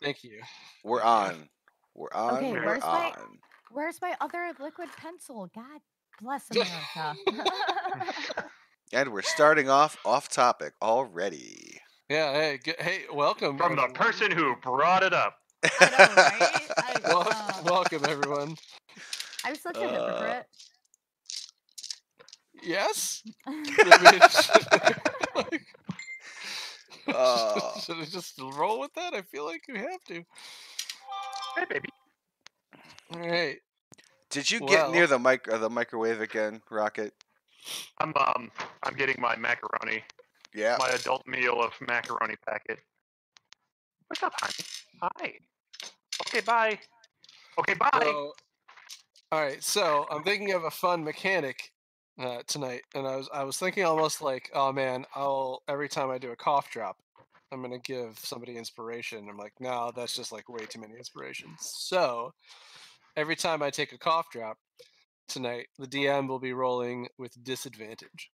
Thank you. We're Thank you. on. We're on. Okay, We're on. where's my other liquid pencil? God bless America. And we're starting off topic already. Yeah. Hey. Hey. Welcome, From the everyone. person who brought it up. I know, right? Welcome, everyone. I'm such a Uh, hypocrite. Yes. I mean, uh, should I just roll with that? I feel like we have to. Hey, baby. All right. did you get Well. near the the microwave again, Rocket? I'm getting my macaroni, Yeah. my adult meal of macaroni packet. What's up, honey? Hi. Okay, bye. Okay, bye. So. All right. So I'm thinking of a fun mechanic tonight, and I was thinking almost like, oh man, I'll every time I do a cough drop, I'm gonna give somebody inspiration. I'm like, no, that's just like way too many inspirations. So every time I take a cough drop tonight, the DM will be rolling with disadvantage.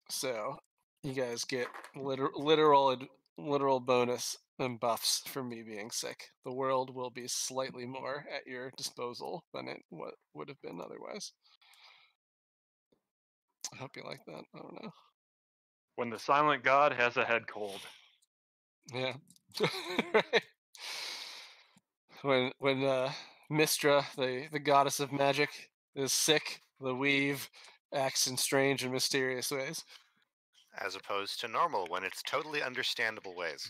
So you guys get literal bonus and buffs from me being sick. The world will be slightly more at your disposal than it would have been otherwise. I hope you like that. I don't know. When the silent god has a head cold. Yeah. Right. When Mistra, the goddess of magic, is sick, the weave acts in strange and mysterious ways. As opposed to normal when it's totally understandable ways.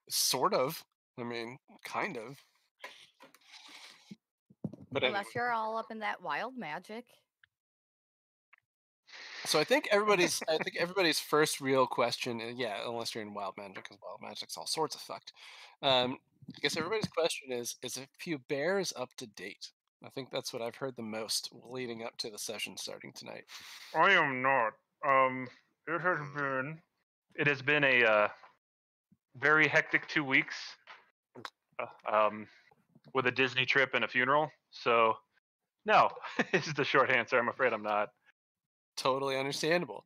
Sort of. I mean, kind of. But anyway. Unless you're all up in that wild magic. So I think everybody's first real question, yeah, unless you're in wild magic, because wild magic's all sorts of fucked. I guess everybody's question is if Hubert's up to date? I think that's what I've heard the most leading up to the session starting tonight. I am not. It has been. It has been a very hectic 2 weeks. With a Disney trip and a funeral. So, no, is the short answer. I'm afraid I'm not. Totally understandable.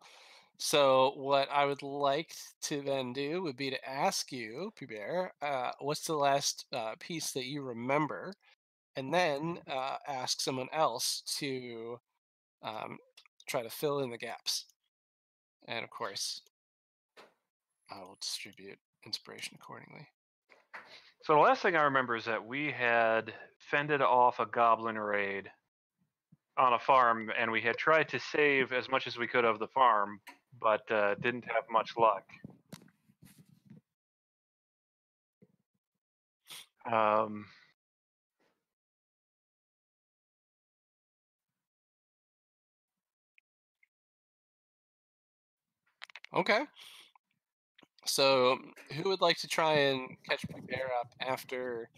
So what I would like to then do would be to ask you, Hubert, what's the last piece that you remember, and then ask someone else to um, try to fill in the gaps. And of course, I will distribute inspiration accordingly. So the last thing I remember is that we had fended off a goblin raid on a farm, and we had tried to save as much as we could of the farm, but didn't have much luck. Um, Okay. So who would like to try and catch Hubert up after?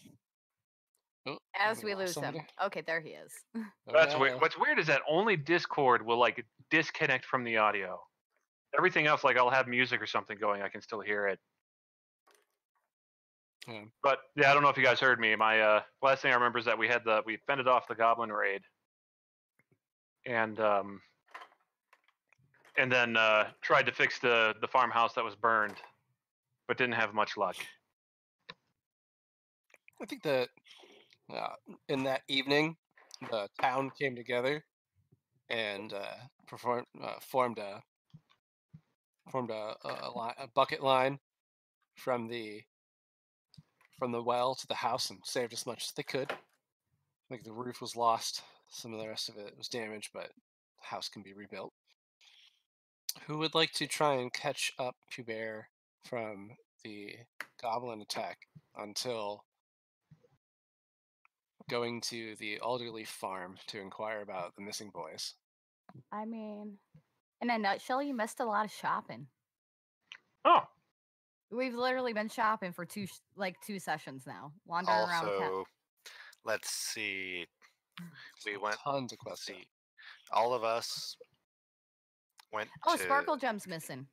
Oh, As we lost lose somebody. him. Okay, there he is. Oh, that's no. weird. What's weird is that only Discord will like disconnect from the audio. Everything else, like I'll have music or something going, I can still hear it. Yeah. But yeah, I don't know if you guys heard me. My last thing I remember is that we fended off the goblin raid, and then tried to fix the farmhouse that was burned, but didn't have much luck. I think that in that evening, the town came together and formed a bucket line from the well to the house and saved as much as they could. I think the roof was lost. Some of the rest of it was damaged, but the house can be rebuilt. Who would like to try and catch up Hubert from the goblin attack until going to the Alderleaf farm to inquire about the missing boys? I mean, in a nutshell, you missed a lot of shopping. Oh, We've literally been shopping for two sessions now, wandering around town. Also, let's see. We went. Tons of Let's quests. see. All of us went Oh, to. Sparkle Gem's missing.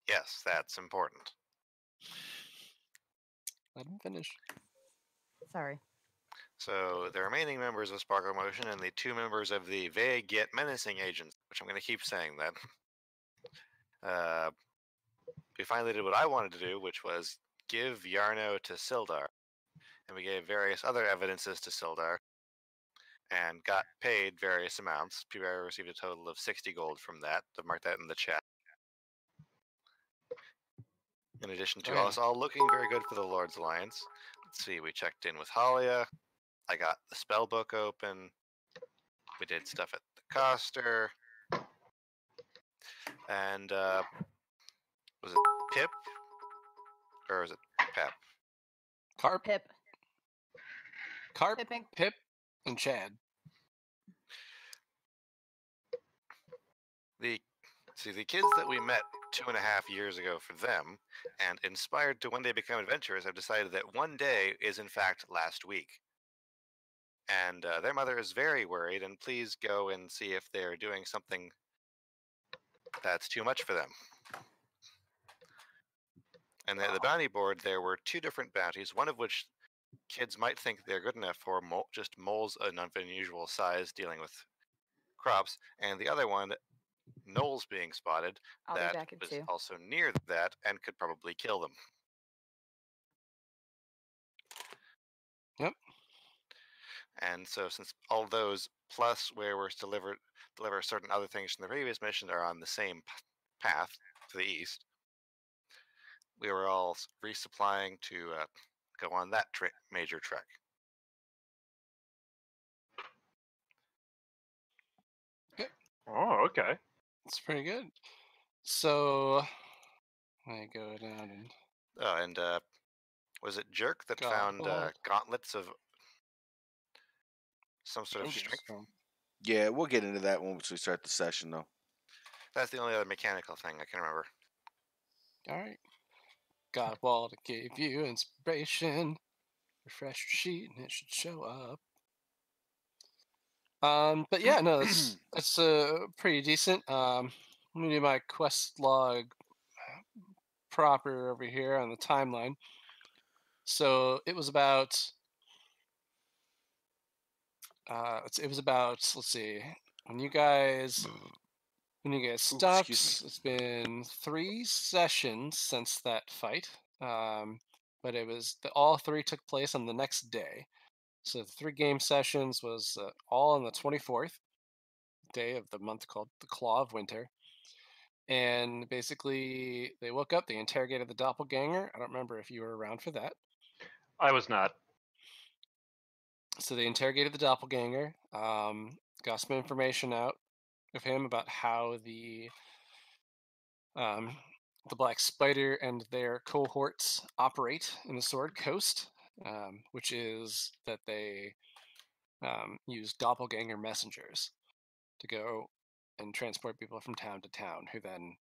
Yes, that's important. Let him finish. Sorry. So the remaining members of Sparkle Motion and the 2 members of the vague yet menacing agents, which I'm going to keep saying that. we finally did what I wanted to do, which was give Yarno to Sildar. And we gave various other evidences to Sildar and got paid various amounts. Pierre received a total of 60 gold from that. To mark that in the chat. In addition to us all looking very good for the Lord's Alliance. Let's see, we checked in with Halia. I got the spell book open. We did stuff at the Coster. And was it Pip? Or was it Pep? Carp, Pip. Carp, Pipping. Pip, and Chad. The kids that we met 2.5 years ago for them, and inspired to one day become adventurers, have decided that one day is in fact last week. And their mother is very worried, and please go and see if they're doing something that's too much for them. And at the bounty board, there were 2 different bounties, one of which kids might think they're good enough for, just moles of an unusual size dealing with crops, and the other one, gnolls being spotted, I'll be that back at was 2. also near that and could probably kill them. Yep. And so since all those, plus where we're to deliver certain other things from the previous mission, are on the same path to the east, we were all resupplying to go on that major trek. Oh, okay. It's pretty good. So I go down and Oh, and was it Jerk that God, found oh. gauntlets of some sort of strength? Yeah, we'll get into that once we start the session, though. That's the only other mechanical thing I can remember. All right. Godwald gave you inspiration. Refresh your sheet and it should show up. But yeah, no, that's pretty decent. Let me do my quest log proper over here on the timeline. So it was about let's see, when you guys stopped. It's been 3 sessions since that fight. But it was all 3 took place on the next day. So the 3 game sessions was all on the 24th day of the month called the Claw of Winter. And basically, they woke up, they interrogated the doppelganger. I don't remember if you were around for that. I was not. So they interrogated the doppelganger, got some information out of him about how the Black Spider and their cohorts operate in the Sword Coast, which is that they use doppelganger messengers to go and transport people from town to town, who then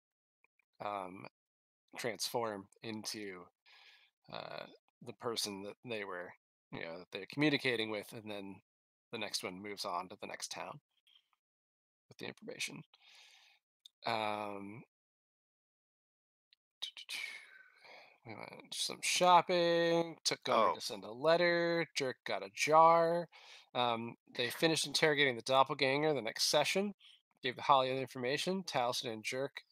transform into the person that they were, that they're communicating with, and then the next one moves on to the next town with the information. We went some shopping, took Gunner to send a letter, Jerk got a jar. They finished interrogating the doppelganger the next session, gave the Halia the information. Taliesin and Jerk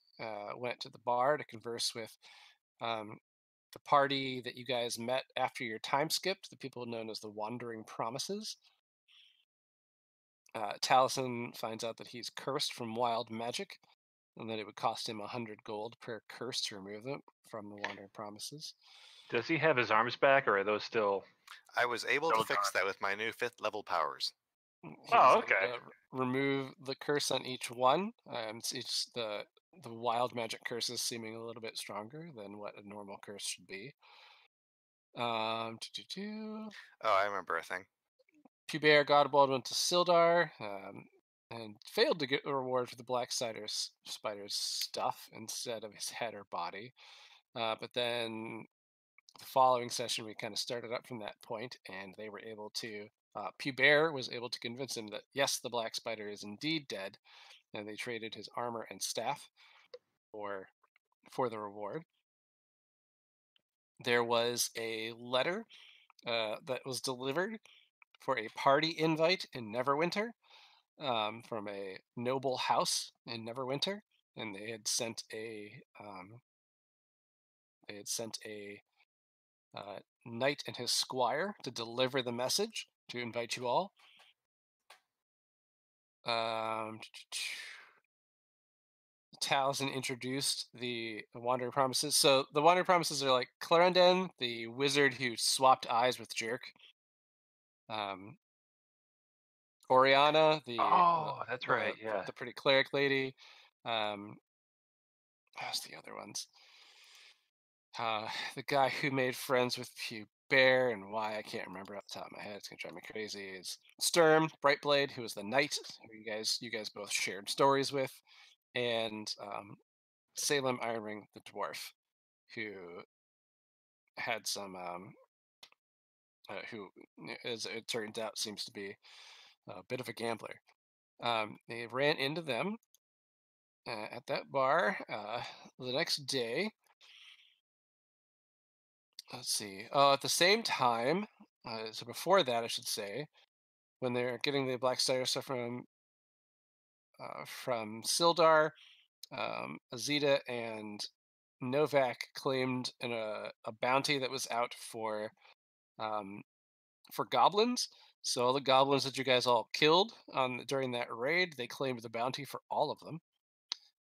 went to the bar to converse with the party that you guys met after your time skipped, the people known as the Wandering Promises. Taliesin finds out that he's cursed from wild magic, and that it would cost him 100 gold per curse to remove them from the Wandering Promises. Does he have his arms back, or are those still? I was able to fix that with my new 5th level powers. Oh, okay. Remove the curse on each one. Each the wild magic curses seeming a little bit stronger than what a normal curse should be. Oh, I remember a thing. Pubert Godwald went to Sildar and failed to get a reward for the Black Spider's stuff instead of his head or body. But then the following session, we kind of started up from that point, and they were able to. Pubert was able to convince him that yes, the Black Spider is indeed dead, and they traded his armor and staff for the reward. There was a letter that was delivered for a party invite in Neverwinter from a noble house in Neverwinter, and they had sent a They had sent a knight and his squire to deliver the message to invite you all. Taliesin introduced the Wandering Promises. So the Wandering Promises are like Clarendon, the wizard who swapped eyes with Jerk. Oriana, Oh, that's right. Yeah. the pretty cleric lady. How's the other ones? The guy who made friends with Bear, and why I can't remember off the top of my head. It's gonna drive me crazy. Is Sturm, Brightblade, who was the knight who you guys both shared stories with, and Salem Ironring, the dwarf, who had some who, as it turns out, seems to be a bit of a gambler. They ran into them at that bar the next day. Let's see. At the same time, so before that, I should say, when they're getting the Black Star stuff from Sildar, Azita and Novak claimed a bounty that was out for goblins. So all the goblins that you guys all killed during that raid, they claimed the bounty for all of them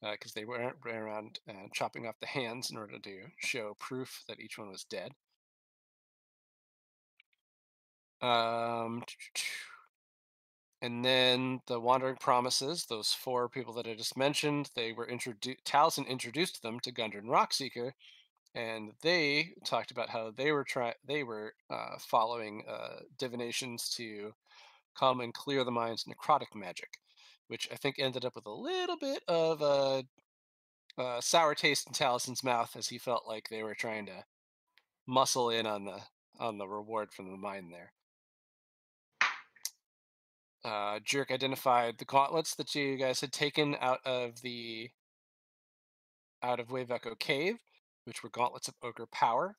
because they ran around chopping off the hands in order to show proof that each one was dead. And then the Wandering Promises, those 4 people that I just mentioned, they were Taliesin introduced them to Gundren Rockseeker, and they talked about how they were following divinations to come and clear the mind's necrotic magic, which I think ended up with a little bit of a sour taste in Taliesin's mouth, as he felt like they were trying to muscle in on the reward from the mine there. Jerk identified the gauntlets that you guys had taken out of Wave Echo Cave, which were gauntlets of ogre power,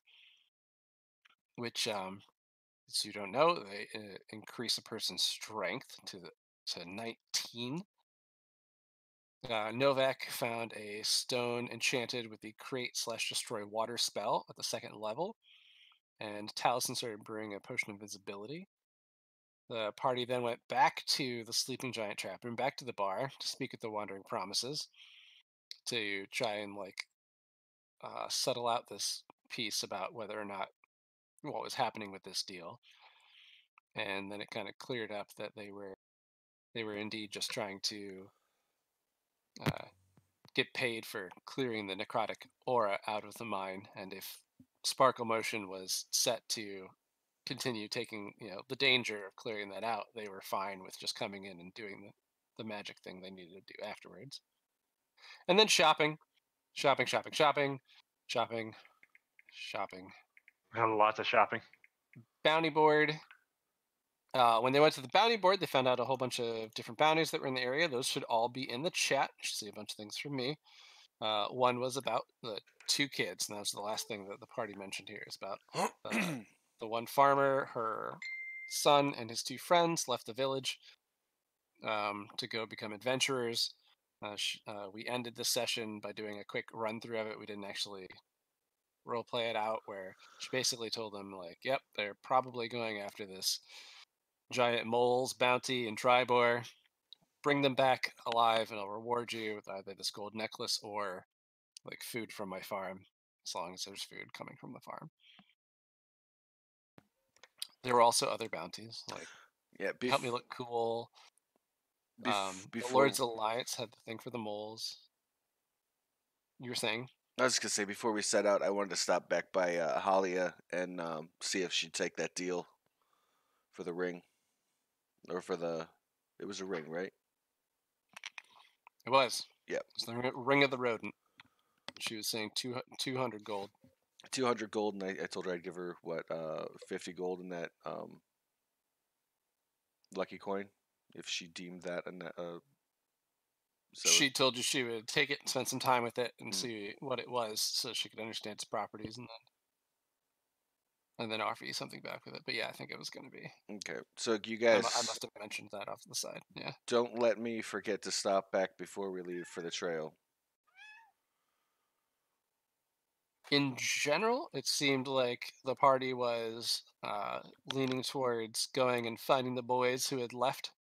which, as you don't know, they increase a person's strength to 19. Novak found a stone enchanted with the create/destroy water spell at the 2nd level, and Taliesin started brewing a potion of invisibility. The party then went back to the Sleeping Giant Trap and back to the bar to speak with the Wandering Promises to try and settle out this piece about whether or not what was happening with this deal. And then it kind of cleared up that they were indeed just trying to get paid for clearing the necrotic aura out of the mine, and if Sparkle Motion was set to continue taking the danger of clearing that out, they were fine with just coming in and doing the magic thing they needed to do afterwards. And then shopping. Lots of shopping. Bounty board. When they went to the bounty board, they found out a whole bunch of different bounties that were in the area. Those should all be in the chat. You should see a bunch of things from me. One was about the 2 kids, and that was the last thing that the party mentioned here. Is about the one farmer, her son, and his 2 friends left the village to go become adventurers. We ended the session by doing a quick run through of it. We didn't actually role play it out, where she basically told them, like, yep, they're probably going after this giant moles bounty in Tribor. Bring them back alive and I'll reward you with either this gold necklace or like food from my farm, as long as there's food coming from the farm. There were also other bounties, like help me look cool. The Lord's Alliance had the thing for the moles. You were saying? I was just gonna say, before we set out, I wanted to stop back by Halia and see if she'd take that deal for the ring, or for the. It was a ring, right? It was. Yep. It's the ring of the rodent. She was saying 200 gold. 200 gold, and I told her I'd give her 50 gold in that lucky coin if she deemed that she told you she would take it and spend some time with it and see what it was, so she could understand its properties, and then offer you something back with it. But yeah, I think it was going to be okay. So you guys, I must have mentioned that off to the side. Yeah. Don't let me forget to stop back before we leave for the trail. in general, it seemed like the party was leaning towards going and finding the boys who had left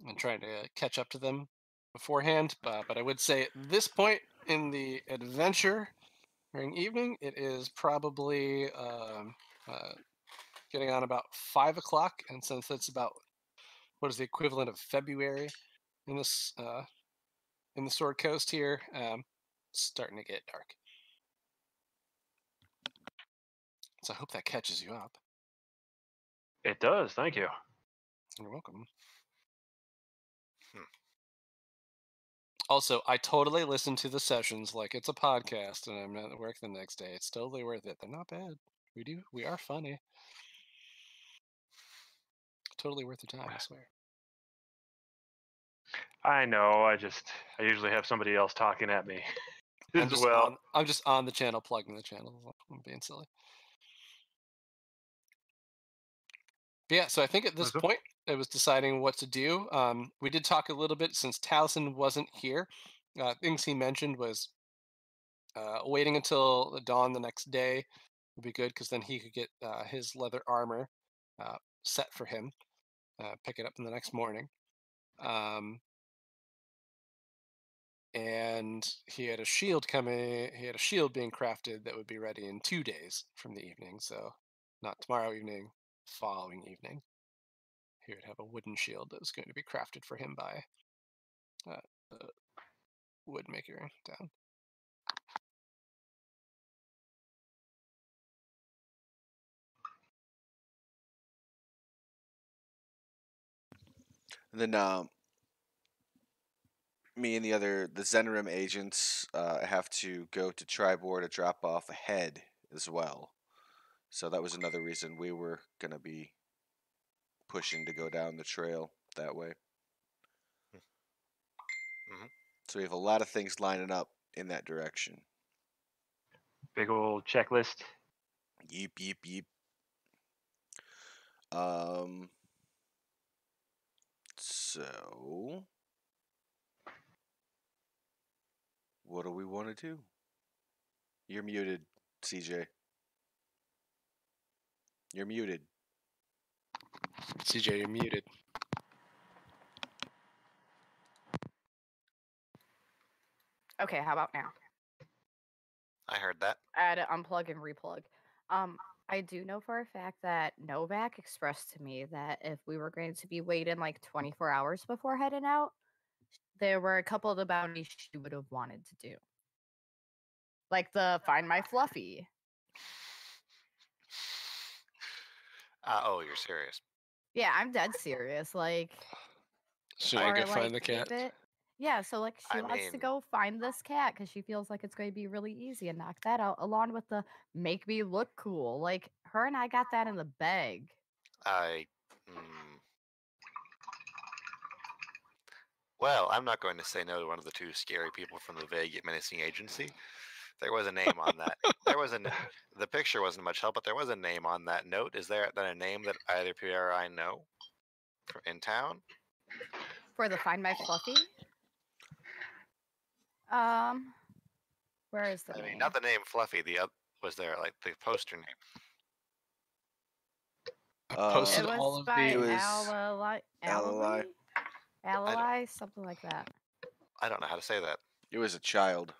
and trying to catch up to them beforehand. But I would say at this point in the adventure during evening, it is probably getting on about 5 o'clock. And since it's about what is the equivalent of February in this in the Sword Coast here, it's starting to get dark. So I hope that catches you up. It does. Thank you. You're welcome. Hmm. Also, I totally listen to the sessions like it's a podcast, and I'm not at work the next day. It's totally worth it. They're not bad. We are funny. Totally worth the time, I swear. I know. I usually have somebody else talking at me I'm as just well. on the channel, plugging the channel. I'm being silly. But yeah, so I think at this Mhm. point it was deciding what to do. We did talk a little bit since Taliesin wasn't here. Things he mentioned was waiting until the dawn the next day would be good because then he could get his leather armor set for him, pick it up in the next morning. And he had a shield coming. He had a shield being crafted that would be ready in 2 days from the evening. So not tomorrow evening, following evening. He would have a wooden shield that was going to be crafted for him by the wood maker down. And then me and the Zenrim agents have to go to Tribor to drop off a head as well. So that was another reason we were gonna be pushing to go down the trail that way. Mhm. So we have a lot of things lining up in that direction. Big old checklist. Yeep, yeep, yeep. So what do we want to do? You're muted, CJ. You're muted. CJ, you're muted. Okay, how about now? I heard that. I had to unplug and replug. I do know for a fact that Novak expressed to me that if we were going to be waiting like 24 hours before heading out, there were a couple of the bounties she would have wanted to do. Like the Find My Fluffy. Oh, you're serious. Yeah, I'm dead serious. Like, Should I or go like find the cat? leave it. Yeah, so like she I wants to mean- go find this cat because she feels like it's going to be really easy and knock that out, along with the make me look cool. Like her and I got that in the bag. Well, I'm not going to say no to one of the two scary people from the vague yet menacing agency. There was a name on that. The picture wasn't much help, but there was a name on that note. Is there then a name that either Pierre or I know in town? For the Find My Fluffy? Where is the I mean, name? not the name Fluffy. Was there like the poster name? I Uh, posted It was all of by It the. was Alalai, Alalai. Alalai, something like that. I don't know how to say that. It was a child.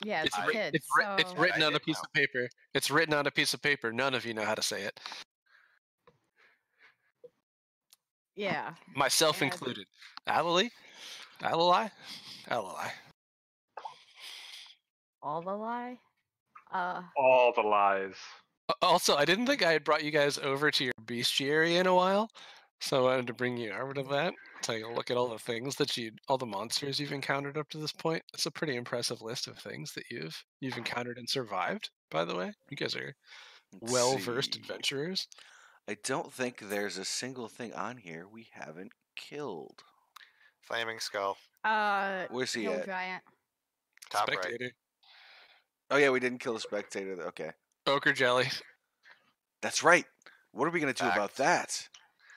Yeah, it's It's, a writ- kid. it's, writ- it's so- written I on a did piece know. of paper. It's written on a piece of paper. None of you know how to say it, yeah. myself And- included. Alalai? Alalai? Alalai. All the lie? All the lies. Also, I didn't think I had brought you guys over to your bestiary in a while, so I wanted to bring you over to that. Take a look at all the things that all the monsters you've encountered up to this point. It's a pretty impressive list of things that you've encountered and survived. By the way, you guys are Let's well-versed see. adventurers. I don't think there's a single thing on here we haven't killed. Flaming Skull, Where's he Hill at? Giant. top right. Spectator, Oh yeah, we didn't kill the spectator. Okay, ochre jelly, that's right. What are we gonna do about Fact. that?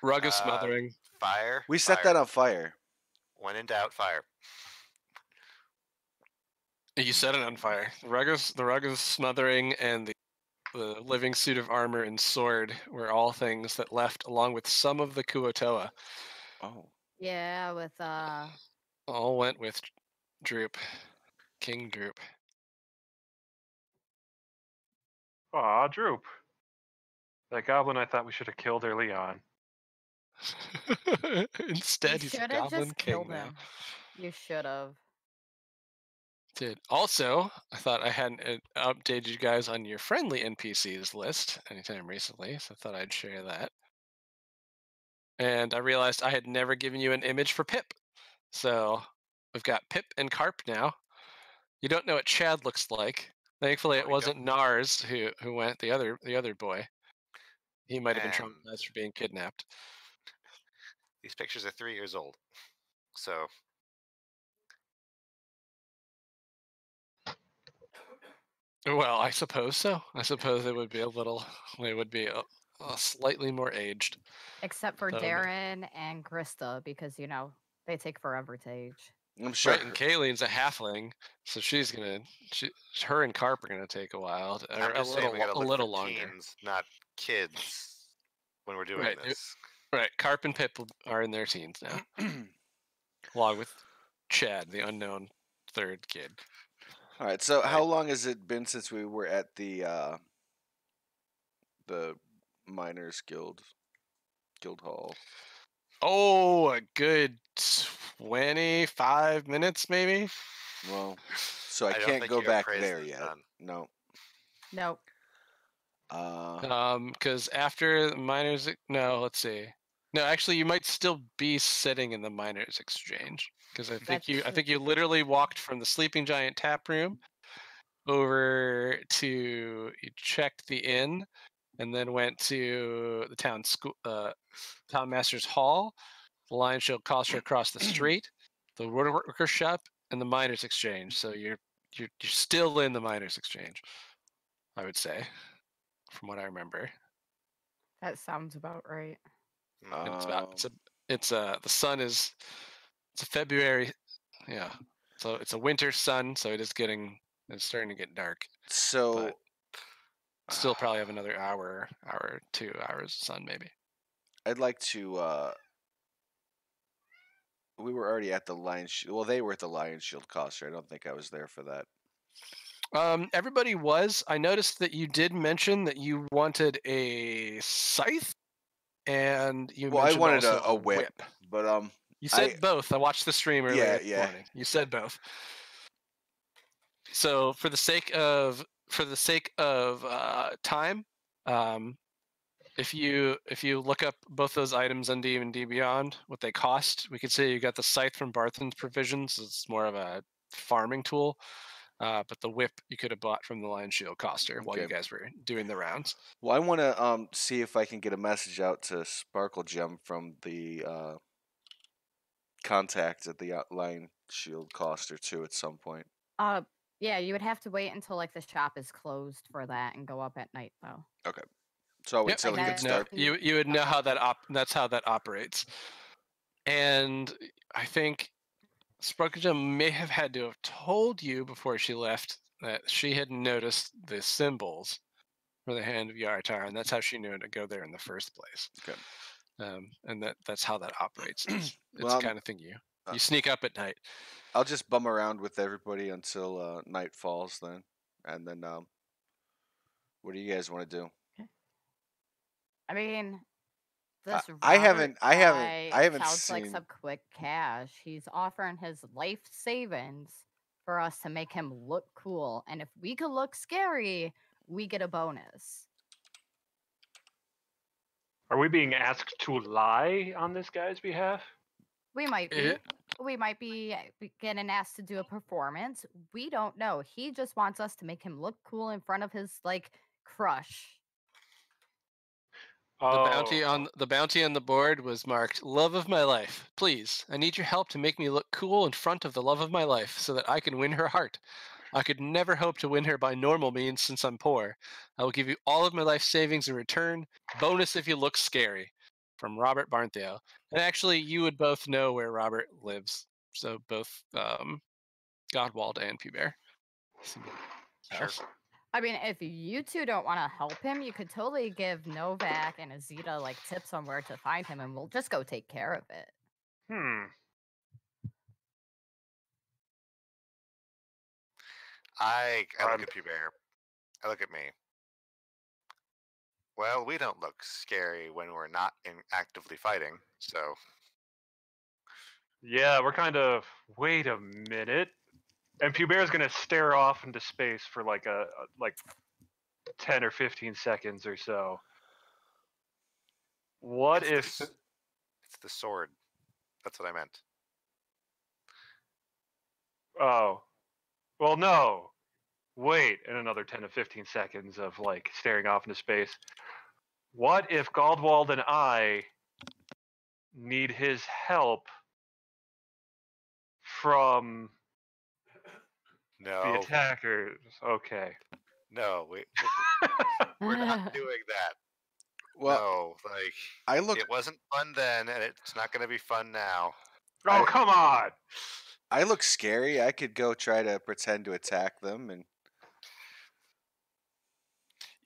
rug of Uh, smothering. Fire. We set fire. that on fire. When in doubt, fire. You set it on fire. The rug is smothering, and the living suit of armor and sword were all things that left, along with some of the Kuotoa. Oh. Yeah, with All went with Droop, King Droop. Aw, Droop. That goblin I thought we should have killed early on. Instead, you he's a should have goblin just king killed now. him. You should have. Did also, I thought I hadn't updated you guys on your friendly NPCs list anytime recently, so I thought I'd share that. And I realized I had never given you an image for Pip. So we've got Pip and Carp now. You don't know what Chad looks like. Thankfully, it we wasn't Nars who went, the other boy. He might have been And traumatized for being kidnapped. these pictures are 3 years old. So Well, I suppose so. I suppose they would be a slightly more aged. Except for So, Darren and Krista, because they take forever to age. I'm sure. Right, and Kayleen's a halfling, so her and Carp are gonna take a while, or I'm just saying we gotta a look little for longer. teens, not kids, when we're doing Right, this. Right, Carp and Pip are in their teens now, along with Chad, the unknown third kid. All right. So, how Right. long has it been since we were at the Miners Guild hall? Oh, a good 25 minutes, maybe. Well, so I don't can't think go you got back praise there this yet. done. No. Nope. Because after the miners, no, let's see. No, actually, you might still be sitting in the miners' exchange, because I think you literally walked from the Sleeping Giant tap room over to, you checked the inn, and then went to the town master's hall, the Lion Shield Coster across the street, the woodworker shop, and the miners' exchange. So you're still in the miners' exchange, I would say, from what I remember. That sounds about right. And the sun is, it's a February, yeah. So it's a winter sun, so it's starting to get dark. So But still probably have another hour, 2 hours of sun maybe. I'd like to. We were already at the Lion Shield. Well, they were at the Lion Shield Coster. I don't think I was there for that. Everybody was. I noticed that you did mention that you wanted a scythe, and you Well, I mentioned wanted also a whip, but You said both. I watched the stream earlier this morning. You said both. So for the sake of time, if you look up both those items on D&D Beyond, what they cost, we could say you got the scythe from Barthen's Provisions. It's more of a farming tool. But the whip you could have bought from the Lion Shield Coster while you guys were doing the rounds. Well, I want to see if I can get a message out to Sparkle Gem from the contact at the Lion Shield Coster too at some point. Yeah, you would have to wait until like the shop is closed for that and go up at night though. Okay. So I'll wait till it gets dark. You would know how that's how that operates. And I think Sparkle may have had to have told you before she left that she had noticed the symbols for the Hand of Yartar, and that's how she knew to go there in the first place. Okay. And that's how that operates. It's Well, the kind of thing you sneak up at night. I'll just bum around with everybody until night falls then. And then what do you guys want to do? I mean, this I haven't sounds seen like some quick cash. He's offering his life savings for us to make him look cool, and if we could look scary, we get a bonus. Are we being asked to lie on this guy's behalf? We might be. We might be getting asked to do a performance. We don't know. He just wants us to make him look cool in front of his crush. The bounty on the board was marked "Love of my life. Please, I need your help to make me look cool in front of the love of my life, so that I can win her heart. I could never hope to win her by normal means, since I'm poor. I will give you all of my life savings in return. Bonus if you look scary." From Robert Barntheo. And actually, you would both know where Robert lives. So both Godwald and Pubert. Sure. I mean, if you two don't want to help him, you could totally give Novak and Azita like tips on where to find him, and we'll just go take care of it. I look at Bear. I look at me. Well, we don't look scary when we're not actively fighting, so. Yeah, we're kind of. Wait a minute. And Puber's gonna stare off into space for like like 10 or 15 seconds or so. What if? It's the sword. That's what I meant. Oh, well, no. Wait, and another 10 to 15 seconds of like staring off into space. What if Galdwald and I need his help from the No, attackers? Okay. no, we're not doing that. Well, No, like I look. it wasn't fun then, and it's not going to be fun now. Oh, come on! I look scary. I could go try to pretend to attack them, and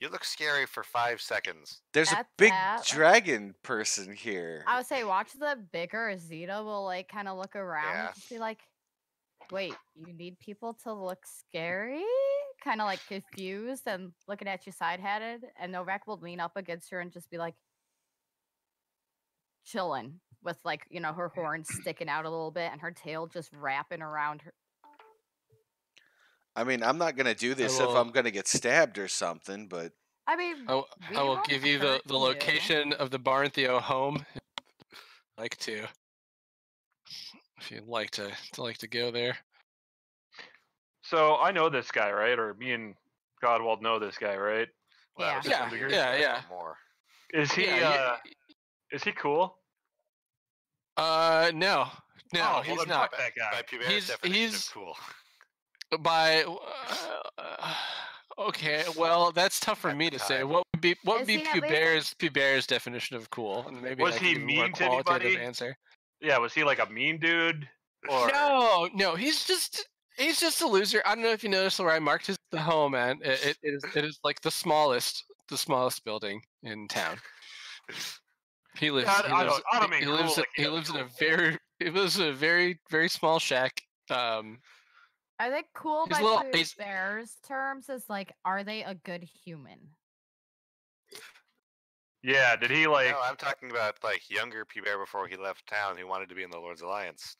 You look scary for 5 seconds. there's a At big that- dragon person here. I would say watch the bigger Azita will like kind of look around Yeah. and just be like, wait, you need people to look scary? Kind of like confused and looking at you side-headed. And Novak will lean up against her and just be like, chilling with like, you know, her horns sticking out a little bit and her tail just wrapping around her. I mean, I'm not gonna do this if will- I'm gonna get stabbed or something, but I mean, we I will won't give you hurt the you. location of the Barntheo home. Like to, if you'd like to go there. So I know this guy, right? Or me and Godwald know this guy, right? Well, that Yeah. was Yeah, some years yeah, ago, yeah. More. Is he? Yeah, Is he cool? No, Oh, well, he's then not. fuck that guy. By Puber's He's- definition he's- of cool. By okay, well, that's tough for At me the to say. time. What would be Is he at least- Puber's definition of cool? And maybe Was I he can give you a more mean to qualitative anybody? answer. Yeah, was he like a mean dude? Or No, he's just a loser. I don't know if you noticed where I marked the home, man. It is like the smallest building in town. He lives. God, I don't mean he cool lives. like he He does lives in a very very small shack. I think cool He's by a little- Pooh he's- Bear's terms is like, are they a good human? yeah, did he like? No, I'm talking about like younger Pubert before he left town. He wanted to be in the Lord's Alliance.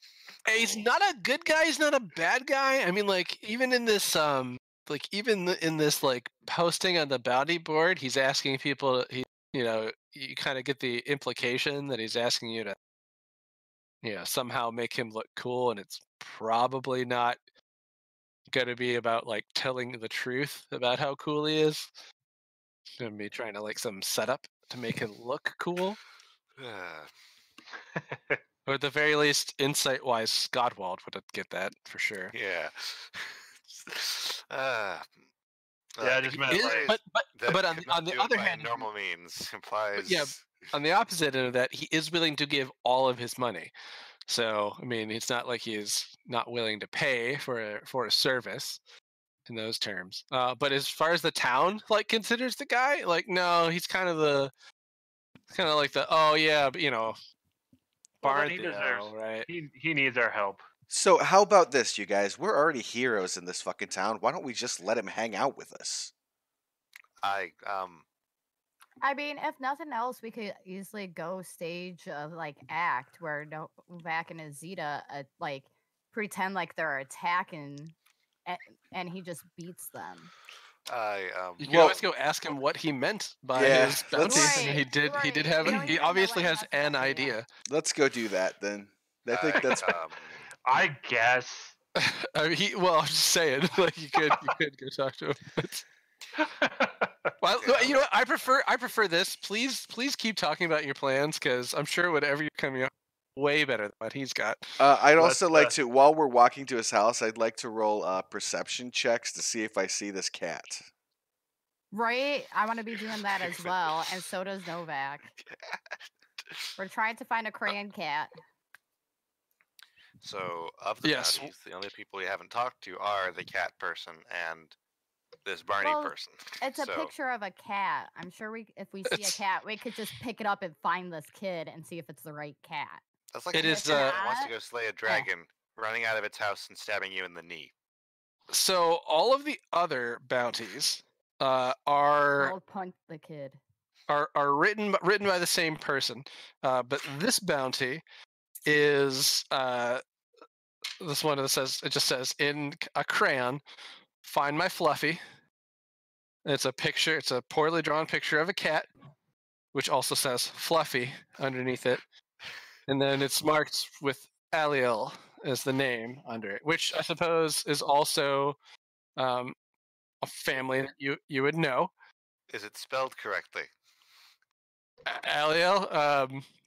He's not a good guy. He's not a bad guy. I mean, like even in this in this like posting on the bounty board, he's asking people. You kind of get the implication that he's asking you to, somehow make him look cool, and it's probably not going to be about like telling the truth about how cool he is. It's going to be trying to like some setup to make him look cool. Or at the very least, insight-wise, Godwald would get that for sure. Yeah. Yeah, I just meant Is- like, but on the other hand, normal means implies. yeah, on the opposite end of that, he is willing to give all of his money. So I mean, it's not like he's not willing to pay for a service in those terms. But as far as the town like considers the guy, like no, he's kind of like the well, then he Barntheo, deserves. right? He needs our help. so how about this, you guys? We're already heroes in this fucking town. Why don't we just let him hang out with us? I mean, if nothing else, we could easily go stage of like act where Novak and Azita like pretend like they're attacking, and he just beats them. You can Well- always go ask him what he meant by Yeah, his let's- bounty. Right, He did right. have. We don't He even know obviously what has he has an to idea. Let's go do that then. I think that's I guess. I mean, I'm just saying, like you could go talk to him. Well, Yeah. you know what? I prefer this. Please keep talking about your plans, because I'm sure whatever you're coming up way better than what he's got. I'd Let's, also like to, while we're walking to his house, I'd like to roll perception checks to see if I see this cat. Right? I want to be doing that as well, and so does Novak. We're trying to find a crayon cat. So, of the Yes. bounties, the only people we haven't talked to are the cat person and this Barney Well, person. It's a So, picture of a cat. I'm sure if we see a It's- cat, we could just pick it up and find this kid and see if it's the right cat. that's like It a is, kid that wants to not, go slay a dragon, running out of its house and stabbing you in the knee. So all of the other bounties are I'll punt the kid. written by the same person, but this bounty is this one that just says in a crayon, "Find my Fluffy." It's a picture. It's a poorly drawn picture of a cat, which also says Fluffy underneath it, and then it's marked with Aliel as the name under it, which I suppose is also a family that you would know. Is it spelled correctly? Aliel,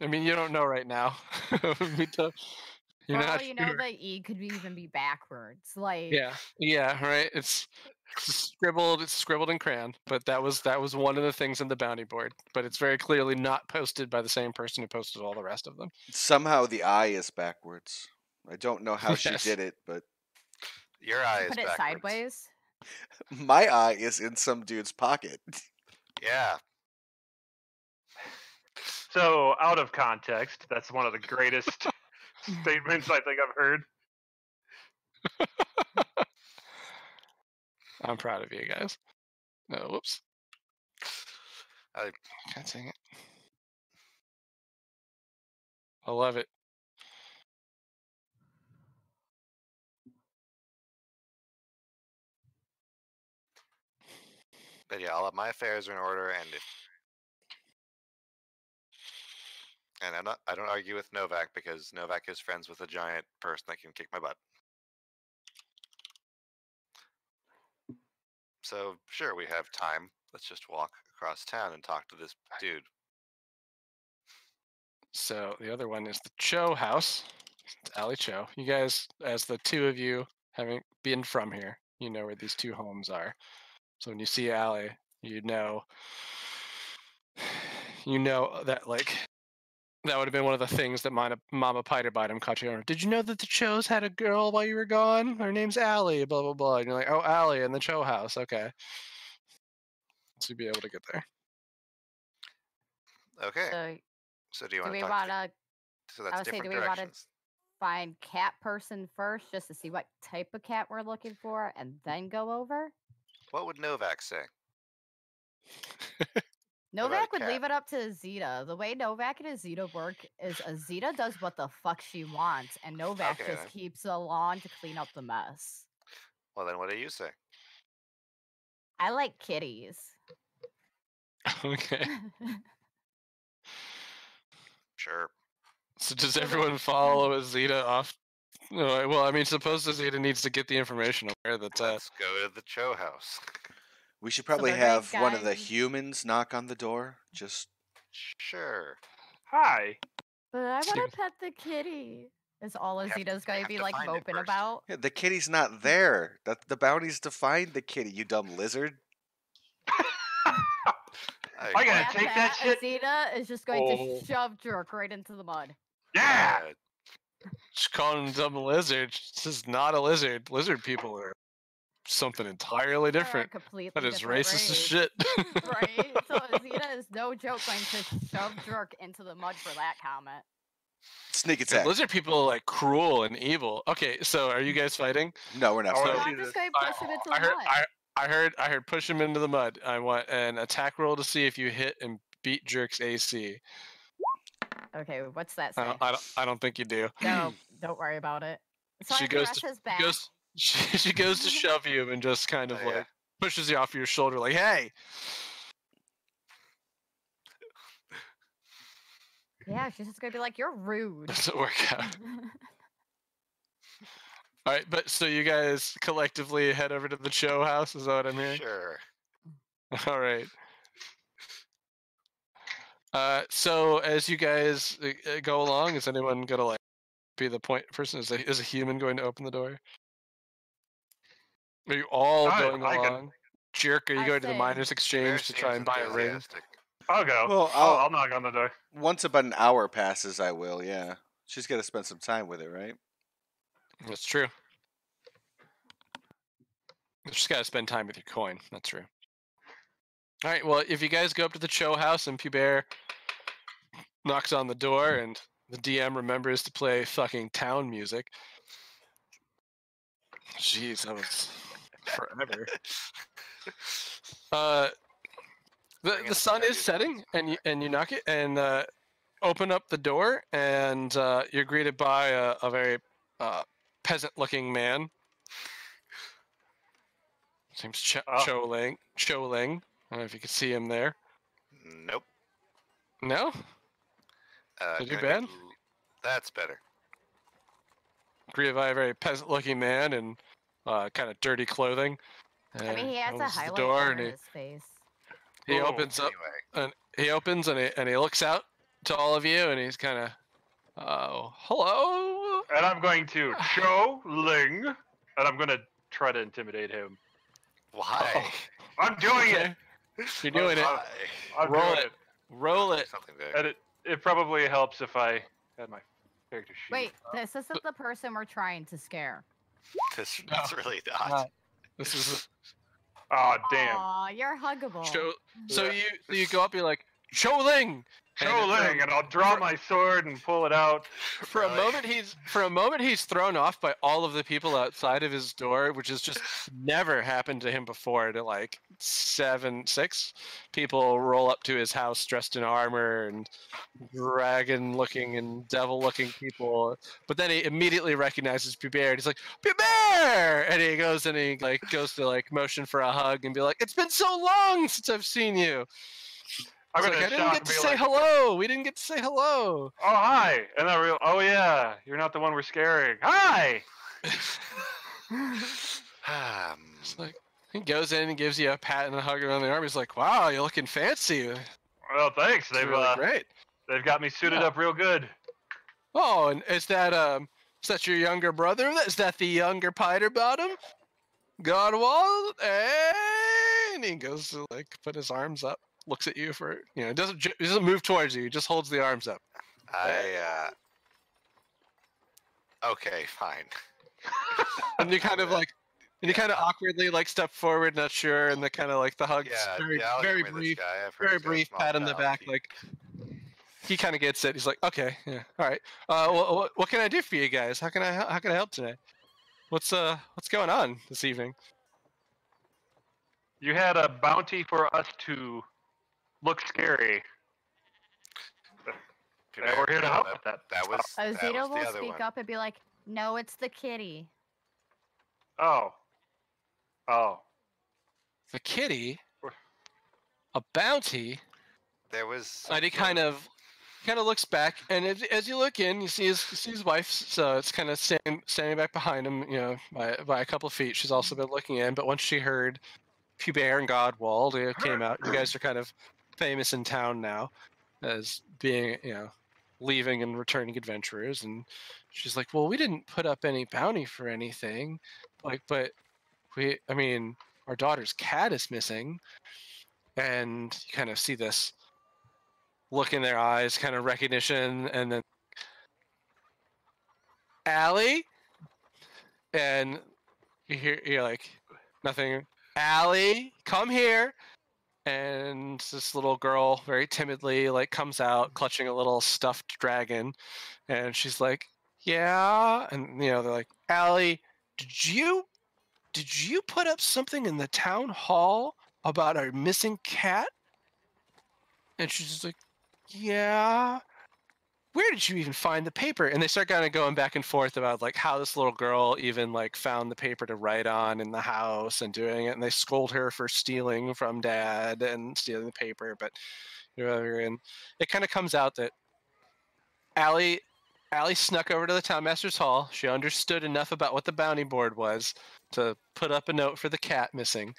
I mean, you don't know right now. You're For all not you know, sure. the E could even be backwards. Like, Yeah, right. It's scribbled. It's scribbled in crayon, but that was one of the things in the bounty board. But it's very clearly not posted by the same person who posted all the rest of them. Somehow the eye is backwards. I don't know how she Yes. did it, but Your eye is put it backwards. sideways. my eye is in some dude's pocket. Yeah. So, out of context, that's one of the greatest statements I think I've heard. I'm proud of you guys. No, whoops. I- God dang it. I love it. But yeah, all of my affairs are in order, and I don't argue with Novak because Novak is friends with a giant person that can kick my butt. So sure, we have time. Let's just walk across town and talk to this dude. So the other one is the Cho house. It's Ali Cho. You guys, as the two of you having been from here, you know where these two homes are. So when you see Ali, you know that like that would have been one of the things that Mama Piter Bottom caught you on. Did you know that the Chos had a girl while you were gone? Her name's Allie, blah blah blah. And you're like, oh, Allie in the Cho house. Okay. So you'd be able to get there. Okay. So So do you do want to we talk? want to So that's I would say, different do we wanna- directions. find cat person first just to see what type of cat we're looking for and then go over? What would Novak say? Novak would cat? leave it up to Azita. The way Novak and Azita work is Azita does what the fuck she wants, and Novak Okay, just then. keeps the lawn to clean up the mess. Well, then what do you say? I like kitties. Okay. Sure. So does everyone follow Azita off? No, well, I mean, suppose Azita needs to get the information aware that Let's go to the Cho house. We should probably the big have one of the guy- humans knock on the door. Just Sure. Hi. But I See- want to pet the kitty. Is all have to- Azita's we going have to be to like find it moping first. about? yeah, the kitty's not there. That the bounty's to find the kitty. You dumb lizard. I gotta After take that shit. Azita is just going Oh. to shove Jerk right into the mud. Yeah. Just calling him dumb lizard. This is not a lizard. Lizard people are something entirely They're a different. completely That is different racist as race. shit. Right? So Azita is no joke going to shove Jerk into the mud for that comment. Sneak Yeah, attack. lizard people are like cruel and evil. Okay, so are you guys fighting? No, we're not. I wanna No, fighting. see I'm just this. going to push him into the I heard, mud. I heard push him into the mud. I want an attack roll to see if you hit and beat Jerk's AC. Okay, what's that say? I don't think you do. No, don't worry about it. So She I goes press to- his back. She goes to shove you and just kind of Oh, yeah. like pushes you off your shoulder, like, "Hey!" Yeah, she's just going to be like, "You're rude." Doesn't work out. All right, but so you guys collectively head over to the Cho house. Is that what I'm hearing? Sure. All right. So as you guys go along, is anyone gonna like be the point person? Is a human going to open the door? Are you all I- going I can- along? Jerk, are you I going to the say- miners' exchange to try and buy a ring? Enthusiastic. I'll go. Well, I'll knock on the door. Once about an hour passes, I will. Yeah, she's got to spend some time with it, right? That's true. You just gotta spend time with your coin. That's true. All right. Well, if you guys go up to the Cho house and Pubert knocks on the door and the DM remembers to play fucking town music. Jeez, that was forever. The sun is setting, and you knock it and open up the door, and you're greeted by a very peasant-looking man. His name's Cho Ling. Cho Ling. I don't know if you can see him there. Nope. No? Did you can I bad? get that's better. Greeted by a very peasant-looking man in kind of dirty clothing. I mean, he has a opens the highlight door over and his face. he Oh, opens up Anyway, and he opens and he looks out to all of you and he's kind of, hello. And I'm going to Cho Ling, and I'm going to try to intimidate him. why? I'm doing it. Okay. You're doing it. Why? I'm Roll doing it. it. Roll it. Something there. And it probably helps if I had my character sheet. Wait, this isn't the person we're trying to scare. That's really not. This is Oh, damn. Aw, you're huggable. so you go up. You're like Cho Ling. Cho Ling, and I'll draw my sword and pull it out. For a moment he's thrown off by all of the people outside of his door, which has just never happened to him before. To like 6 people roll up to his house dressed in armor and dragon-looking and devil-looking people. But then he immediately recognizes Pubert. And he's like, Pubert! And he goes and he like goes to like motion for a hug and be like, it's been so long since I've seen you. I'm It's going like, to I didn't get to say hello. We didn't get to say hello. Oh, hi. And I real. Oh, yeah. You're not the one we're scaring. Hi. It's like he goes in and gives you a pat and a hug around the arm. He's like, "Wow, you're looking fancy. It's Well, thanks. They've really great." they've got me suited Yeah. up real good. Oh, and is that your younger brother? Is that the younger Piter Bottom? Godwald? And he goes to like put his arms up, looks at you for doesn't move towards you. He just holds the arms up. Okay, fine. And you kind of like, and you kind of awkwardly like step forward, not sure, and the kind of like the hugs, I'll get very rid of this brief. guy. I've heard Very he's got a brief small pat on the mouth. back, like he kind of gets it. He's like, okay, yeah, all right. What can I do for you guys? How can I help today? What's going on this evening? You had a bounty for us to look scary. And we're here to help with that. That was Azito the will other speak one. up and be like, no, it's the kitty. Oh. The kitty, a bounty, There was. and he kind of looks back, and as you look in, you see his wife. So it's kind of standing back behind him, by a couple of feet. She's also been looking in, but once she heard Pubert and Godwald came out, you guys are kind of famous in town now as being, leaving and returning adventurers. And she's like, well, we didn't put up any bounty for anything, but our daughter's cat is missing. And you kind of see this look in their eyes, kind of recognition, and then Allie, and you're like, nothing. Allie, come here. And this little girl very timidly like comes out clutching a little stuffed dragon, and she's like, yeah. And they're like, Allie, did you put up something in the town hall about our missing cat? And she's just like, yeah. Where did you even find the paper? And they start kind of going back and forth about like how this little girl even like found the paper to write on in the house and doing it. And they scold her for stealing from Dad and stealing the paper. But and it kind of comes out that Allie snuck over to the Townmaster's Hall. She understood enough about what the bounty board was to put up a note for the cat missing.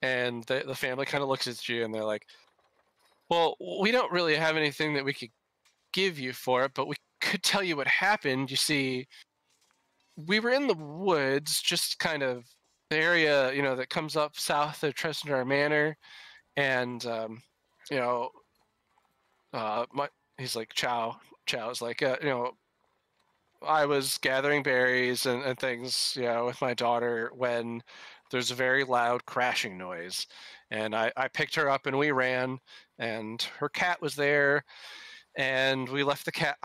And the family kind of looks at you and they're like, well, we don't really have anything that we could give you for it, but we could tell you what happened. You see, we were in the woods, just kind of the area, that comes up south of Tresendar Manor, and he's like, Chow's like, I was gathering berries and things, with my daughter when there's a very loud crashing noise. And I picked her up and we ran, and her cat was there, and we left the cat.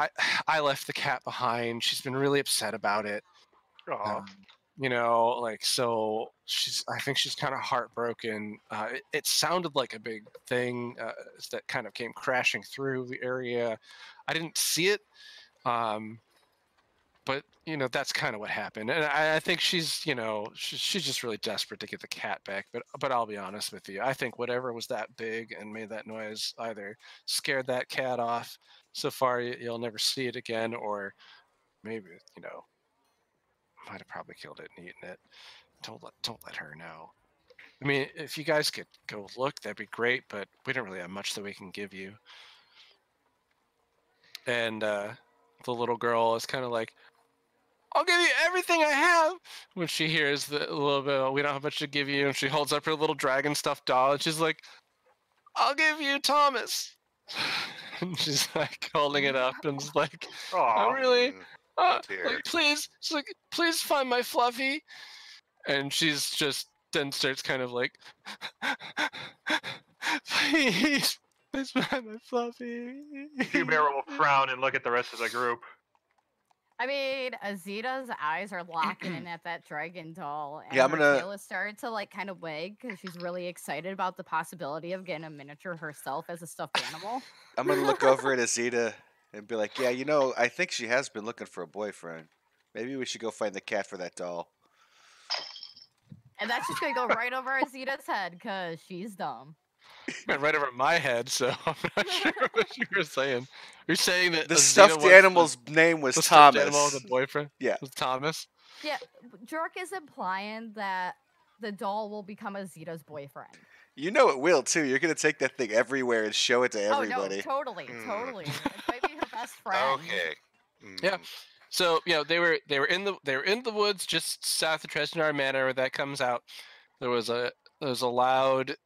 I left the cat behind. She's been really upset about it. Aw. So I think she's kind of heartbroken. It sounded like a big thing that kind of came crashing through the area. I didn't see it. But that's kind of what happened, and I think she's just really desperate to get the cat back. But I'll be honest with you, I think whatever was that big and made that noise either scared that cat off. So far, you'll never see it again, or maybe might have probably killed it and eaten it. Don't let her know. I mean, if you guys could go look, that'd be great. But we don't really have much that we can give you. And the little girl is kind of like, I'll give you everything I have. When she hears a little bit, we don't have much to give you, and she holds up her little dragon stuffed doll, and she's like, I'll give you Thomas. And she's like holding it up, and it's like, Aw. I really, dear. please. She's like, please find my Fluffy. And she's just then starts kind of like, please find my Fluffy. Pooh Bear will frown and look at the rest of the group. I mean, Azita's eyes are locking in at that dragon doll, and Yeah, I'm her gonna- tail is starting to like kind of wag because she's really excited about the possibility of getting a miniature herself as a stuffed animal. I'm gonna look over at Azita and be like, yeah, I think she has been looking for a boyfriend. Maybe we should go find the cat for that doll. And that's just gonna go right over Azita's head because she's dumb. Went right over my head, so I'm not sure what you were saying. You're saying that The Azita stuffed wants animal's name was the stuffed animal Thomas. with a boyfriend? Yeah. Was Thomas? Yeah, Jork is implying that the doll will become Azita's boyfriend. You know it will too. You're gonna take that thing everywhere and show it to everybody. Oh no, totally, Mm. totally. It might be her best friend. Okay. Yeah. Mm. So they were in the woods just south of Tresnar Manor. Where that comes out, there was a loud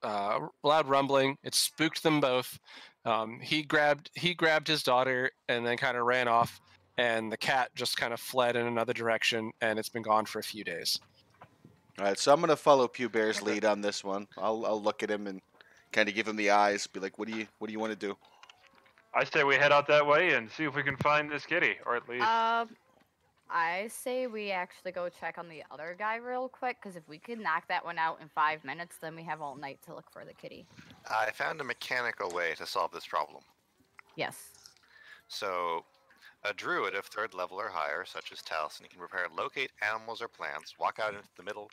rumbling. It spooked them both. He grabbed his daughter and then kind of ran off, and the cat just kind of fled in another direction, and it's been gone for a few days. All right, so I'm gonna follow Pooh Bear's lead on this one. I'll look at him and kind of give him the eyes. Be like, what do you want to do? I say we head out that way and see if we can find this kitty, or at least. I say we actually go check on the other guy real quick, because if we could knock that one out in 5 minutes, then we have all night to look for the kitty. I found a mechanical way to solve this problem. Yes. So, a druid of 3rd level or higher, such as Taliesin, can prepare locate animals or plants, walk out into the middle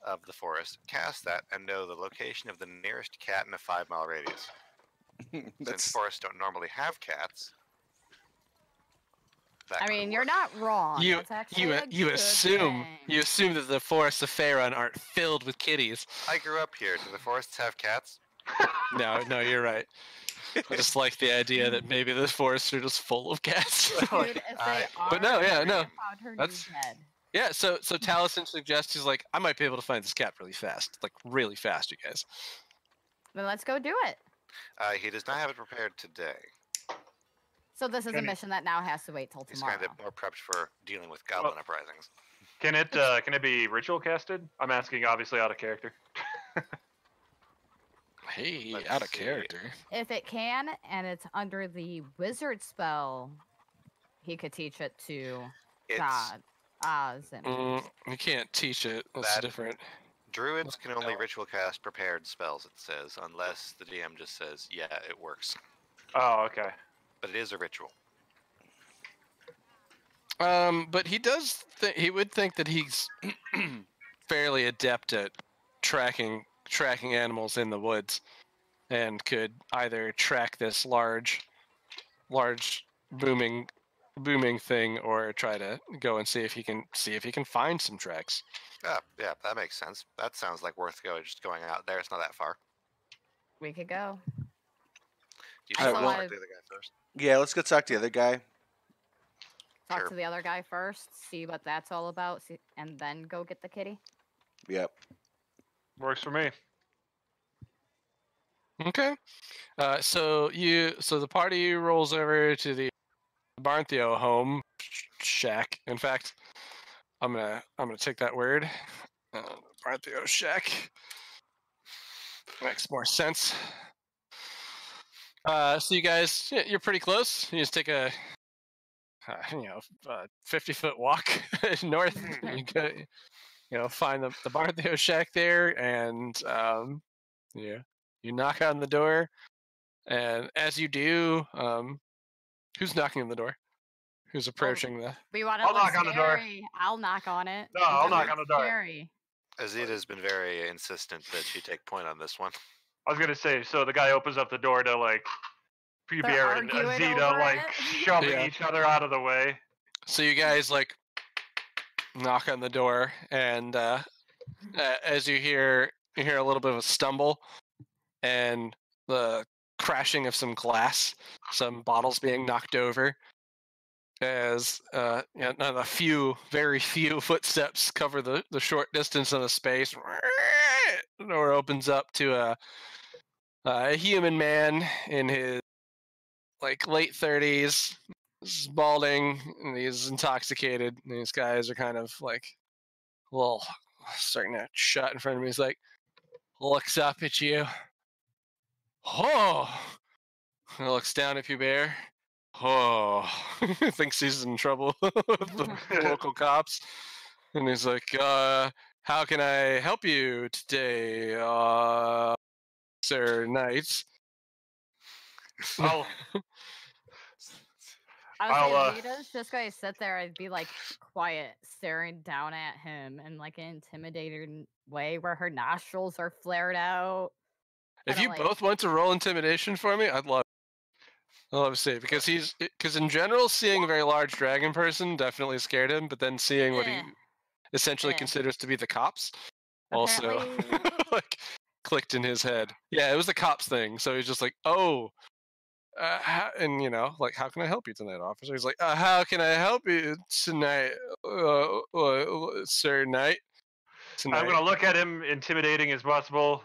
of the forest, cast that, and know the location of the nearest cat in a 5-mile radius. Since That's forests don't normally have cats. that I could mean, work. you're not wrong. You That's actually you a you good assume thing. that the forests of Faerun aren't filled with kitties. I grew up here. Do the forests have cats? No, you're right. I just like the idea that maybe the forests are just full of cats. Dude, if they I- are, But no, yeah, I no. found her That's- new head. Yeah, so Taliesin suggests, he's like, I might be able to find this cat really fast. Like, really fast, you guys. Then let's go do it. He does not have it prepared today. So this is a Can you- mission that now has to wait till He's tomorrow. kind of more prepped for dealing with goblin uprisings. Can it be ritual casted? I'm asking, obviously, out of character. Hey, Let's out of see. character. If it can, and it's under the wizard spell, he could teach it to It's God. Oz and You can't teach it. That's That- different. druids can only No. ritual cast prepared spells. It says, unless the DM just says, "Yeah, it works." Oh, okay. But it is a ritual. But he does. He would think that he's fairly adept at tracking animals in the woods, and could either track this large booming thing, or try to go and see if he can find some tracks. Yeah, that makes sense. That sounds like worth just going out there. It's not that far. we could go. You I should will- talk to the other guy first. yeah. Let's go talk to the other guy. Talk Sure. to the other guy first, see what that's all about, and then go get the kitty. Yep. Works for me. Okay. So the party rolls over to the Barntheo home shack. In fact, I'm gonna take that word. Barntheo shack makes more sense. So you guys, you're pretty close. You just take a 50-foot walk north. You go, find the Barntheo shack there, and you knock on the door. And as you do, who's knocking on the door? Who's approaching the? We want to I'll look knock on the door. scary. I'll knock on it. No, I'll We knock look on the door. Scary. Azita's been very insistent that she take point on this one. I was gonna say, so the guy opens up the door to like Pierre and arguing Azita over like it. shoving Yeah. each other out of the way. So you guys like knock on the door, and as you hear a little bit of a stumble, and the crashing of some glass, some bottles being knocked over. As very few footsteps cover the short distance of the space. The door opens up to a human man in his like late 30s. He's balding, and he's intoxicated. And these guys are kind of like a little starting to shut in front of me. He's like, looks up at you. Oh! He looks down at Pierre. Oh, thinks he's in trouble with the local cops. And he's like, how can I help you today, Sir Knight? I'll I was Azita's just going to sit there and be like quiet, staring down at him in like an intimidating way where her nostrils are flared out. If Kinda you like- both want to roll intimidation for me, I'd love to see, because in general, seeing a very large dragon person definitely scared him, but then seeing what he Eh. essentially Eh. considers to be the cops also Apparently- like clicked in his head. Yeah, it was the cops thing. So he's just like, oh, and like, how can I help you tonight, officer? He's like, how can I help you tonight, Sir Knight? I'm gonna look at him intimidating as possible,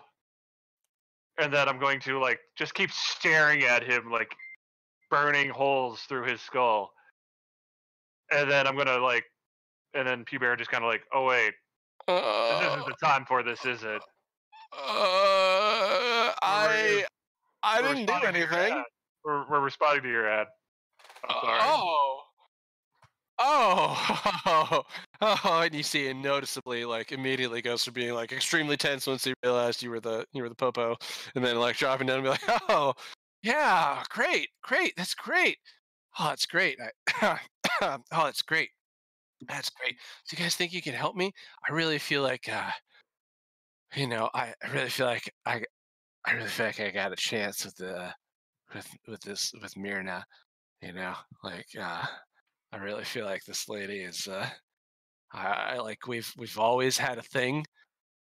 and then I'm going to like just keep staring at him, like burning holes through his skull. And then I'm gonna like, and then Pierre just kind of like, oh wait, this isn't the time for this, is it? I We're didn't do responding to your anything. ad. We're responding to your ad. I'm sorry. Oh, and you see him noticeably, like, immediately goes from being like extremely tense once he realized you were the popo, and then like dropping down and be like, oh, yeah, great, that's great. Oh, that's great. Oh, that's great. That's great. Do you guys think you can help me? I really feel like, I really feel like I got a chance with Myrna. I really feel like this lady is. I like we've always had a thing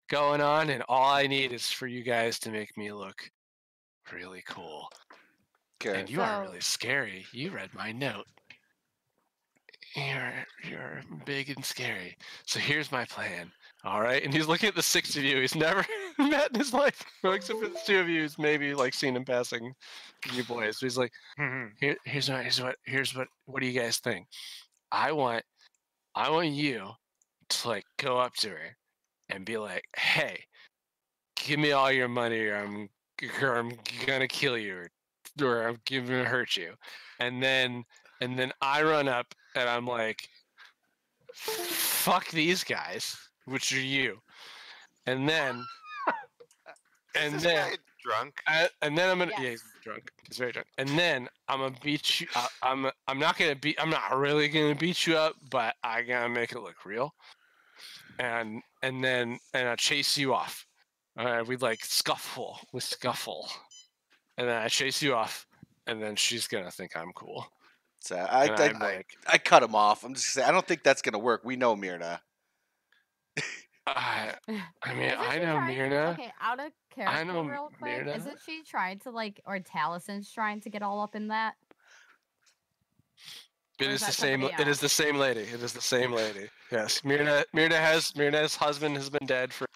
going on, and all I need is for you guys to make me look really cool. Okay. And you are So- really scary. You read my note. You're big and scary. So here's my plan. All right, and he's looking at the 6 of you he's never met in his life, except for the 2 of you who's maybe like seen him passing you boys. So he's like, here's what do you guys think? I want you to like go up to her and be like, hey, give me all your money, or I'm gonna kill you, or I'm gonna hurt you. And then I run up and I'm like, fuck these guys, which are you. And then Is this guy drunk? and then I'm gonna, yeah, Yes. he's drunk. He's very drunk. And then I'm gonna beat you. I'm not really gonna beat you up, but I gotta make it look real. And I chase you off. We like scuffle, and then I chase you off, and then she's gonna think I'm cool. So And I'm like, I cut him off. I'm just saying, I don't think that's gonna work. We know Myrna. I mean, Isn't I she know trying- Myrna. Okay, out of character, know real quick. Myrna. Isn't she trying to like, or Talison's trying to get all up in that? It Or is is the that same. somebody It is the same lady. It is the same lady. Yes, Myrna's husband has been dead for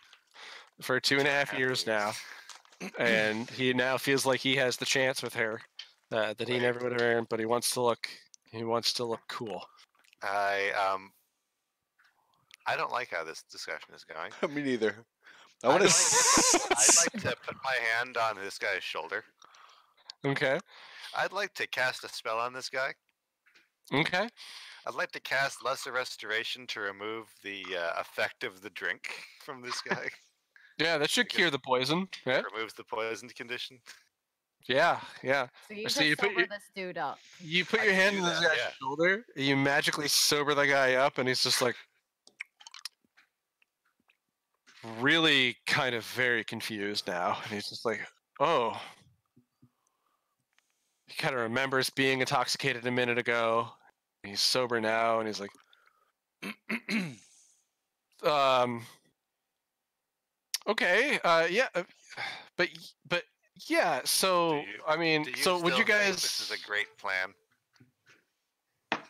2.5 years now, and he now feels like he has the chance with her that he Wait. never would have earned. But he wants to look He wants to look cool. I don't like how this discussion is going. Me neither. I I'd want like, to. I'd like to put my hand on this guy's shoulder. Okay. I'd like to cast a spell on this guy. Okay. I'd like to cast Lesser Restoration to remove the effect of the drink from this guy. Yeah, that should cure the poison. Yeah. Removes the poisoned condition. Yeah. Yeah. So you So just you put sober your- this dude up. You put I your can hand do on this that, guy's yeah. shoulder. You magically sober the guy up, and he's just like really kind of very confused now. And he's just like, oh. He kind of remembers being intoxicated a minute ago. He's sober now, and he's like, okay, yeah, but yeah. So Do you- I mean, Do you so would still you think guys? This is a great plan.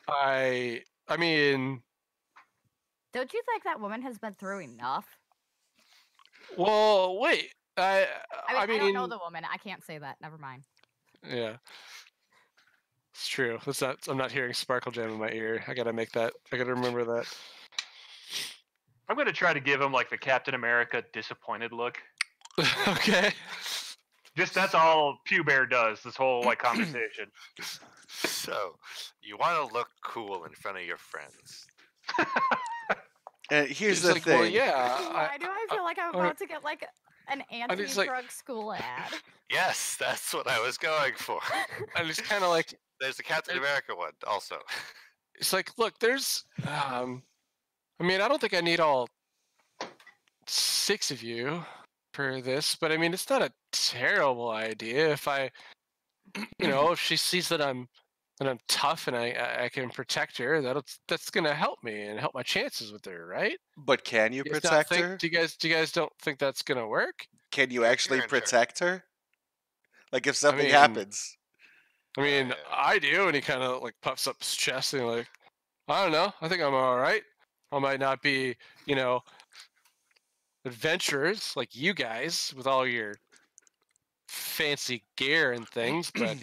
I mean, Don't you think that woman has been through enough? well, wait. I don't know the woman. I can't say that. Never mind. Yeah, it's true. That's not. I'm not hearing Sparkle Jam in my ear. I gotta make that. I gotta remember that. I'm gonna try to give him like the Captain America disappointed look. Okay. Just that's all Pew Bear does. This whole like conversation. So, you want to look cool in front of your friends. And here's He's the like, thing. well, yeah. Why do I feel like I'm I- about to get like an just like- anti-drug school ad? Yes, that's what I was going for. I just kind of like. There's the Captain America one also. It's like, look, there's. I mean, I don't think I need all 6 of you for this, but I mean, it's not a terrible idea if I, if she sees that I'm tough and I can protect her. That's gonna help me and help my chances with her, right? But can you Do guys not protect think- her? Do you guys don't think that's gonna work? Can you actually You're in charge. protect her? Like if something mean, happens. I mean, yeah. I do, and he kind of like puffs up his chest and like, I don't know. I think I'm all right. I might not be, adventurers like you guys with all your fancy gear and things, but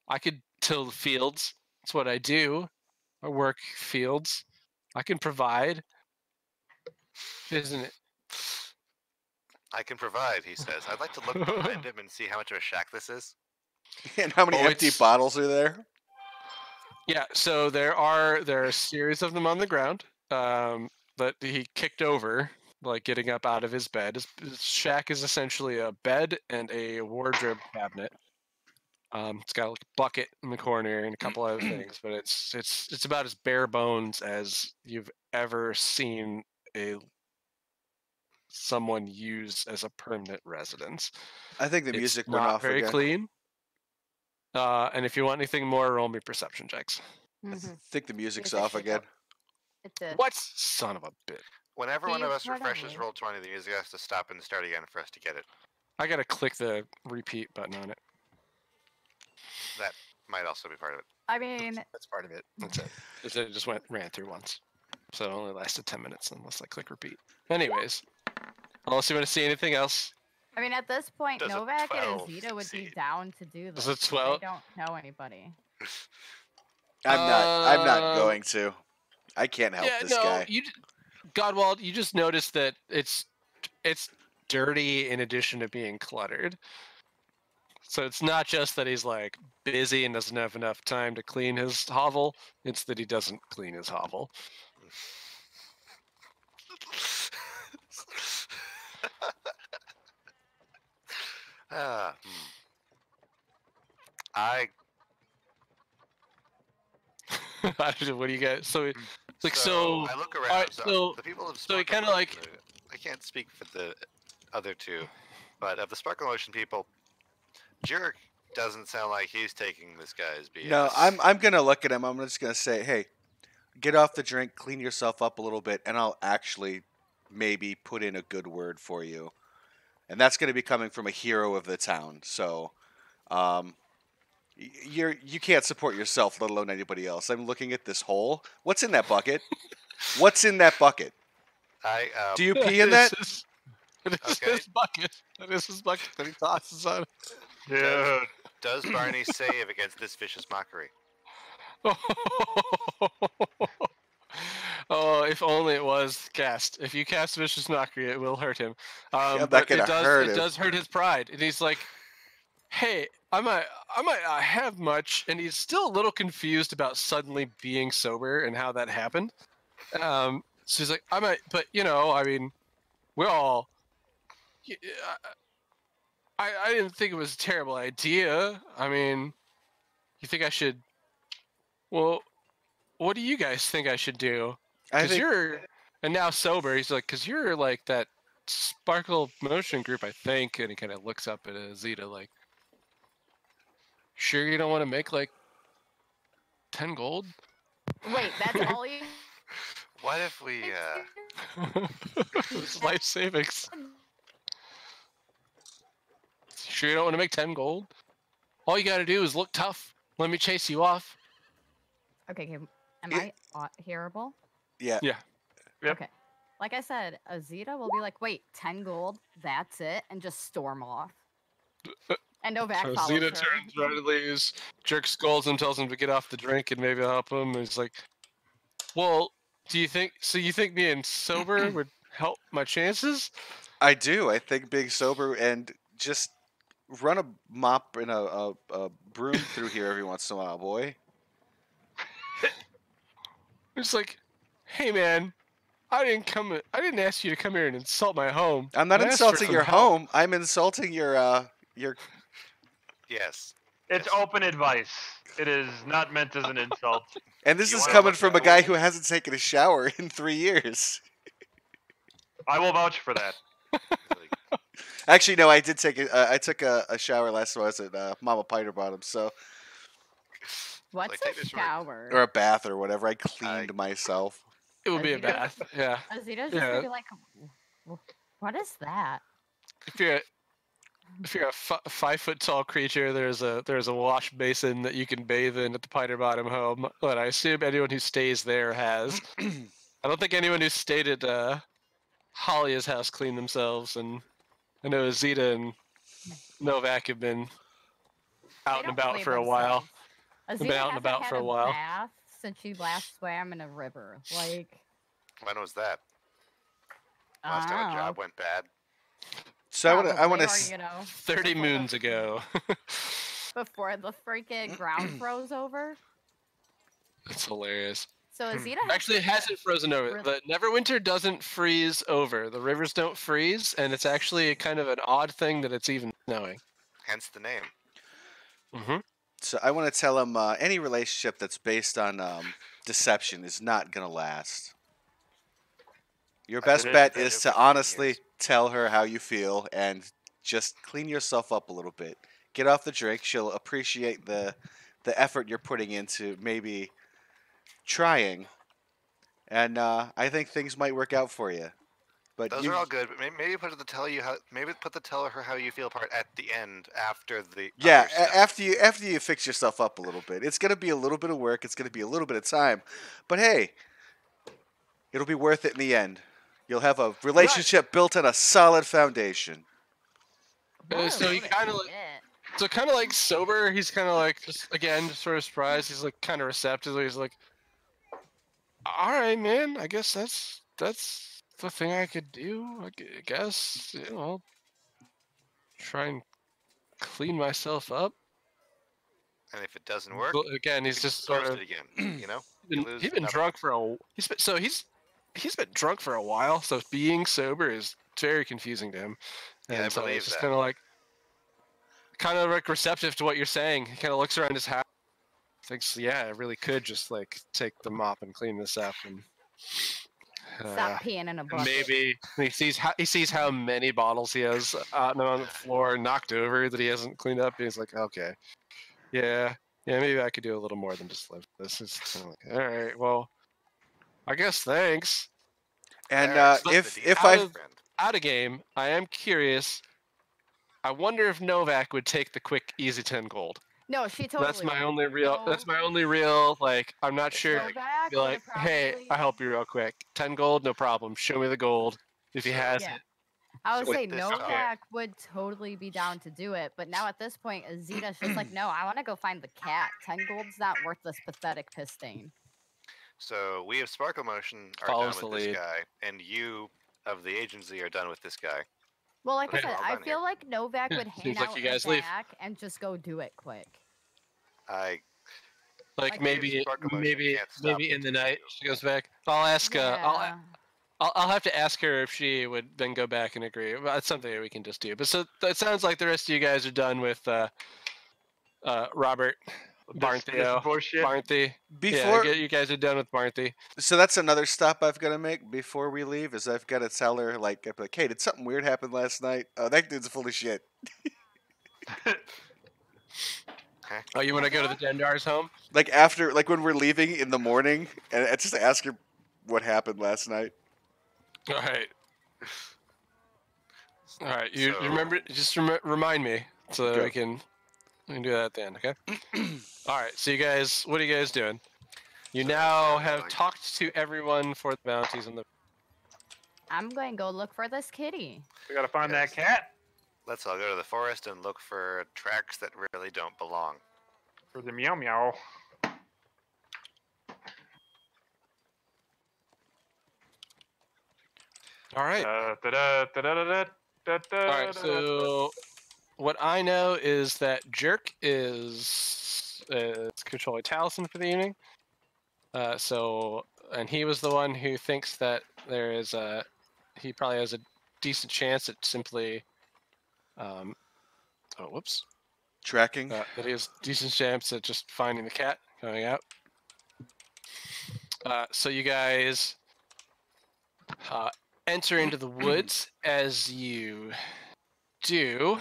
I could till the fields. That's what I do. I work fields. I can provide. Isn't it? I can provide, he says. I'd like to look behind him and see how much of a shack this is. And how many Oh, empty it's- bottles are there? Yeah, so there are a series of them on the ground that he kicked over, like getting up out of his bed. His shack is essentially a bed and a wardrobe cabinet. It's got like a bucket in the corner and a couple other things, but it's about as bare bones as you've ever seen someone use as a permanent residence. I think the It's music went not off very again. clean. And if you want anything more, roll me perception checks. I Mhm. think the music's Music off went again. up. It did. What son of a bitch? Whenever one of us He's refreshes running. roll 20, the music has to stop and start again for us to get it. I gotta click the repeat button on it. That might also be part of it. I mean, That's part of it. That's it. It just ran through once, so it only lasted 10 minutes unless I click repeat. Anyways, unless you want to see anything else, at this point, Does a Novak and 12 Azita would be succeed? down to do this. Does a but 12? They don't know anybody. I'm not Uh, going to. I can't help yeah, this no, guy. Godwald, you just noticed that it's dirty in addition to being cluttered. So it's not just that he's like busy and doesn't have enough time to clean his hovel; it's that he doesn't clean his hovel. Hmm. I I don't know, what do you guys? So, like, so I look around. alright, so so- the people of so he Sparkle kinda like- Motion, I can't speak for the other two, but of the Sparkle Motion people, Jerk doesn't sound like he's taking this guy's BS. No, I'm gonna look at him. I'm just gonna say, hey, get off the drink, clean yourself up a little bit, and I'll actually maybe put in a good word for you. And that's gonna be coming from a hero of the town. So, you can't support yourself, let alone anybody else. I'm looking at this hole. What's in that bucket? What's in that bucket? I Do you pee in that? It is Okay. his bucket. It is his bucket that he tosses on. Dude. Does Barney save against this vicious mockery? Oh, if only it was cast. If you cast Vicious Mockery, it will hurt him. I'm not But gonna it does. hurt It him. does hurt his pride, and he's like, "Hey, I might not have much," and he's still a little confused about suddenly being sober and how that happened. So he's like, "I might," but I mean, we're all. I didn't think it was a terrible idea. I mean, you think I should? Well, what do you guys think I should do? I Because think you're, and now sober, he's like, because you're like that Sparkle Motion group, I think. And he kind of looks up at Zeta like, sure you don't want to make like 10 gold? Wait, that's all you. What if we? It's life savings. Sure you don't want to make 10 gold? All you got to do is look tough. Let me chase you off. Okay, am Yeah. I hearable? yeah. Yeah. Yep. Okay. Like I said, Azita will be like, wait, 10 gold, that's it, and just storm off. And Novak So follows Zeta her. turns right to leaves, Jerk scolds him, tells him to get off the drink and maybe help him. And he's like, well, you think being sober would help my chances? I do. I think being sober and just run a mop and a broom through here every once in a while, boy. It's like, hey man, I didn't ask you to come here and insult my home. I'm not I asked for insulting some your help." home. I'm insulting your Yes. It's open advice. It is not meant as an insult. and this You is wanna coming look from a that guy way? who hasn't taken a shower in 3 years. I will vouch for that. Like, Actually, no, I did take I took a shower last time I was at Mama Piter Bottom, so What's Like, take a this from a- shower? or a bath or whatever. I cleaned myself. It would be a Azita? bath. Yeah. Azita's just Yeah. gonna be like, what is that? If you're a 5 foot tall creature, there's a wash basin that you can bathe in at the Piter Bottom home. But I assume anyone who stays there has. I don't think anyone who stayed at Halia's house cleaned themselves, and I know Zeta and Novak have been out and about for a while. Azita been out and hasn't about had for a while. bath since she last swam in a river. Like, when was that? Last time a oh, job went bad. So I want probably, to or, you know, 30 before the- moons ago. before the freaking ground froze over. That's hilarious. So Azita has Actually, it hasn't frozen over. Really? The Neverwinter doesn't freeze over. The rivers don't freeze, and it's actually kind of an odd thing that it's even snowing. Hence the name. Mm-hmm. So I want to tell him any relationship that's based on deception is not gonna last. Your I best did bet that is for to 10 honestly years. tell her how you feel and just clean yourself up a little bit. Get off the drink. She'll appreciate the effort you're putting into maybe trying, and I think things might work out for you. But Those you, are all good, but maybe put the tell her how you feel part at the end after the yeah, other stuff. after you fix yourself up a little bit, it's gonna be a little bit of work. It's gonna be a little bit of time, but hey, it'll be worth it in the end. You'll have a relationship built on a solid foundation. So he kind of like, sober. He's kind of like just sort of surprised. He's like kind of receptive. He's like, "All right, man. I guess that's the thing I could do. I guess I'll try and clean myself up." And if it doesn't work, But again, he's you just sort roast of it again. You know, he's been drunk for a he's been drunk for a while. So being sober is very confusing to him. Yeah, I And so believe he's just that. kind of like receptive to what you're saying. He kind of looks around his house, thinks, yeah, I really could just like take the mop and clean this up, and Stop peeing in a bucket. maybe he sees how many bottles he has out on the floor knocked over that he hasn't cleaned up. And he's like, okay, yeah, maybe I could do a little more than just live this. It's kind of like, all right, well, I guess thanks. And There, if out I of- Out of game, I am curious. I wonder if Novak would take the quick, easy 10 gold. No, she totally. That's my would. only real. No. That's my only real. Like, I'm not sure. Novak Be like, would hey, probably- I'll help you real quick. 10 gold, no problem. Show me the gold if he has Yeah. it. I would So say with this Novak guy- would totally be down to do it, but now at this point, Azita's just like, no, I want to go find the cat. 10 gold's not worth this pathetic piss stain. So we of Sparkle Motion are Follows done the with this lead. guy, and you of the agency are done with this guy. Well, like I Okay, said, well I done feel here. like Novak Yeah, would hang seems like out you in guys the leave. back and just go do it quick. I Like Like, maybe Sparkle Motion maybe can't stop maybe in the between night you. she goes back. I'll ask. Yeah. I'll have to ask her if she would then go back and agree. Well, that's something that we can just do. But so it sounds like the rest of you guys are done with Robert, This Barntheo, bullshit. Barnthy. Before, Yeah, you guys are done with Barnthy. so that's another stop I've got to make before we leave. Is I've got to tell her like, hey, did something weird happen last night? Oh, that dude's full of shit. Oh, you want to go to the Dendar's home? Like after, like when we're leaving in the morning, and I just ask her what happened last night. All right. All right. You So- remember? Just remind me so that Okay. we can do that at the end. Okay. All right. So you guys, what are you guys doing? You So, now yeah, have like- talked to everyone for the bounties and the. I'm going to go look for this kitty. We gotta find Yes. that cat Let's all go to the forest and look for tracks that really don't belong. for the meow meow. All right. All All right, so what I know is that Jerk is controlling Taliesin for the evening. And he was the one who thinks that there is he probably has a decent chance at simply, Tracking. that he has decent chance at just finding the cat going out. So you guys enter into the woods. As you do,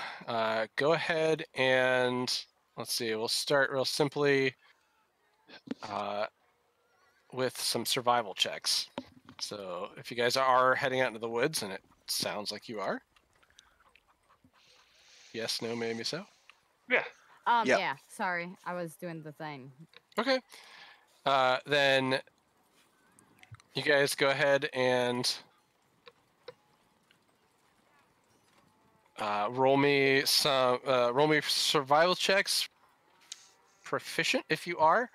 go ahead and let's see. We'll start real simply with some survival checks. So if you guys are heading out into the woods, and it sounds like you are, yes, no, maybe so. Yeah. Yep. Yeah, sorry. I was doing the thing. Okay. Then you guys go ahead and roll me survival checks. Proficient if you are.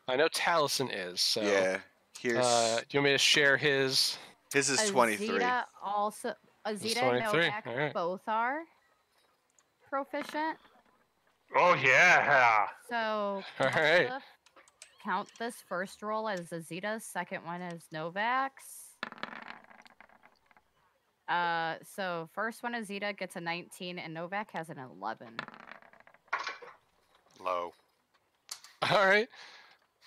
I know Taliesin is. So Yeah. Here's do you want me to share his? his is 23. Azita also. Azita and 23, Novak alright. both are proficient. Oh yeah. So Alright. count this first roll as Azita's, second one as Novak's. So first one Azita gets a 19 and Novak has an 11. Low. All right.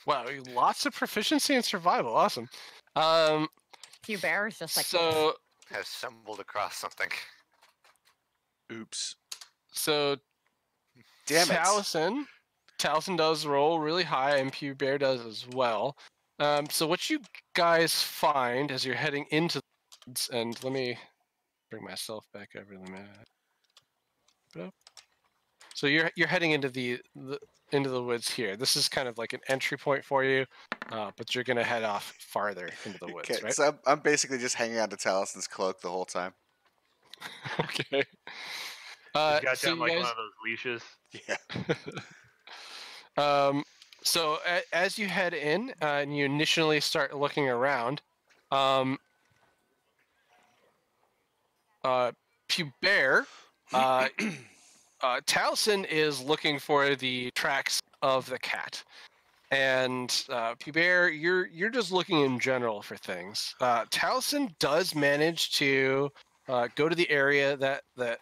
Wow, lots of proficiency in survival. Awesome. Hubert is just like, So Has stumbled across something. Oops. so Damn it. Taliesin does roll really high, and Pew Bear does as well. So what you guys find as you're heading into the woods, and let me bring myself back over the map. So you're heading into the woods here. This is kind of like an entry point for you, but you're gonna head off farther into the woods, Okay, right? so I'm basically just hanging on to Talison's cloak the whole time. Okay. He's got so you on you like guys, one of those leashes. Yeah. So as you head in and you initially start looking around, Pubert, Taliesin is looking for the tracks of the cat, and Pubert, you're just looking in general for things. Taliesin does manage to go to the area that the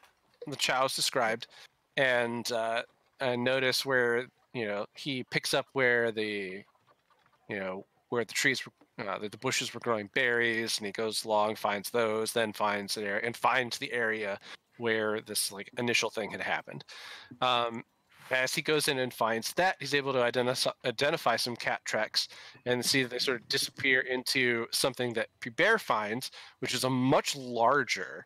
Chow's described, and notice where he picks up where the trees the bushes were growing berries, and he goes along, finds those, then finds the area where this like initial thing had happened. As he goes in and finds that, he's able to identify some cat tracks and see that they sort of disappear into something that Pubert finds, which is a much larger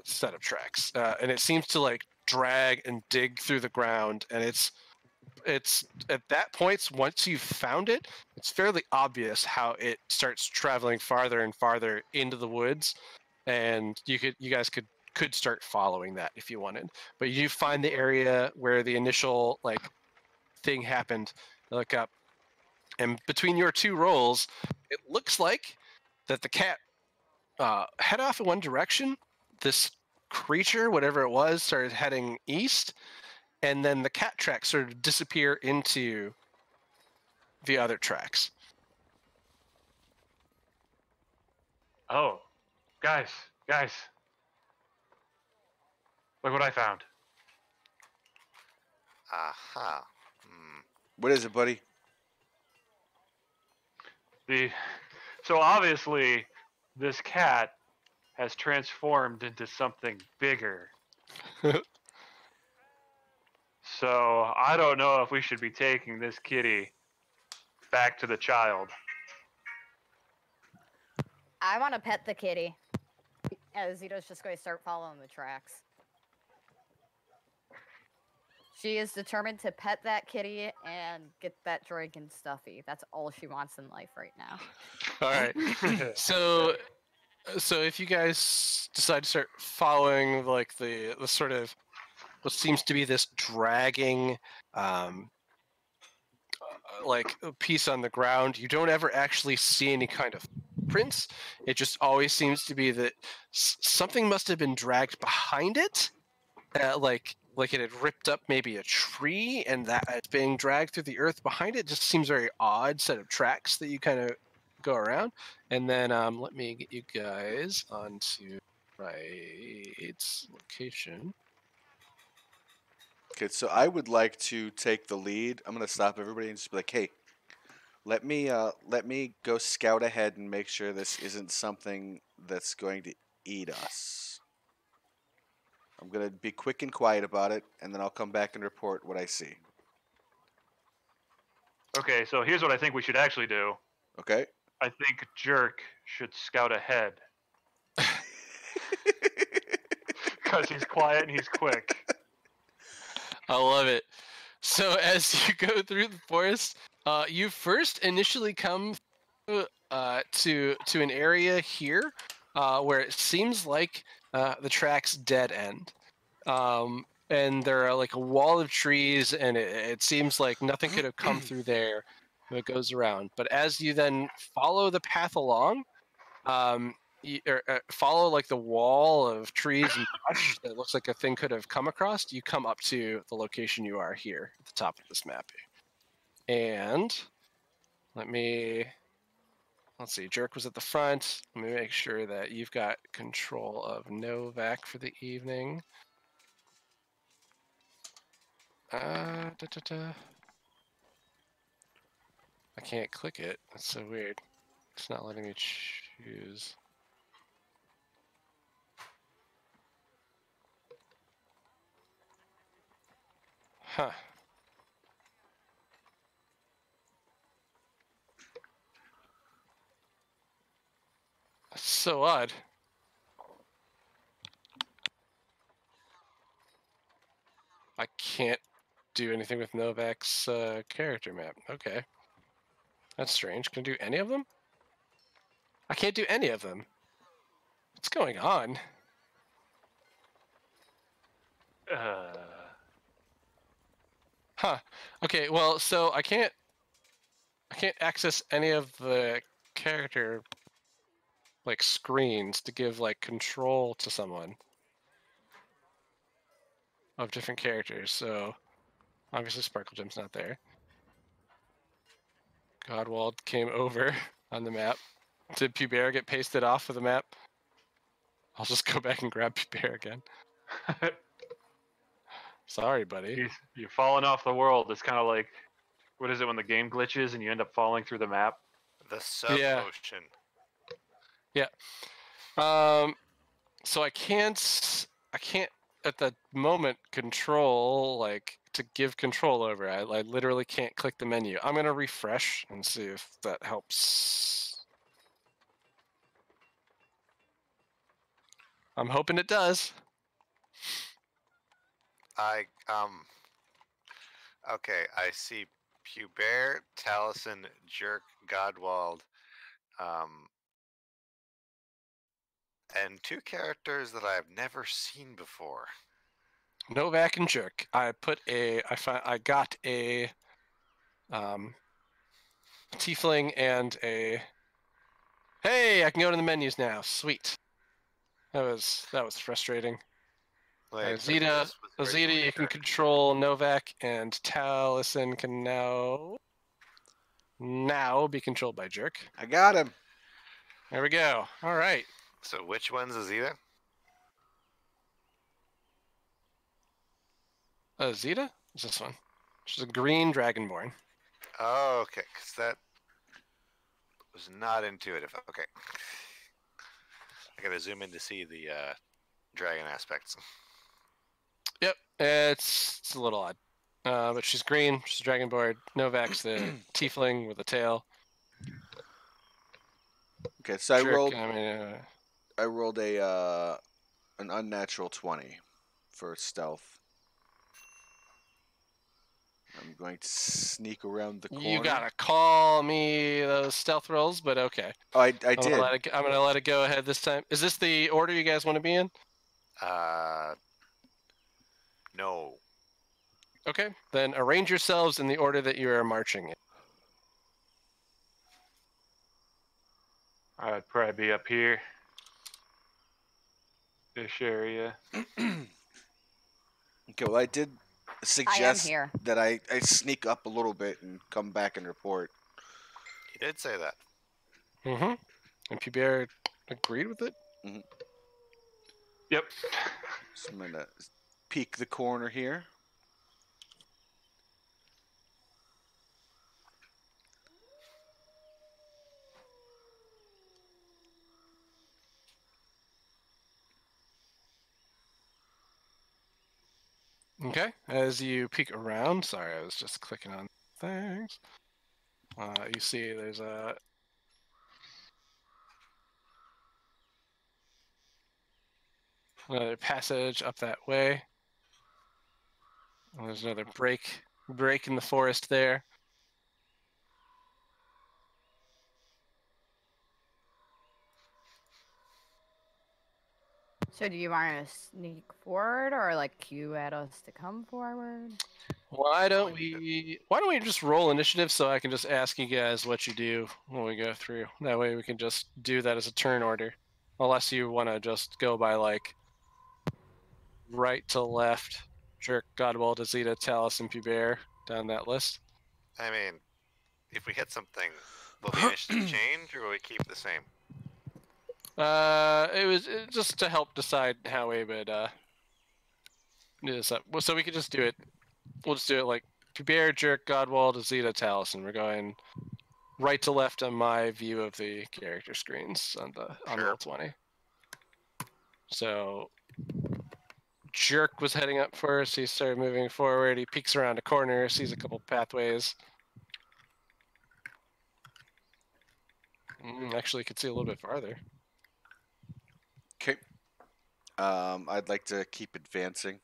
set of tracks, and it seems to like drag and dig through the ground, and it's it's at that point, once you've found it, it's fairly obvious how it starts traveling farther and farther into the woods, and you guys could start following that if you wanted. But you find the area where the initial like thing happened. Look up, and between your two rolls, it looks like that the cat head off in one direction. This creature, whatever it was, started heading east, and then the cat tracks sort of disappear into the other tracks. Oh, guys, look what I found. Aha. What is it, buddy? So obviously, this cat has transformed into something bigger. So I don't know if we should be taking this kitty back to the child. I want to pet the kitty. As Zito's just going to start following the tracks. She is determined to pet that kitty and get that drink and stuffy. That's all she wants in life right now. All right. So if you guys decide to start following like the sort of what seems to be this dragging like a piece on the ground, you don't ever actually see any kind of prints. It just always seems to be that something must have been dragged behind it, like it had ripped up maybe a tree, and that it's being dragged through the earth behind it. It just seems very odd set of tracks that you kind of go around. And then let me get you guys onto right location. Okay, so I would like to take the lead. I'm gonna stop everybody and just be like, "Hey, let me go scout ahead and make sure this isn't something that's going to eat us." I'm gonna be quick and quiet about it, and then I'll come back and report what I see. Okay, so here's what I think we should actually do. Okay. I think Jerk should scout ahead. Because he's quiet and he's quick. I love it. So as you go through the forest, you first initially come to an area here where it seems like the track's dead end, and there are like a wall of trees, and it seems like nothing could have come through there. It goes around, but as you then follow the path along, follow like the wall of trees and brush that looks like a thing could have come across, you come up to the location you are here at the top of this map. And let's see, Jerk was at the front. Let me make sure that you've got control of Novak for the evening. I can't click it. That's so weird. It's not letting me choose. Huh. That's so odd. I can't do anything with Novak's character map. Okay. That's strange. Can I do any of them? I can't do any of them. What's going on? Huh. Okay, well, so I can't access any of the character like screens to give like control to someone of different characters. So obviously Sparkle Gem's not there. Godwald came over on the map. Did Pubert get pasted off of the map? I'll just go back and grab Pubert again. Sorry, buddy. You're falling off the world. It's kind of like, what is it when the game glitches and you end up falling through the map? The sub-ocean. Yeah. So I can't at the moment control like to give control over. I literally can't click the menu. I'm gonna refresh and see if that helps. I'm hoping it does. Okay, I see Pubert, Taliesin, Jerk, Godwald, and two characters that I've never seen before. Novak and Jerk. I got a tiefling and a. Hey, I can go to the menus now. Sweet. That was frustrating. Wait, Zeta, this was originally you can Jerk. control Novak, and Taliesin can now be controlled by Jerk. I got him. There we go. All right. So which one's Azita? Zeta is this one. She's a green dragonborn. Oh, okay, because that was not intuitive. Okay. I gotta zoom in to see the dragon aspects. Yep, it's a little odd. But she's green. She's a dragonborn. Novak's the tiefling with a tail. Okay, so Jerk, I rolled a an unnatural 20 for stealth. I'm going to sneak around the corner. You gotta call me those stealth rolls, but okay. Oh, I I'm did. gonna let it go ahead this time. Is this the order you guys want to be in? No. Okay, then arrange yourselves in the order that you are marching in. I'd probably be up here. This area. Okay, well, I did suggest here. that I sneak up a little bit and come back and report. He did say that. Mm-hmm. And Pubert agreed with it? Yep. So I'm going to peek the corner here. Okay, as you peek around, sorry, I was just clicking on things. You see there's another passage up that way. And there's another break in the forest there. So do you want to sneak forward or like cue at us to come forward? Why don't we just roll initiative so I can just ask you guys what you do when we go through. That way we can just do that as a turn order. Unless you want to just go by like right to left, Jerk, Godwald, Azita, Talus, and Pubert down that list. I mean, if we hit something, will the initiative change or will we keep the same? It was just to help decide how we would do this up. Well, so we could just do it. We'll just do it like Pubert, Jerk, Godwald, Azita, Talus, and we're going right to left on my view of the character screens on Sure. Roll20. So Jerk was heading up first. He started moving forward. He peeks around a corner, sees a couple pathways. Actually, could see a little bit farther. Okay. I'd like to keep advancing.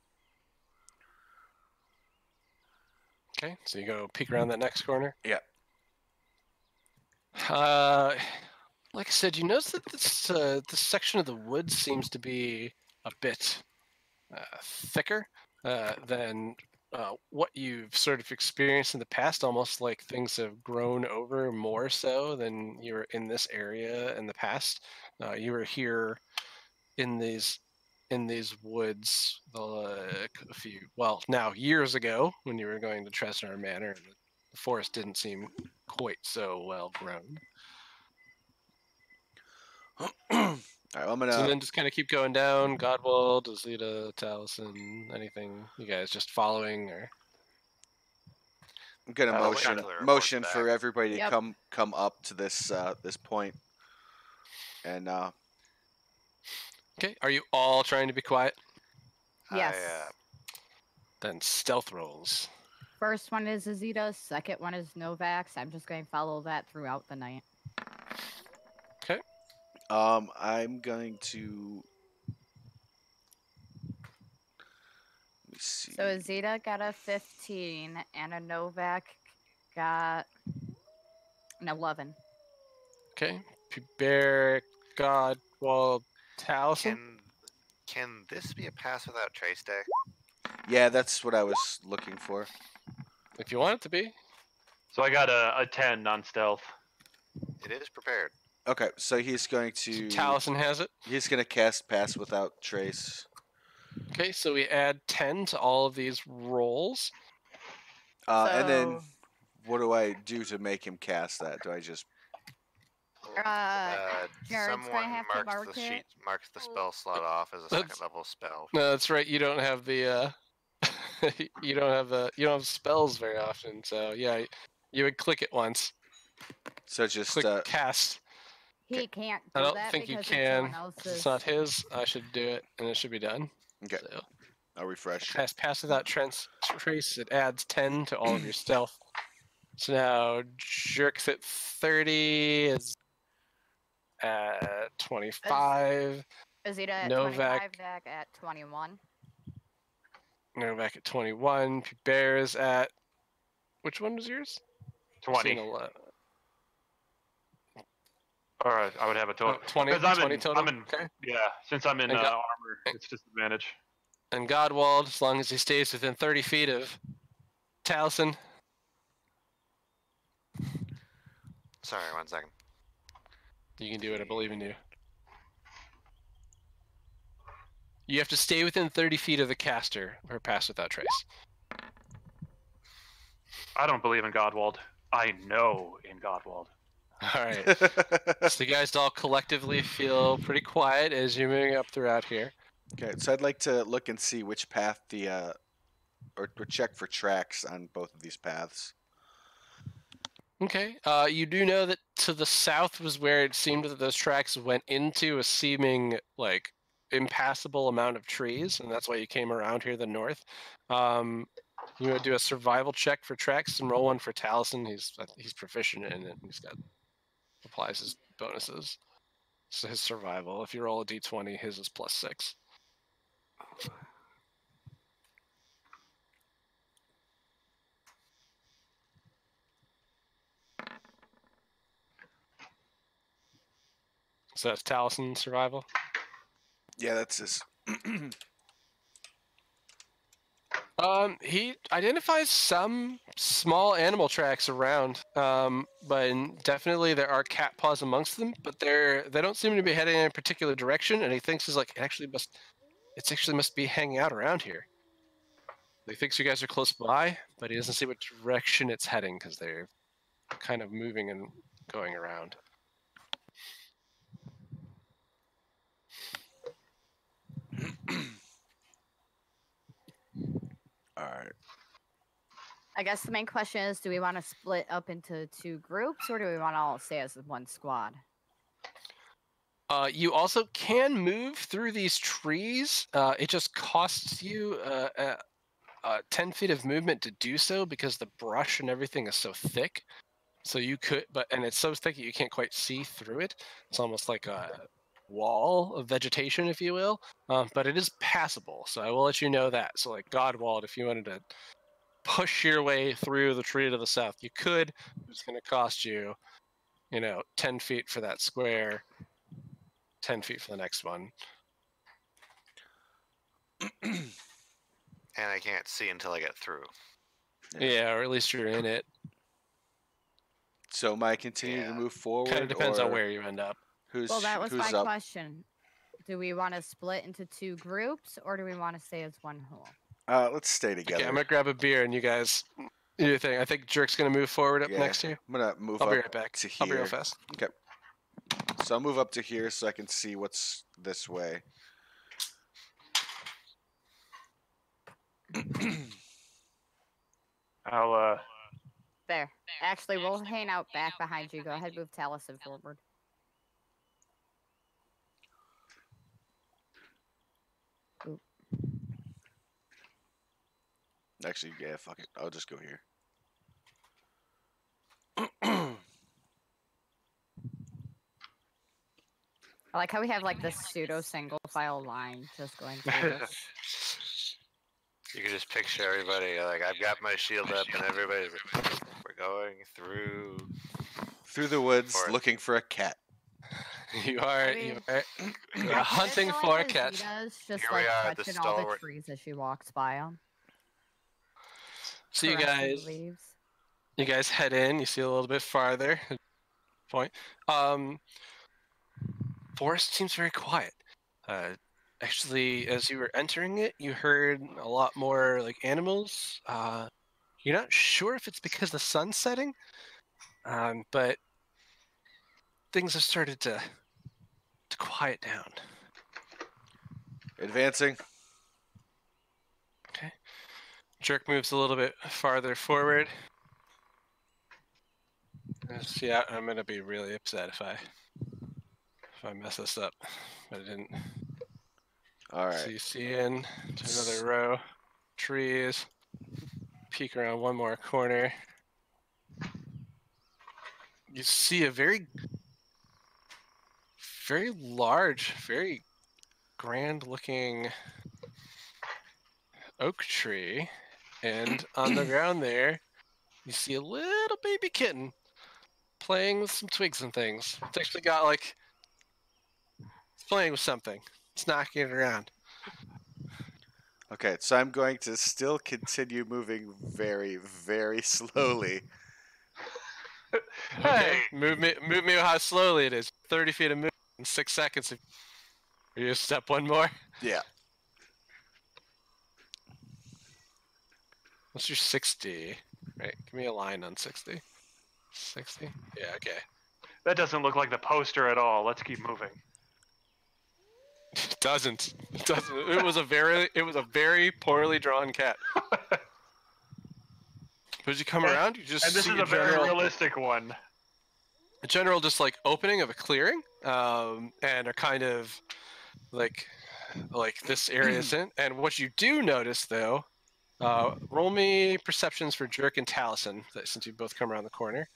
Okay, so you go peek around that next corner. Yeah. Like I said, you notice that this section of the woods seems to be a bit thicker than what you've sort of experienced in the past. Almost like things have grown over more so than you were in this area in the past. You were here in these woods years ago when you were going to Tresnar Manor. The forest didn't seem quite so well grown. All right, I'm gonna. So then just kind of keep going down. Godwald, Azita, Taliesin, anything you guys just following or? I'm gonna I'll motion calculate our motion reports for back. everybody to Yep. come up to this this point. And Okay, are you all trying to be quiet? Yes. Then stealth rolls. First one is Azita, second one is Novax. I'm just going to follow that throughout the night. I'm going to. Let me see. So Azita got a 15, and a Novak got an 11. Okay. Bear, Godwald, Taliesin. Can this be a pass without trace day? Yeah, that's what I was looking for. If you want it to be. So I got a 10 on stealth. It is prepared. Okay, so he's going to Taliesin has it. he's going to cast pass without trace. Okay, so we add 10 to all of these rolls. And then So- what do I do to make him cast that? Do I just Jared's gonna Someone have to marks mark the it. sheet, marks the spell slot off as a That's- second level spell. No, that's right. You don't have the you don't have spells very often. So yeah, you would click it once. so just Click cast. He can't do I don't that think you because can. it's someone 'cause else's. It's not his. I should do it, and it should be done. Okay. So I'll refresh. pass without trace. It adds 10 to all of your stealth. So now Jerk's at 30. Is at 25. Azita at Novak. 25, Vac at 21. Novak at 21. Bears at which one was yours? 20. Seen a lot. All right, I would have a total. 20, 'Cause I'm 20 in, total. I'm in, Okay. yeah, since I'm in And armor, and- it's disadvantage. And Godwald, as long as he stays within 30 feet of Taliesin. Sorry, 1 second. You can do it. I believe in you. You have to stay within 30 feet of the caster or pass without trace. I don't believe in Godwald. I know in Godwald. All right. So you guys all collectively feel pretty quiet as you're moving up throughout here. Okay, so I'd like to look and see which path the or check for tracks on both of these paths. Okay. You do know that to the south was where it seemed that those tracks went into a seeming like impassable amount of trees, and that's why you came around here the north. You would do a survival check for tracks and roll one for Taliesin. He's proficient in it. He's got applies his bonuses. So his survival. If you roll a d20, his is +6. So that's Taliesin survival. Yeah, that's his. He identifies some small animal tracks around, but definitely there are cat paws amongst them. But they don't seem to be heading in a particular direction, and he thinks it actually must be hanging out around here. He thinks you guys are close by, but he doesn't see what direction it's heading because they're kind of moving and going around. All right. I guess the main question is, do we want to split up into 2 groups, or do we want to all stay as one squad? You also can move through these trees. It just costs you 10 feet of movement to do so because the brush and everything is so thick. So you could, and it's so thick that you can't quite see through it. It's almost like a wall of vegetation, if you will. But it is passable, so I will let you know that. So like Godwald, if you wanted to push your way through the tree to the south, you could. It's going to cost you, 10 feet for that square, 10 feet for the next one. And I can't see until I get through. Yeah, or at least you're in it. So am I continue to Yeah. move forward? Kind of depends on or where you end up. Who's Well, that was who's my up? question. Do we want to split into 2 groups, or do we want to stay as one whole? Let's stay together. Okay, I'm gonna grab a beer and you guys do your thing. I think Jerk's gonna move forward up Yeah, next to you. I'm gonna move I'll up be right back. to here. I'll be real fast. Okay. So I'll move up to here so I can see what's this way. I'll There. Actually, we'll hang out back behind you. Go ahead, move Taliesin forward. Actually, yeah, fuck it. I'll just go here. I like how we have like this pseudo single file line just going through this. You can just picture everybody like I've got my shield up, and everybody's like, we're going through. Through the woods, Forest. looking for a cat. You are mean, you are I hunting picture, for a like, cat. Rosita's just Here we like are at the touching all the stalwart- trees as she walks by them. So you guys Leaves. you guys head in. You see a little bit farther. Point. Forest seems very quiet. Actually, as you were entering it, you heard a lot more like animals. You're not sure if it's because the sun's setting, but things have started to quiet down. Advancing. Okay. Jerk moves a little bit farther forward. Yeah, I'm gonna be really upset if I mess this up. But I didn't. All right. So you see in to another row, trees. Peek around one more corner. You see a very large, very grand-looking oak tree, and on the ground there, you see a little baby kitten playing with some twigs and things. It's actually got like it's playing with something. It's knocking it around. Okay, so I'm going to still continue moving very, very slowly. Okay, move me how slowly it is. 30 feet of movement in 6 seconds. Are you step one more? Yeah. What's your 60? Right, give me a line on 60. 60? Yeah, okay. That doesn't look like the poster at all. Let's keep moving. It doesn't. It doesn't. It was a very poorly drawn cat. But as you come around, you just And this see is a very realistic one. a general just like opening of a clearing, and are kind of like this area's in. And what you do notice though, roll me perceptions for Jerk and Taliesin, since you both come around the corner.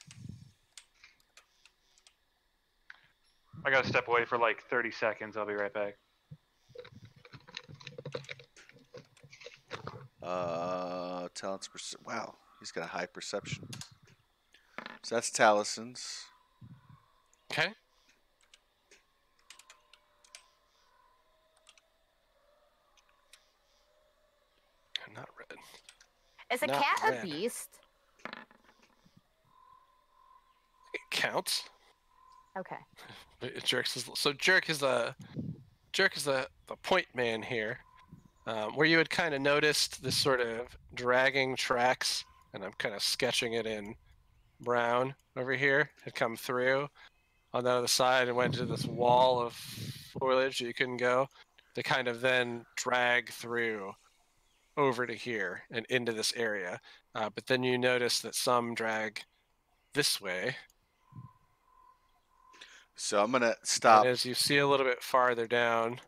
I gotta step away for like 30 seconds. I'll be right back. Talent's wow, he's got a high perception. So that's Talison's. Okay. Not red. Is a Not cat red. a beast? It counts. Okay. Jerk is the point man here, where you had kind of noticed this sort of dragging tracks, and I'm kind of sketching it in brown over here. Had come through on the other side and went to this wall of foliage that you couldn't go. They kind of then drag through over to here and into this area, but then you notice that some drag this way. So I'm gonna stop. And as you see a little bit farther down,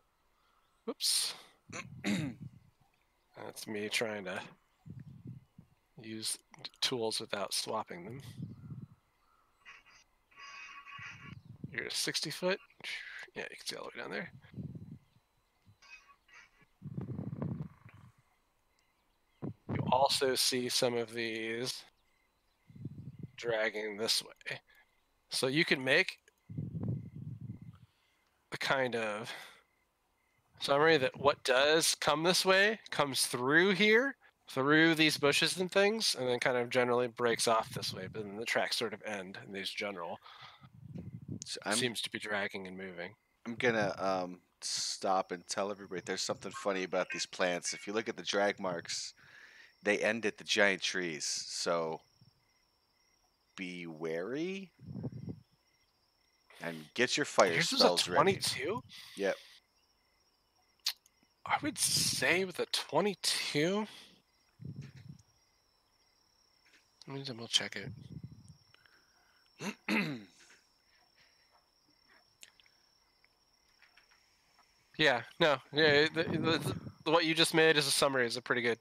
whoops, that's me trying to use tools without swapping them. You're 60 foot. Yeah, you can see all the way down there. You also see some of these dragging this way. So you can make a kind of summary that what does come this way comes through here, through these bushes and things, and then kind of generally breaks off this way, but then the tracks sort of end, and these general seems to be dragging and moving. I'm gonna stop and tell everybody there's something funny about these plants. If you look at the drag marks, they end at the giant trees, so be wary and get your fire Yours was spells a ready. 22? Yep. I would say with a 22. Let me double check it. Yeah, no, yeah. What you just made as a summary is a pretty good.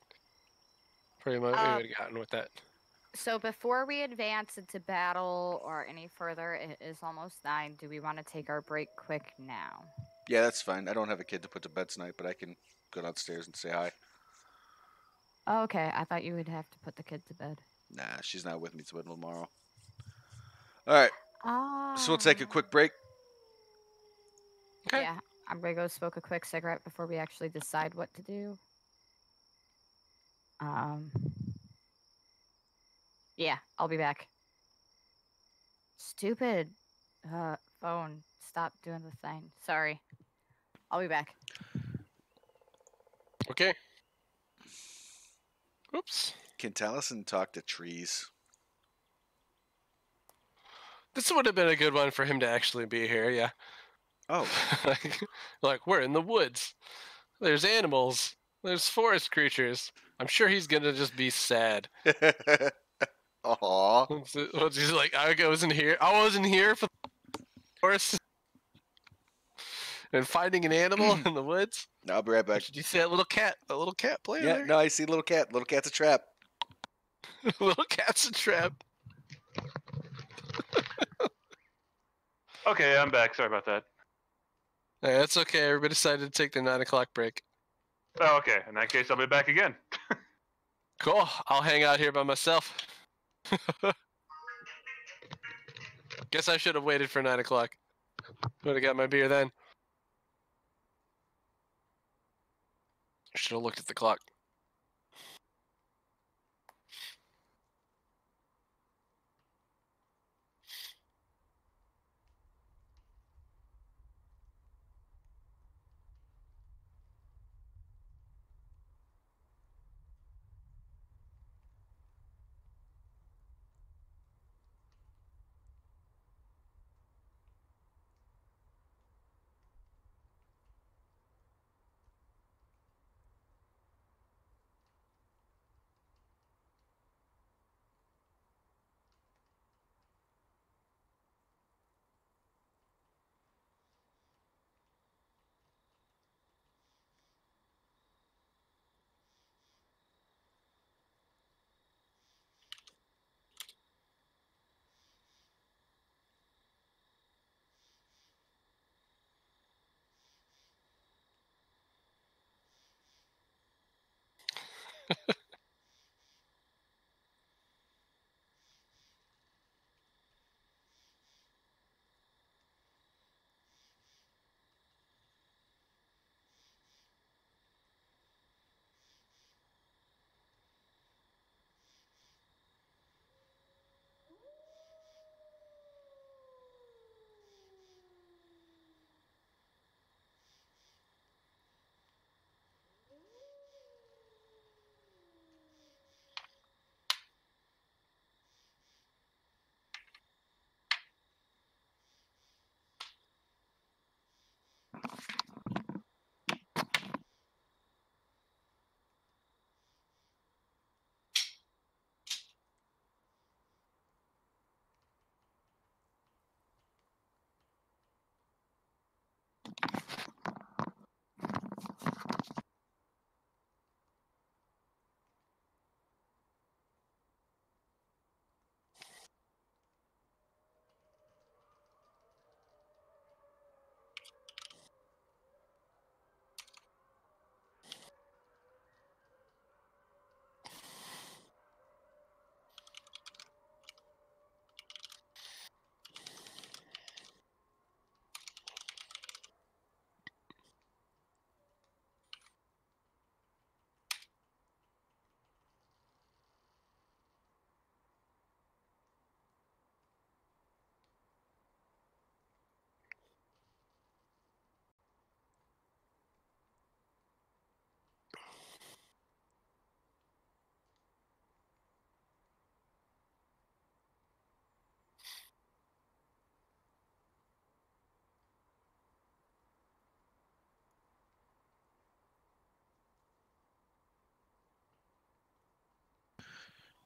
Pretty much we would have gotten with that. So before we advance into battle or any further, it is almost 9. Do we want to take our break quick now? Yeah, that's fine. I don't have a kid to put to bed tonight, but I can go downstairs and say hi. Oh, okay, I thought you would have to put the kid to bed. Nah, she's not with me till tomorrow. All right, so we'll take a Ah. quick break. Okay. Yeah, I'm gonna go smoke a quick cigarette before we actually decide what to do. Um. Yeah, I'll be back. Stupid phone. Stop doing the thing. Sorry. I'll be back. Okay. Oops. Can Taliesin talk to trees? This would have been a good one for him to actually be here, yeah. Oh, like, we're in the woods. There's animals. There's forest creatures. I'm sure he's gonna just be sad. aw. He's like, I wasn't here. I wasn't here for the forest and finding an animal in the woods. I'll be right back. Did you see that little cat? A little cat playing Yeah, there? no, I see little cat. Little cat's a trap. Little cat's a trap. Okay, I'm back. Sorry about that. Hey, that's okay. Everybody decided to take their 9 o'clock break. Oh, okay. In that case, I'll be back again. Cool. I'll hang out here by myself. Guess I should have waited for 9 o'clock. Would have got my beer then. Should have looked at the clock.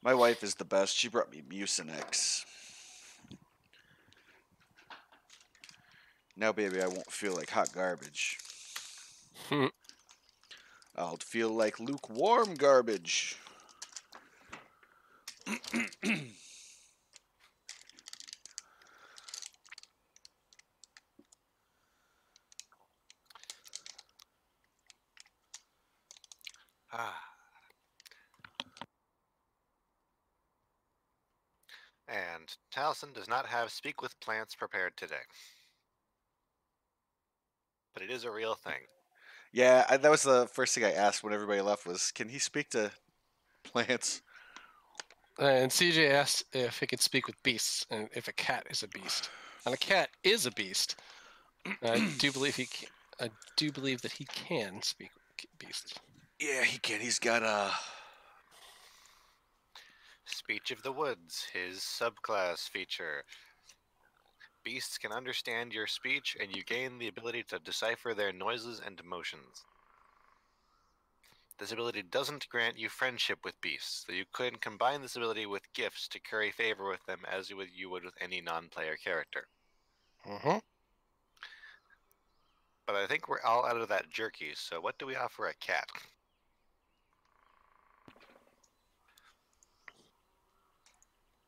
My wife is the best. She brought me Mucinex. Now, baby, I won't feel like hot garbage. Hmm. I'll feel like lukewarm garbage. Ah. and Taliesin does not have Speak with Plants prepared today. But it is a real thing. Yeah, that was the first thing I asked when everybody left was, can he speak to plants? And CJ asked if he could speak with beasts, and if a cat is a beast. And a cat is a beast. I do believe I do believe that he can speak with beasts. Yeah, he can. He's got a... Speech of the Woods, his subclass feature. Beasts can understand your speech, and you gain the ability to decipher their noises and emotions. This ability doesn't grant you friendship with beasts, so you could combine this ability with gifts to curry favor with them as you would with any non-player character. Mm-hmm. But I think we're all out of that jerky, so what do we offer a cat?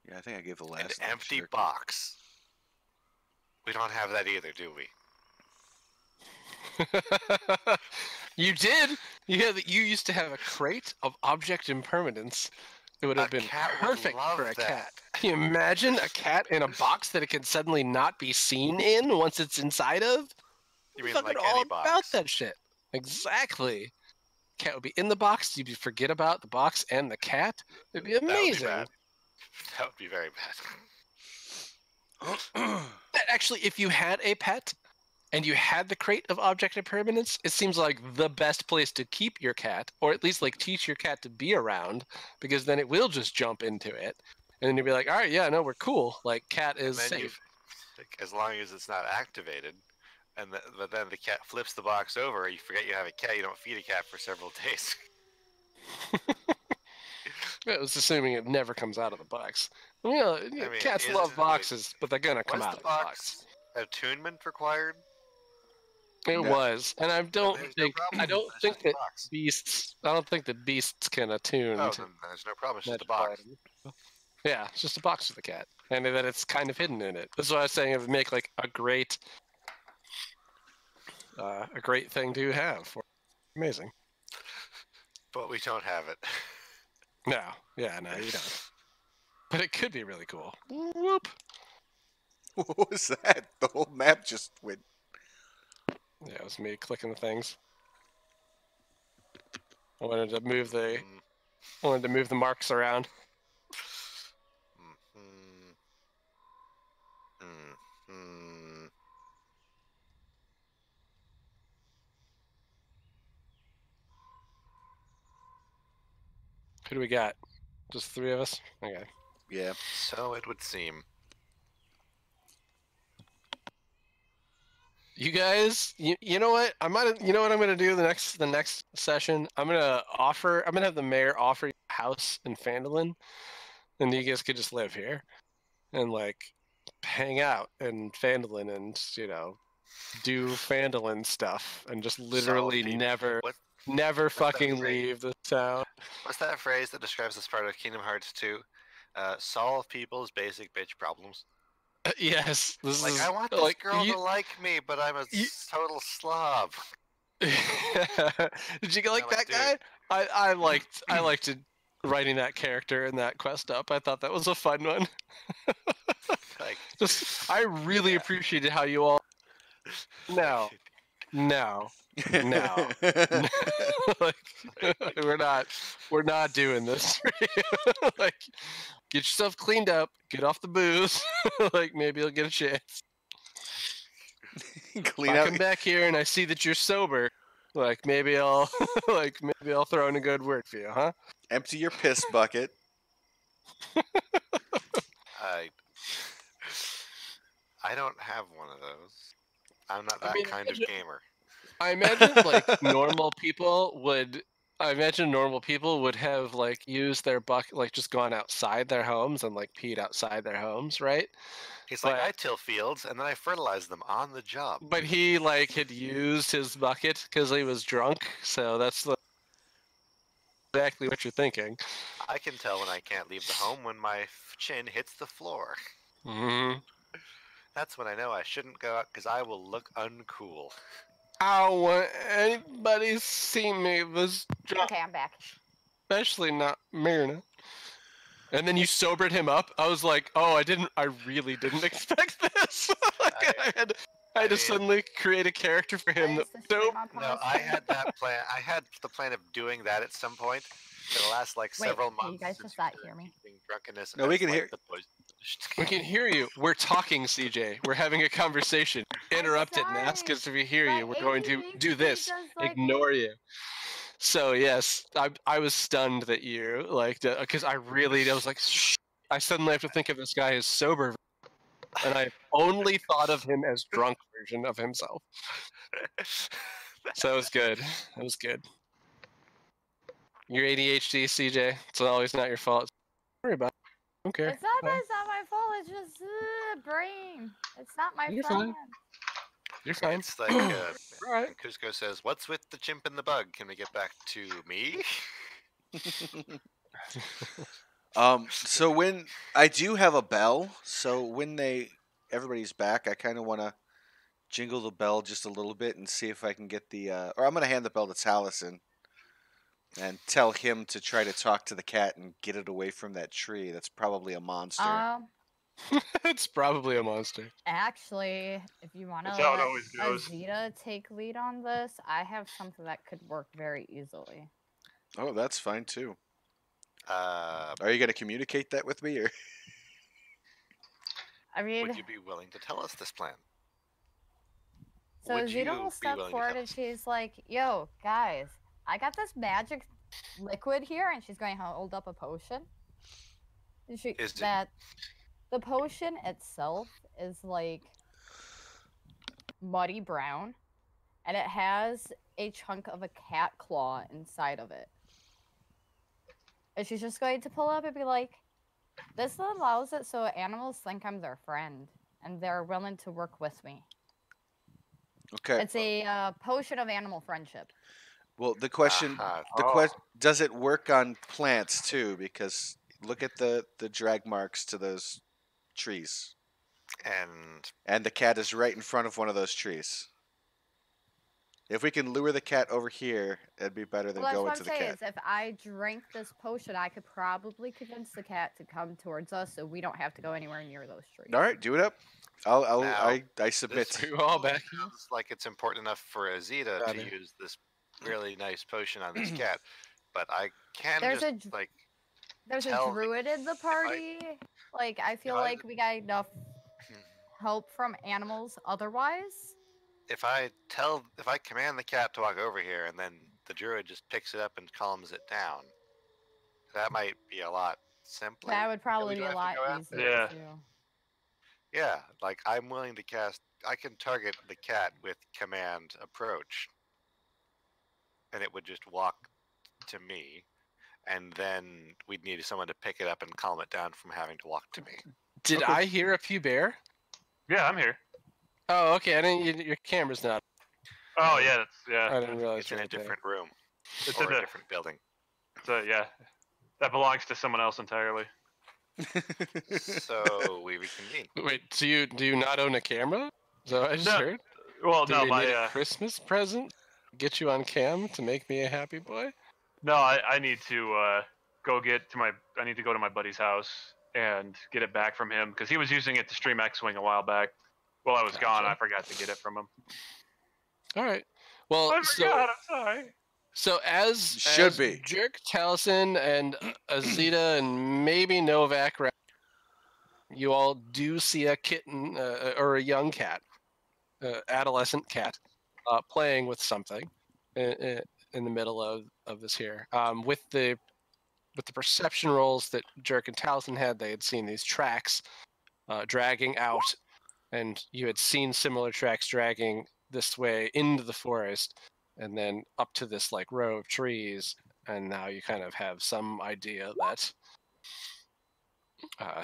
Yeah, I think I gave the An last... empty jerky. box. We don't have that either, do we? You did. You used to have a crate of object impermanence. It would have A been cat would perfect love for a that. cat. Can you imagine a cat in a box that it can suddenly not be seen in once it's inside of? You mean Fucking like all any about box? that shit. Exactly. Cat would be in the box. You'd forget about the box and the cat. It'd be That would be amazing. bad. That would be very bad. Actually, if you had a pet and you had the crate of object impermanence, it seems like the best place to keep your cat, or at least like teach your cat to be around, because then it will just jump into it, and then you'll be like, all right, yeah, no, we're cool. Like, cat is And then safe. as long as it's not activated, but then the cat flips the box over, you forget you have a cat, you don't feed a cat for several days. I was assuming it never comes out of the box. You know, mean, cats is- love wait, boxes, but they're gonna come Was out the of the box. box attunement required? It No. was, and I don't there's no think problem. I don't It's think just a that box. beasts. I don't think that beasts can attune Oh, to then there's no problem. It's just a magical box. items. Yeah, it's just a box with a cat, and that it's kind of hidden in it. That's why I was saying it would make like a great thing to have. Amazing. But we don't have it. No, yeah, no, you don't. But it could be really cool. Whoop. What was that? The whole map just went... Yeah, it was me clicking the things. I wanted to move the marks around. Who do we got? Just three of us? Okay. Yeah. So it would seem. You guys, you know what? You know what I'm gonna do the next session? I'm gonna have the mayor offer you a house in Phandalin, and you guys could just live here and like hang out in Phandalin and do Phandalin stuff and just literally people. never that fucking phrase? leave the town. What's that phrase that describes this part of Kingdom Hearts 2? Solve people's basic bitch problems. Yes, this Like, is I want this like girl to like me, but I'm a total slob. Did you like I'm that like, guy? I liked writing that character and that quest up. I thought that was a fun one. Like, I really appreciated how you all. No, like we're not doing this. Like, get yourself cleaned up, get off the booze. Like, maybe you'll get a chance. Clean I out... come back here and I see that you're sober. Like, maybe I'll throw in a good word for you, huh? Empty your piss bucket. I don't have one of those. I'm not that kind of gamer. I imagine like normal people would. I imagine normal people would have like used their bucket, like just gone outside their homes and like peed outside their homes, right? He's like, But- I till fields and then I fertilize them on the job. But he like had used his bucket because he was drunk, so that's exactly what you're thinking. I can tell when I can't leave the home when my chin hits the floor. Mm-hmm. That's when I know I shouldn't go out because I will look uncool. I don't want anybody see me this drunk, Okay, I'm back. especially not Myrna. And then you sobered him up. I was like, oh, I really didn't expect this. Like, I had to mean- suddenly create a character for him. Is That, the stream nope. on No, pause? I had that plan. I had the plan of doing that at some point for the last like Wait, several can months. you guys since just not we hear me? using drunkenness No, we as, can like, hear- the poison. We can hear you. We're talking, CJ. We're having a conversation. Interrupt it and ask sorry. us if we hear My you. We're going to do ADHD this. just, like, Ignore you. So yes, I was stunned that you because I was like, shh. I suddenly have to think of this guy as sober, and I only thought of him as drunk version of himself. So it was good. It was good. Your ADHD, CJ. It's always not your fault. Don't worry about it. I don't care. It's not that Fine. it's not my fault. It's just brain. It's not my You're friend. fine. You're fine. It's like Alright. when Cusco says, "What's with the chimp and the bug?" Can we get back to me? So when I do have a bell, so when everybody's back, I kind of want to jingle the bell just a little bit and see if I can get or I'm going to hand the bell to Taliesin and tell him to try to talk to the cat and get it away from that tree. That's probably a monster. It's probably a monster. Actually, if you want to That's how it let always goes. Azita take lead on this, I have something that could work very easily. Oh, that's fine too. Uh, Are you going to communicate that with me, or? I mean, would you be willing to tell us this plan? so would you Azita will be step willing to forward tell and us? she's like, "Yo, guys, I got this magic liquid here," and she's going to hold up a potion. And Is it- that the potion itself is like muddy brown, and it has a chunk of a cat claw inside of it. And she's just going to pull up and be like, "This allows it so animals think I'm their friend, and they're willing to work with me." Okay. It's a potion of animal friendship. Well, the question, Aha. does it work on plants too? Because look at the drag marks to those trees, And the cat is right in front of one of those trees. If we can lure the cat over here, it'd be better than Well, that's going what to I'm the saying. cat. Is if I drank this potion, I could probably convince the cat to come towards us, so we don't have to go anywhere near those trees. All right, do it up. Now, I submit. this Are you all back? sounds like it's important enough for Azita Got to it. use this really nice potion on this cat, but I can There's just a There's tell a the- druid in the party. Like, I feel No, I- like we got enough help from animals otherwise. if I command the cat to walk over here and then the druid just picks it up and calms it down, that might be a lot simpler. That would probably be don't a have lot to go after easier Yeah. too. Yeah, like I'm willing to I can target the cat with command approach, and it would just walk to me, and then we'd need someone to pick it up and calm it down from having to walk to me. Did Okay. I hear a pew bear? Yeah, I'm here. Oh, okay. I didn't. Your camera's not. Oh yeah, that's I didn't realize. It's in you a were there. different room It's or in a the, different building. yeah, that belongs to someone else entirely. So we reconvene. Wait, do you not own a camera? Is that what I just No, heard? Well, Do no, we my need a Christmas present? Get you on cam to make me a happy boy? no, I need to go I need to go to my buddy's house and get it back from him because he was using it to stream X-Wing a while back. While I was gone, Gotcha. I forgot to get it from him. All right. Well, I forgot. I'm sorry. so as Should be. Jerk, Taliesin, and Azita, and maybe Novak, you all do see a kitten or a young cat, adolescent cat, playing with something in the middle of this here. With the perception rolls that Jerk and Taliesin had, they had seen these tracks dragging out, and you had seen similar tracks dragging this way into the forest, and then up to this like row of trees, and now you kind of have some idea that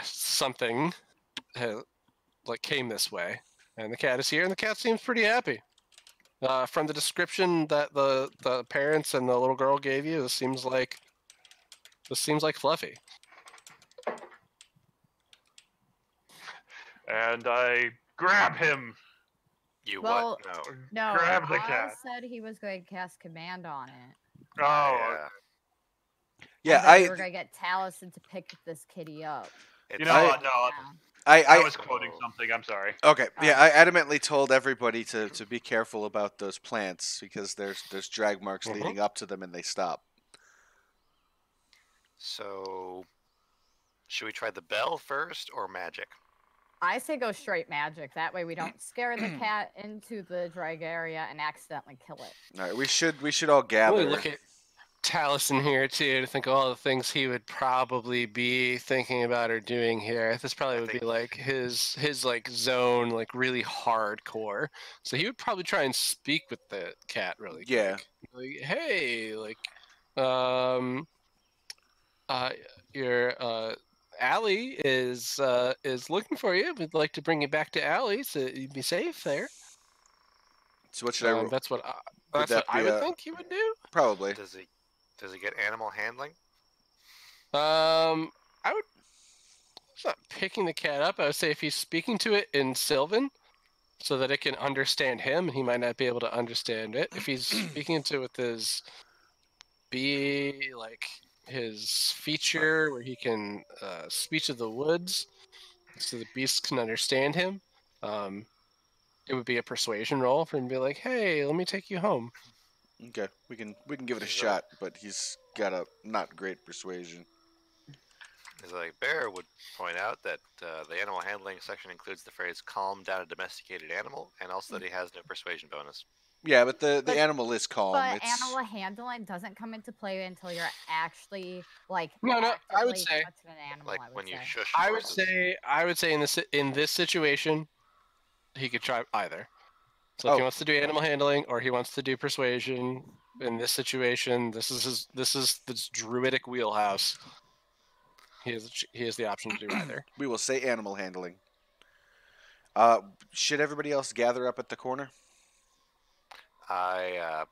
something like came this way, and the cat is here, and the cat seems pretty happy. From the description that the parents and the little girl gave you, this seems like Fluffy. And I grab him. You Well, what? No. No, Grab the Oz cat. said he was going to cast command on it. Oh, Yeah. Yeah, I thought we were gonna get Taliesin to pick this kitty up. You know, I- what? no, Yeah. I was quoting something. I'm sorry. Okay, yeah, Oh. I adamantly told everybody to be careful about those plants because there's drag marks leading up to them and they stop. So, should we try the bell first or magic? I say go straight magic. That way we don't scare the cat into the drag area and accidentally kill it. All right, we should all gather. Really look at Taliesin here too to think of all the things he would probably be thinking about or doing here. This probably would be like his like zone, like really hardcore. So he would probably try and speak with the cat really Yeah. quick. Like, hey, like your Allie is looking for you. We'd like to bring you back to Allie so you'd be safe there. So what should I roll? That's what that I be would a- think he would do. Probably. Does he get animal handling? I would. It's not picking the cat up. I would say if he's speaking to it in Sylvan, so that it can understand him, he might not be able to understand it. If he's speaking to it with his his feature where he can speech of the woods, so the beasts can understand him. It would be a persuasion roll for him to be like, "Hey, let me take you home." Okay, we can give it a Is shot, but he's got a not great persuasion. As like Bear would point out that the animal handling section includes the phrase "calm down a domesticated animal," and also that he has no persuasion bonus. Yeah, but the But- animal is calm. But It's animal handling doesn't come into play until you're actually like. No, I would actively say- touching an animal, Like I would when you say. shush. I would horses. say in this situation, he could try either. So if he Oh. wants to do animal handling or he wants to do persuasion, in this situation, this is this druidic wheelhouse. He has the option to do either. we will say animal handling. Should everybody else gather up at the corner? I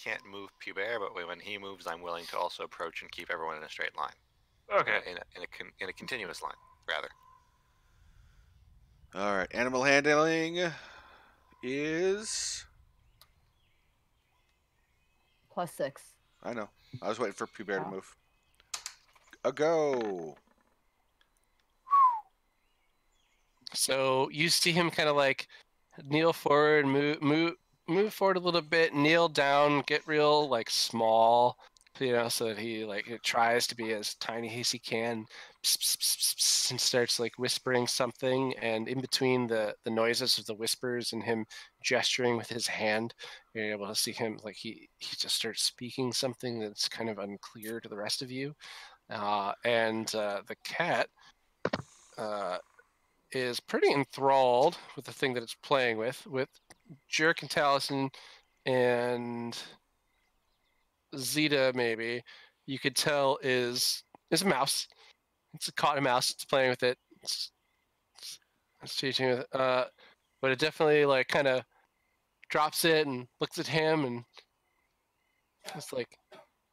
can't move Pubert, but when he moves, I'm willing to also approach and keep everyone in a straight line. Okay. In a continuous line, rather. All right, animal handling is. +6. I know. I was waiting for Pubert to Oh. move. A go. So you see him kind of like kneel forward, move forward a little bit, kneel down, get real like small, so that he it tries to be as tiny as he can, and starts like whispering something, and in between the noises of the whispers and him gesturing with his hand, you're able to see him like he just starts speaking something that's kind of unclear to the rest of you, and the cat is pretty enthralled with the thing that it's playing with Jerk and Taliesin and Zeta. Maybe you could tell is a mouse. It's caught a mouse. It's playing with it. It's teaching with it. But it definitely like kind of drops it and looks at him and it's like,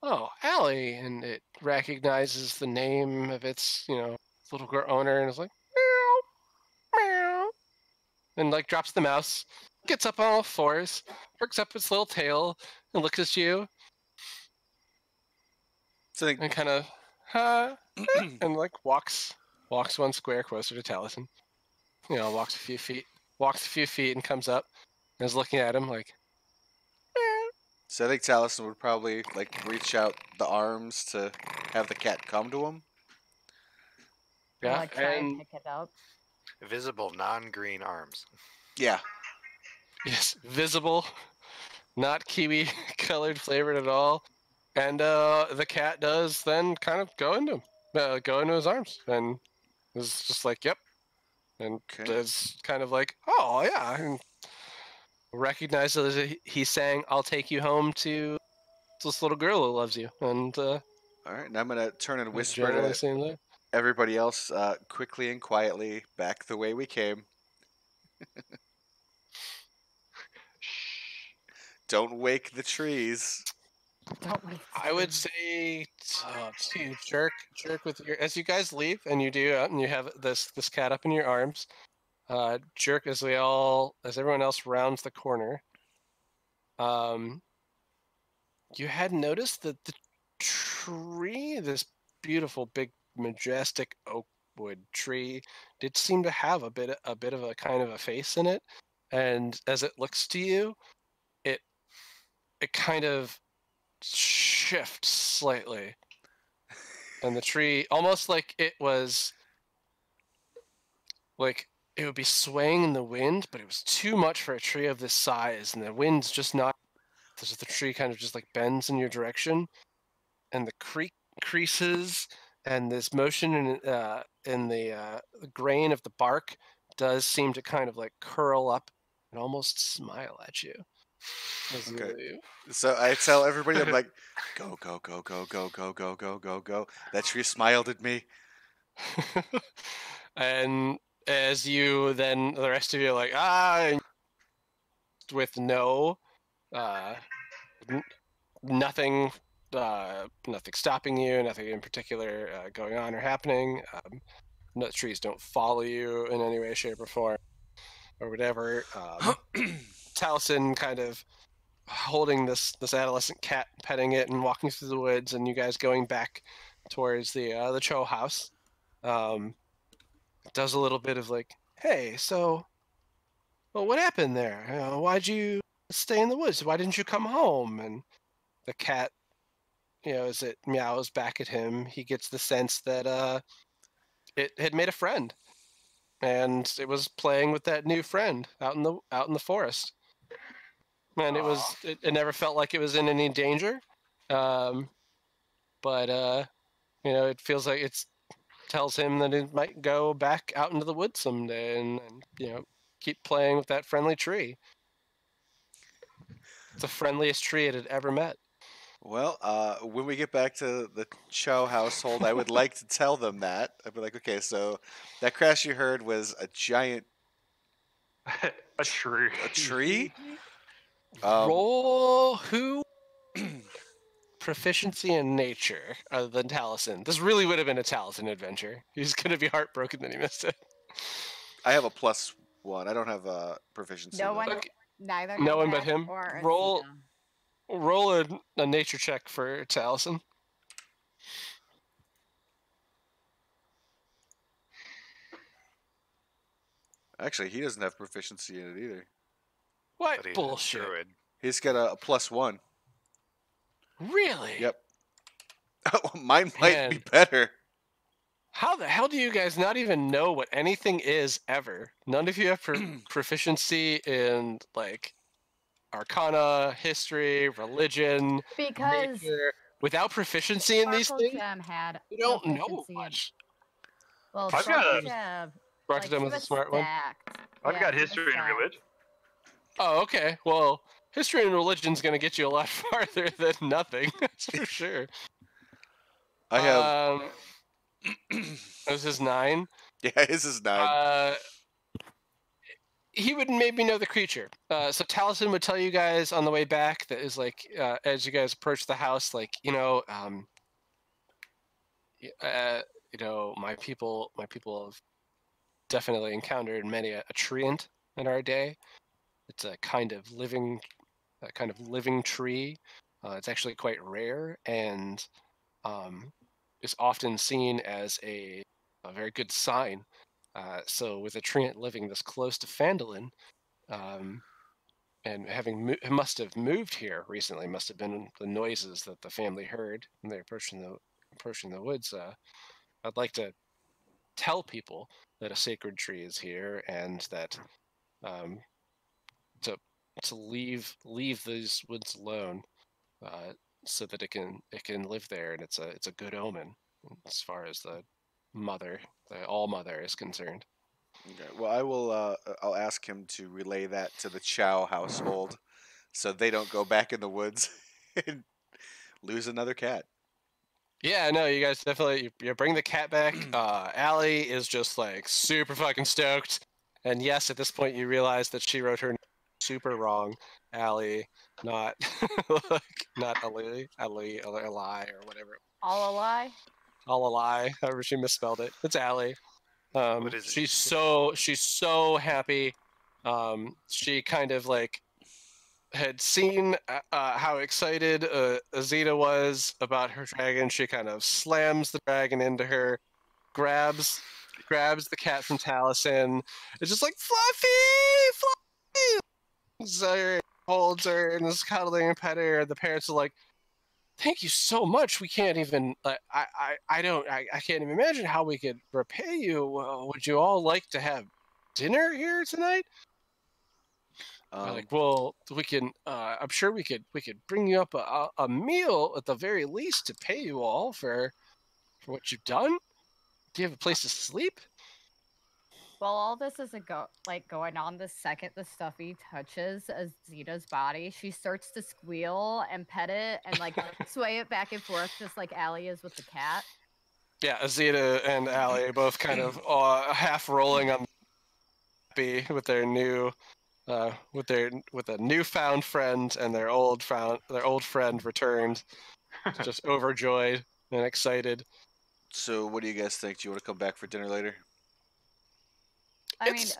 "Oh, Allie," and it recognizes the name of its little girl owner and is like, "Meow, meow," and like drops the mouse, gets up on all fours, perks up its little tail, and looks at you So I think and kind of, and like walks one square closer to Taliesin. Walks a few feet, and comes up and is looking at him like, So I think Taliesin would probably like reach out the arms to have the cat come to him. Or, yeah, like, try and and pick it up. Visible non-green arms. Yeah. yes, visible, not kiwi colored flavored at all. And the cat does then kind of go into his arms and is just like, "Yep," and Okay. is kind of like, "Oh yeah," and recognizes that he's saying, "I'll take you home to this little girl who loves you," and All right, and I'm gonna turn and whisper generally to saying that. everybody else, quickly and quietly, back the way we came. Don't wake the trees. Don't wait. I would say to jerk with your as you guys leave and you do and you have this cat up in your arms. Jerk as everyone else rounds the corner. You had noticed that the tree, this beautiful, big, majestic oak wood tree, did seem to have a bit of a kind of a face in it, and as it looks to you, it kind of shifts slightly, and the tree, almost like it was like it would be swaying in the wind, but it was too much for a tree of this size, and the wind's just not. The tree kind of just like bends in your direction, and the creak creases, and this motion in the grain of the bark does seem to kind of like curl up and almost smile at you. As you Okay. leave. So I tell everybody, I'm like, go, go, go, go, go, go, go, go, go, go. That tree smiled at me. And as you then, the rest of you are like, and with no, uh, n- nothing, nothing stopping you, nothing in particular going on or happening. Nut trees don't follow you in any way, shape, or form, or whatever. Taliesin kind of holding this adolescent cat, petting it, and walking through the woods, and you guys going back towards the Cho house. Does a little bit of like, hey, so, well, what happened there? Why'd you stay in the woods? Why didn't you come home? And the cat, as it meows back at him, he gets the sense that it had made a friend, and it was playing with that new friend out in the forest. And it never felt like it was in any danger, but it feels like it tells him that it might go back out into the woods someday, and keep playing with that friendly tree. It's the friendliest tree it had ever met. Well, when we get back to the Cho household, I would like to tell them that. I'd be like, okay, so that crash you heard was a giant A tree. a tree? Roll who proficiency in nature other than Taliesin. This really would have been a Taliesin adventure. He's going to be heartbroken that he missed it. I have a +1. I don't have a proficiency. No though. one, Okay. neither. No one but Novak him. Or Roll- Athena. Roll a nature check for Taliesin. Actually, he doesn't have proficiency in it either. What But he's a bullshit? druid. He's got a +1. Really? Yep. Mine might be Man. better. How the hell do you guys not even know what anything is ever? None of you have proficiency in like Arcana, history, religion, Because nature. Without proficiency in these Sparkle things, Gem had you don't know proficiency in- much. Well, I've got Sparkle a- Gem, Sparkle like, Gem she was a was smart one. stacked. I've Yeah, got she was history and stacked. religion. Oh, okay. Well, history and religion's going to get you a lot farther than nothing. That's for sure. I have. This is 9. Yeah, his is 9. He would maybe know the creature. So Taliesin would tell you guys on the way back that is like, as you guys approach the house, like, my people have definitely encountered many a treant in our day. It's a kind of living tree. It's actually quite rare, and is often seen as a very good sign. So with a treant living this close to Phandalin, and must have moved here recently, must have been the noises that the family heard when they approaching the woods. I'd like to tell people that a sacred tree is here, and that to leave these woods alone, so that it can live there, and it's a good omen as far as the all mother is concerned. Okay. Well, I will. I'll ask him to relay that to the Chow household, so they don't go back in the woods and lose another cat. Yeah, no, you guys definitely you bring the cat back. Allie is just like super fucking stoked, and yes, at this point you realize that she wrote her name super wrong. Allie, not not Ali, or whatever. All a lie. All a lie. However she misspelled it. It's Allie. What is it? She's so happy. She kind of like had seen how excited Azita was about her dragon, she kind of slams the dragon into her, grabs the cat from Taliesin. It's just like Fluffy. So holds her and is cuddling and petting her. The parents are like, "Thank you so much. We can't even. I can't even imagine how we could repay you. Would you all like to have dinner here tonight?" They're like, "Well, we can. I'm sure we could bring you up a meal at the very least to pay you all for what you've done. Do you have a place to sleep?" While all this is going on, the second the stuffy touches Azita's body, she starts to squeal and pet it and like sway it back and forth, just like Allie is with the cat. Yeah, Azita and Allie are both kind of half rolling on the with their new with a newfound friend and their old friend returned, just overjoyed and excited. So, what do you guys think? Do you want to come back for dinner later? I mean, It's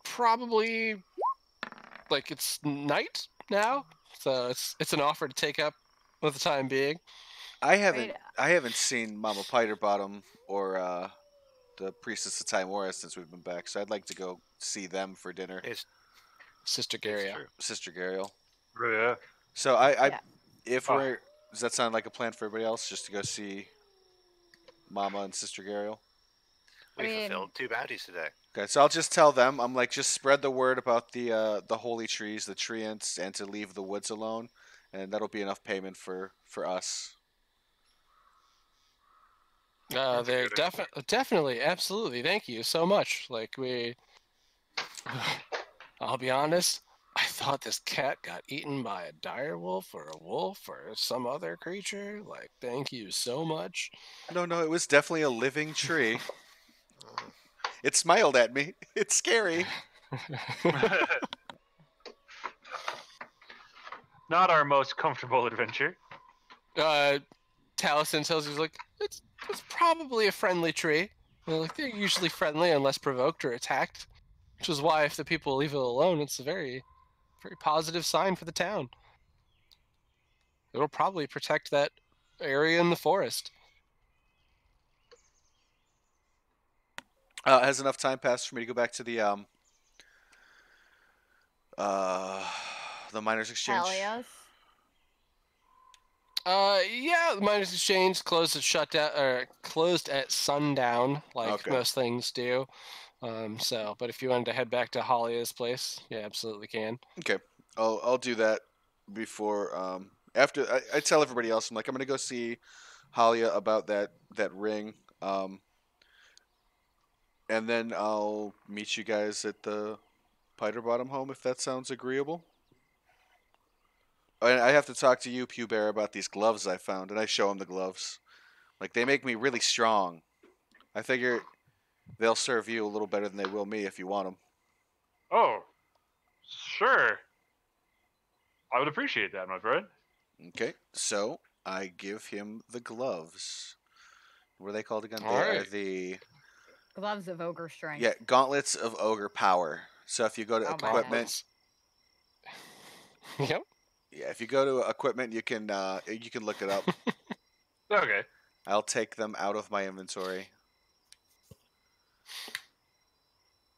probably like it's night now, so it's an offer to take up for the time being. I haven't seen Mama Piterbottom or the Priestess of Timora since we've been back, so I'd like to go see them for dinner. It's Sister it's Garia. true. Sister Gariel. Yeah. So Yeah. if Oh. we're, does that sound like a plan for everybody else, just to go see Mama and Sister Gariel? We I mean- fulfilled 2 bounties today. Okay, so I'll just tell them. I'm like, just spread the word about the holy trees, the treants, and to leave the woods alone, and that'll be enough payment for us. That's They're good. definitely, absolutely. Thank you so much. Like I'll be honest. I thought this cat got eaten by a dire wolf or a wolf or some other creature. Like, thank you so much. No, it was definitely a living tree. Mm. It smiled at me. It's scary. Not our most comfortable adventure. Taliesin tells you, like, it's probably a friendly tree. Like, they're usually friendly unless provoked or attacked, which is why if the people leave it alone, it's a very, very positive sign for the town. It'll probably protect that area in the forest. Has enough time passed for me to go back to the miners' exchange? Helios. Yeah, the Miners Exchange closed at sundown, like Okay. most things do. But if you wanted to head back to Halia's place, yeah, absolutely can. Okay, I'll do that before after I tell everybody else. I'm like, I'm gonna go see Halia about that ring, and then I'll meet you guys at the Piterbottom home if that sounds agreeable. And I have to talk to you, Pew Bear, about these gloves I found, and I show him the gloves. Like, they make me really strong. I figure they'll serve you a little better than they will me if you want them. Oh, sure. I would appreciate that, my friend. Okay, so I give him the gloves. What are they called again? All They are right. the Gloves of ogre strength. gauntlets of ogre power. So if you go to Oh my equipment, Yep. yeah, if you go to equipment, you can look it up. Okay. I'll take them out of my inventory.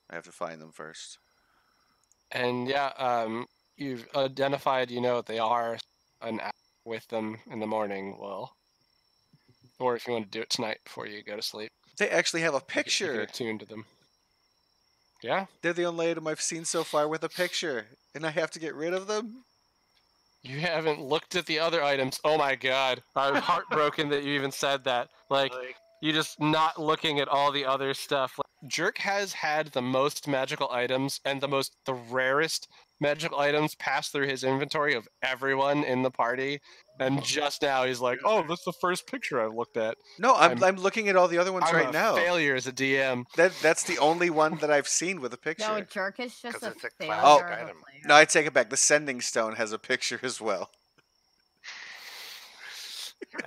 I have to find them first. And yeah, you've identified, what they are, an hour with them in the morning. Well, or if you want to do it tonight before you go to sleep, They actually have a you can picture. attune to them. Yeah, They're the only item I've seen so far with a picture, and I have to get rid of them. you haven't looked at the other items. Oh my god, I'm heartbroken that you even said that. Like, you just not looking at all the other stuff. Like, Jerk has had the most magical items and the rarest magical items pass through his inventory of everyone in the party. And just now he's like, "Oh, that's the first picture I've looked at." No, I'm looking at all the other ones I'm right a now. failure as a DM. That's the only one that I've seen with a picture. No, Jerk is just 'Cause a it's a failure classic of a item. player. No, I take it back. The Sending Stone has a picture as well.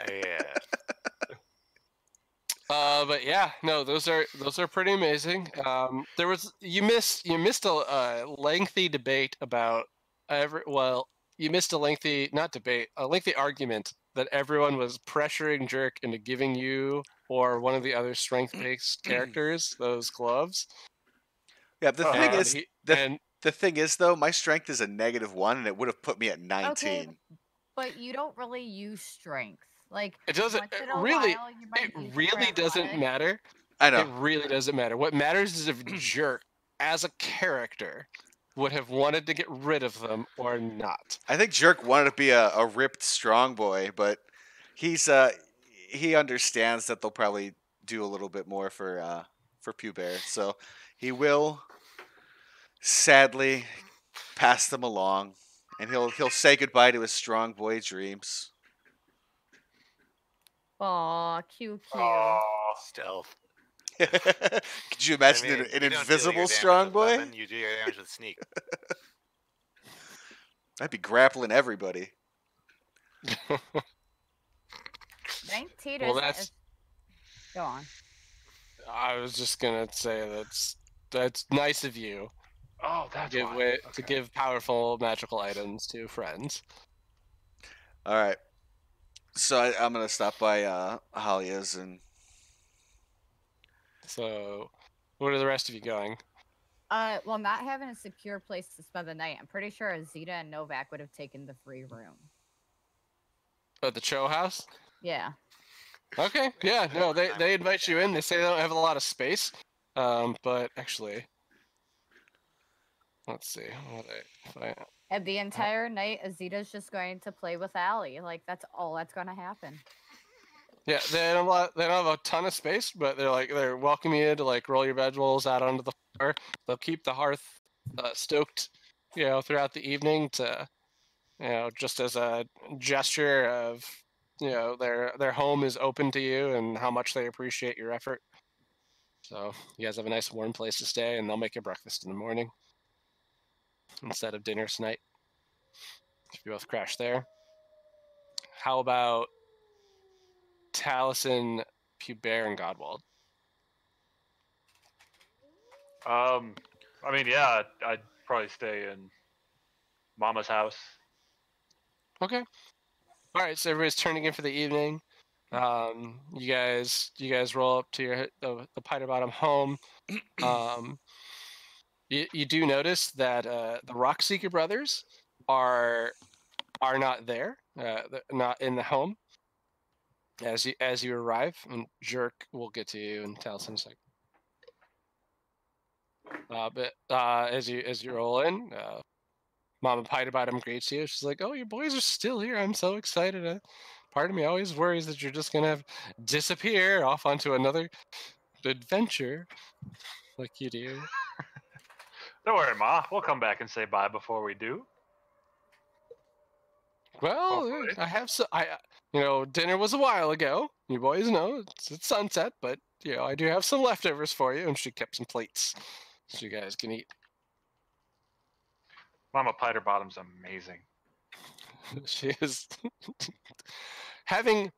Yeah. But yeah, no, those are pretty amazing. You missed a lengthy debate about well, you missed a lengthy, not debate, a lengthy argument that everyone was pressuring Jerk into giving you or one of the other strength-based characters those gloves. Yeah, the thing And is, he- the, and the thing is though, my strength is a -1, and it would have put me at 19. Okay, but you don't really use strength. Like it doesn't once in a really. while, you might It use it for really doesn't athletics. matter. I It know. really doesn't matter. What matters is if Jerk, as a character, would have wanted to get rid of them or not. I think Jerk wanted to be a ripped strong boy, but he understands that they'll probably do a little bit more for Pew Bear, so he will sadly pass them along, and he'll say goodbye to his strong boy dreams. Aw, cute. Oh, Stealth. Could you imagine I mean, an you don't deal your invisible damage strong with boy? weapon, you do your damage with sneak. I'd be grappling everybody. 19 Well, isn't that's- as- Go on. I was just gonna say that's nice of you oh, that's give why. way, to Okay. give powerful magical items to friends. All right. So I'm gonna stop by Halia's and So, where are the rest of you going? Well, not having a secure place to spend the night, I'm pretty sure Azita and Novak would have taken the free room. At the Cho house? Yeah. Okay, yeah, no, they invite you in. They say they don't have a lot of space, but actually, let's see. If I, And the entire night, Azita's just going to play with Allie. Like, that's all that's going to happen. yeah, they don't have a ton of space, but they're welcoming you to like roll your vegetables out onto the floor. They'll keep the hearth stoked, throughout the evening to, just as a gesture of, their home is open to you and how much they appreciate your effort. So you guys have a nice warm place to stay, and they'll make you breakfast in the morning instead of dinner tonight. If you both crash there. How about Taliesin, Pubert, and Godwald? I mean, yeah, I'd probably stay in Mama's house. Okay. All right. So everybody's turning in for the evening. You guys roll up to the Piter Bottom home. You do notice that the Rockseeker brothers are not there. They're not in the home as you arrive. And Jerk will get to you and Taliesin in a second. But as you roll in, Mama Piter Bottom greets you. She's like, "Oh, your boys are still here. I'm so excited. Part of me always worries that you're just gonna disappear off onto another adventure, like you do." Don't worry, Ma. We'll come back and say bye before we do. Well, Hopefully. I have dinner was a while ago. You boys know it's sunset, but I do have some leftovers for you, and she kept some plates so you guys can eat. Mama Piter Bottom's amazing. She is having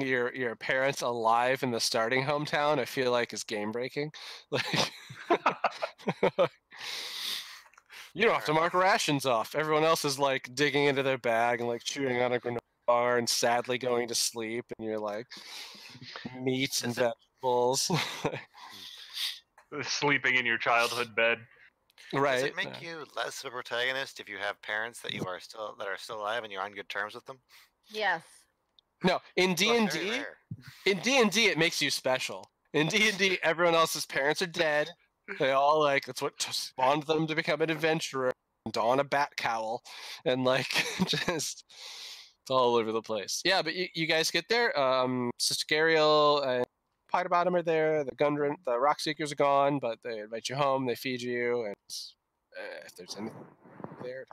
your parents alive in the starting hometown. I feel like is game breaking. Like you don't have to mark rations off. Everyone else is like digging into their bag and like chewing on a granola bar and sadly going to sleep, and you're like meats and Is it- vegetables. Sleeping in your childhood bed. Right. Does it make you less of a protagonist if you have parents that are still alive and you're on good terms with them? Yes. No, in Well, D&D, it's very rare. in D&D it makes you special. In D&D, everyone else's parents are dead. They all that's what spawned them to become an adventurer, don a bat cowl, and just it's all over the place. Yeah, but you guys get there. Sister Gariel and Piter Bottom are there. The Rockseekers are gone, but they invite you home. They feed you, and if there's anything there,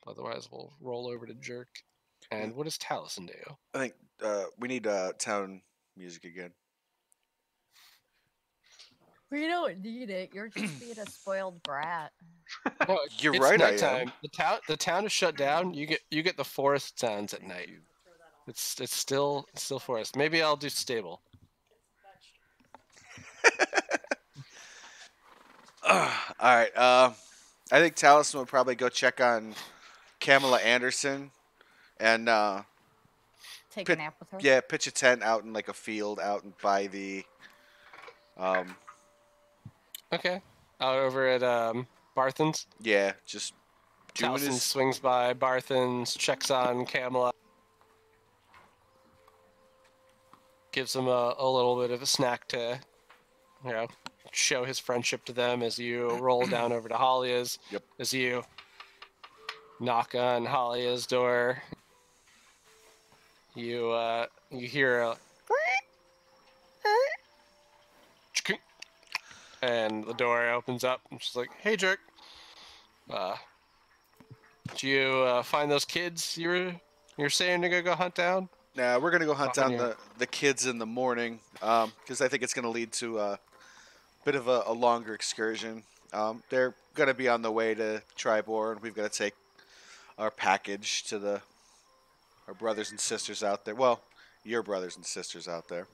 otherwise we'll roll over to Jerk. And what does Taliesin do? I think we need town music again. We don't need it. You're just being a spoiled brat. No, You're it's right, I am. nighttime. The town is shut down. You get the forest sounds at night. It's still forest. Maybe I'll do stable. All right. I think Talisman would probably go check on Kamala Anderson and Take a nap with her. yeah, pitch a tent out in like a field out and by the Okay. Out over at Barthen's. yeah, just doing Towson his swings by Barthen's, checks on Camelot, gives him a little bit of a snack to, show his friendship to them as you roll down over to Halia's. Yep. As you knock on Halia's door, you hear a and the door opens up and she's like, "Hey, jerk. Did you find those kids you're saying to go hunt down?" Nah, we're gonna go hunt On down your- the kids in the morning, because I think it's gonna lead to a bit of a longer excursion. They're gonna be on the way to Tribor, and we've got to take our package to our brothers and sisters out there. Well, your brothers and sisters out there.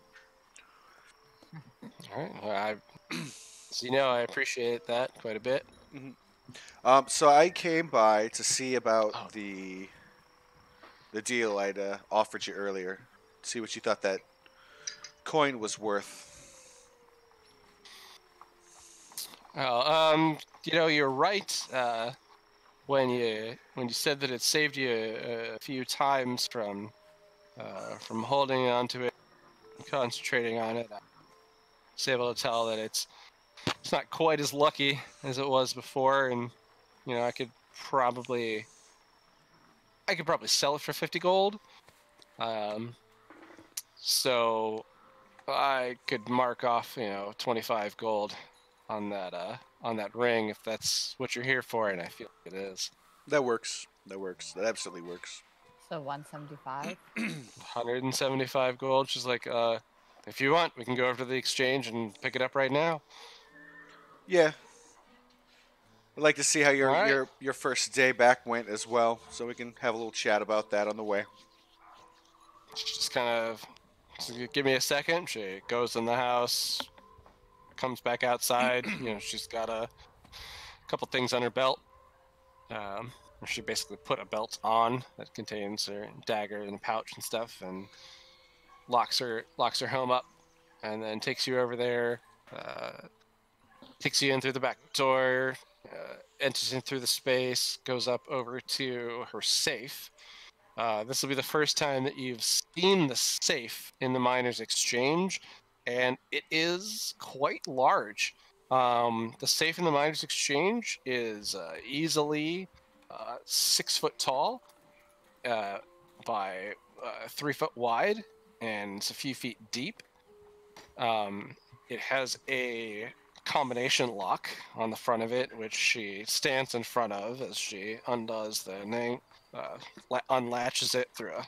All right. Well, so I appreciate that quite a bit. So I came by to see about Oh. the deal I'd offered you earlier. See what you thought that coin was worth. Oh, you're right. When you said that it saved you a few times from holding on to it, concentrating on it, I was able to tell that it's not quite as lucky as it was before, and I could probably sell it for 50 gold. So I could mark off 25 gold on that ring if that's what you're here for, and I feel like it is. That works. That absolutely works. So 175. 175 gold. She's like, if you want, we can go over to the exchange and pick it up right now. Yeah. I'd like to see how All right. your first day back went as well, so we can have a little chat about that on the way. She just kind of give me a second. She goes in the house, comes back outside. She's got a couple things on her belt. She basically put a belt on that contains her dagger and pouch and stuff, and locks her home up, and then takes you over there. Takes you in through the back door, enters in through the space, goes up over to her safe. This will be the first time that you've seen the safe in the Miners' Exchange, and it is quite large. The safe in the Miners' Exchange is easily 6 foot tall, by 3 foot wide, and it's a few feet deep. It has a combination lock on the front of it, which she stands in front of as she undoes the name, unlatches it through a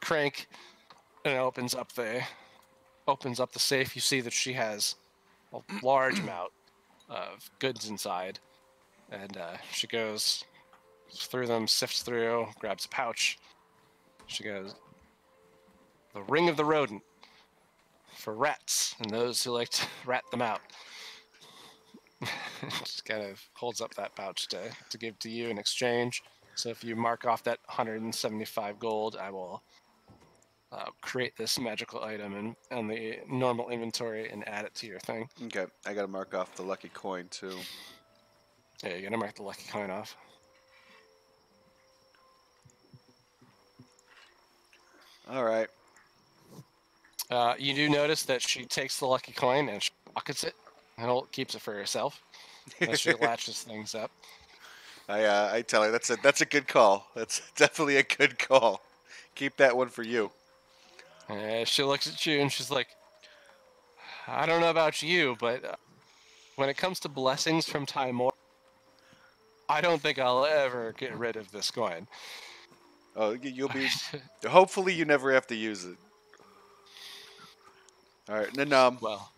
crank, and opens up the safe. You see that she has a large amount of goods inside, and she goes through them, sifts through, grabs a pouch. She goes, "The ring of the rodent for rats and those who like to rat them out." Just kind of holds up that pouch to give to you in exchange. So if you mark off that 175 gold, I will create this magical item on the normal inventory and add it to your thing. Okay, I gotta mark off the lucky coin too. Yeah, you gotta mark the lucky coin off. All right. You do notice that she takes the lucky coin and she pockets it and keeps it for herself as she latches things up. I tell her that's a good call. That's definitely a good call. Keep that one for you. She looks at you and she's like, "I don't know about you, but when it comes to blessings from Timor, I don't think I'll ever get rid of this coin." Oh, you'll be. Hopefully, you never have to use it. All right, and then Well,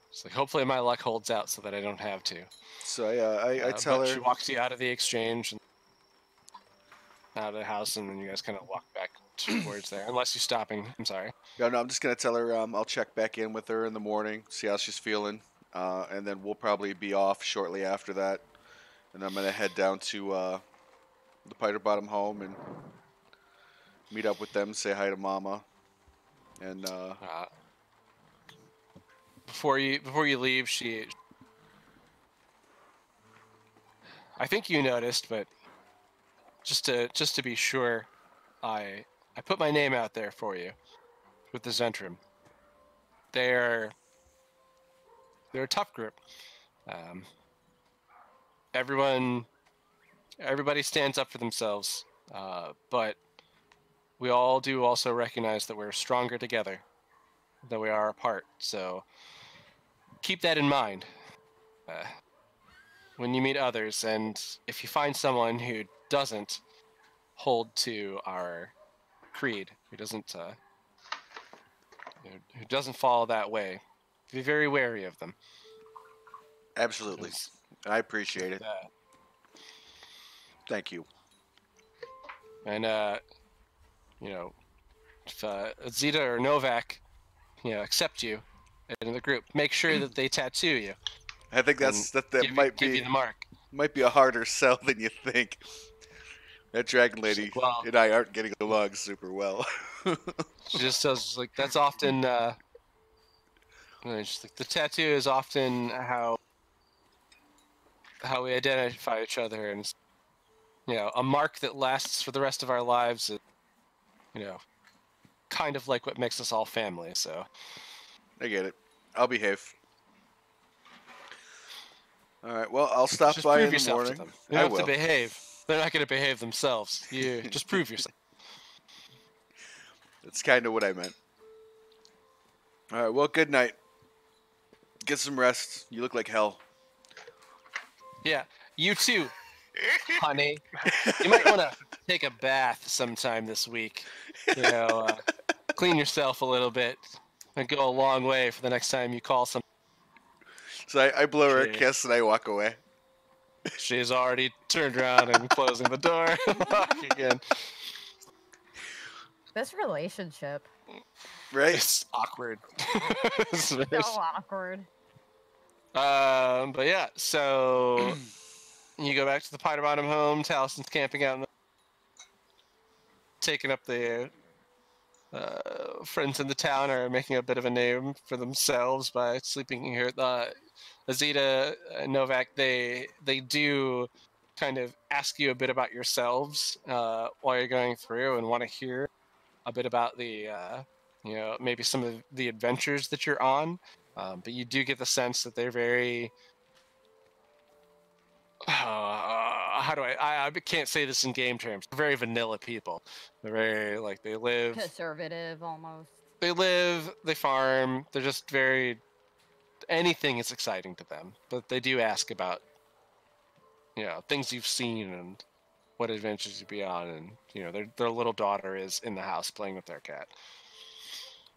it's like, hopefully my luck holds out so that I don't have to. So I tell but her. She walks you out of the exchange and out of the house, and then you guys kind of walk back towards there. Unless you're stopping. I'm sorry. No, I'm just gonna tell her I'll check back in with her in the morning, see how she's feeling, and then we'll probably be off shortly after that. And I'm gonna head down to the Piter Bottom home and meet up with them, say hi to Mama, and Before you leave, I think you noticed, but just to be sure, I put my name out there for you with the Zentrum. They're a tough group. Um, everybody stands up for themselves, but we all do also recognize that we're stronger together than we are apart. So keep that in mind when you meet others, and if you find someone who doesn't hold to our creed, who doesn't follow that way, be very wary of them. absolutely, 'Cause, I appreciate it. Thank you. And if Zeta or Novak, accept you in the group, make sure that they tattoo you. I think And that give you the mark. might be a harder sell than you think. That dragon She's lady like, well, and I aren't getting along super well. she just says like that's often. She's like, the tattoo is often how we identify each other, and it's, a mark that lasts for the rest of our lives. Is, kind of like what makes us all family. So I get it. I'll behave. All right. Well, I'll stop just by prove in the yourself morning. to them. You don't have to behave. They're not going to behave themselves. You just prove yourself. That's kind of what I meant. All right. Well, good night. Get some rest. You look like hell. Yeah, you too, honey. You might want to take a bath sometime this week. Clean yourself a little bit and go a long way for the next time you call some. So I blow her a Shit. kiss and I walk away. She's already turned around and closing the door. Again. This relationship. Right? It's awkward. So awkward. But yeah, so you go back to the Piter Bottom home. Talison's camping out, taking up the friends in the town are making a bit of a name for themselves by sleeping here. Azita, Novak, they do kind of ask you a bit about yourselves while you're going through and want to hear a bit about the maybe some of the adventures that you're on. But you do get the sense that they're very how do I can't say this in game terms. They're very vanilla people. They're very they live Conservative almost. They live, they farm. They're just very anything is exciting to them. But they do ask about things you've seen and what adventures you'd be on, and their little daughter is in the house playing with their cat.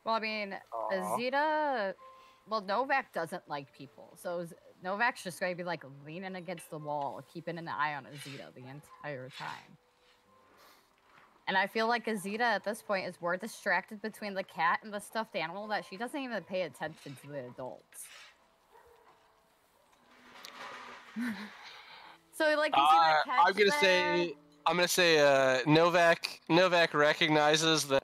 Well, I mean, Aw. Azita. Well, Novak doesn't like people, so Novak's just going to be leaning against the wall, keeping an eye on Azita the entire time. And I feel like Azita at this point is more distracted between the cat and the stuffed animal that she doesn't even pay attention to the adults. So you see that cat I'm gonna say Novak recognizes that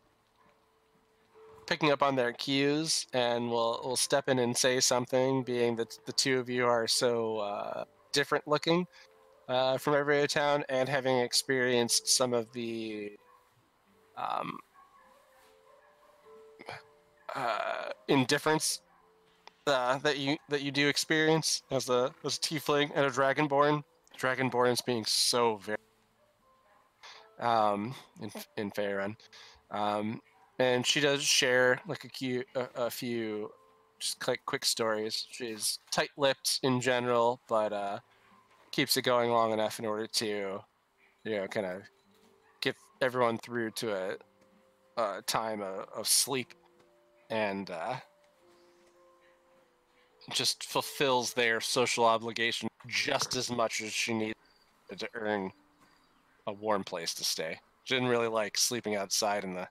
picking up on their cues and will step in and say something, being that the two of you are so different looking from every other town, and having experienced some of the indifference that you do experience as a tiefling and a dragonborn. Dragonborns being so very in Faerun. And she does share a few just quick stories. She's tight-lipped in general, but keeps it going long enough in order to kind of get everyone through to a time of sleep, and just fulfills their social obligation just as much as she needed to earn a warm place to stay. She didn't really like sleeping outside in the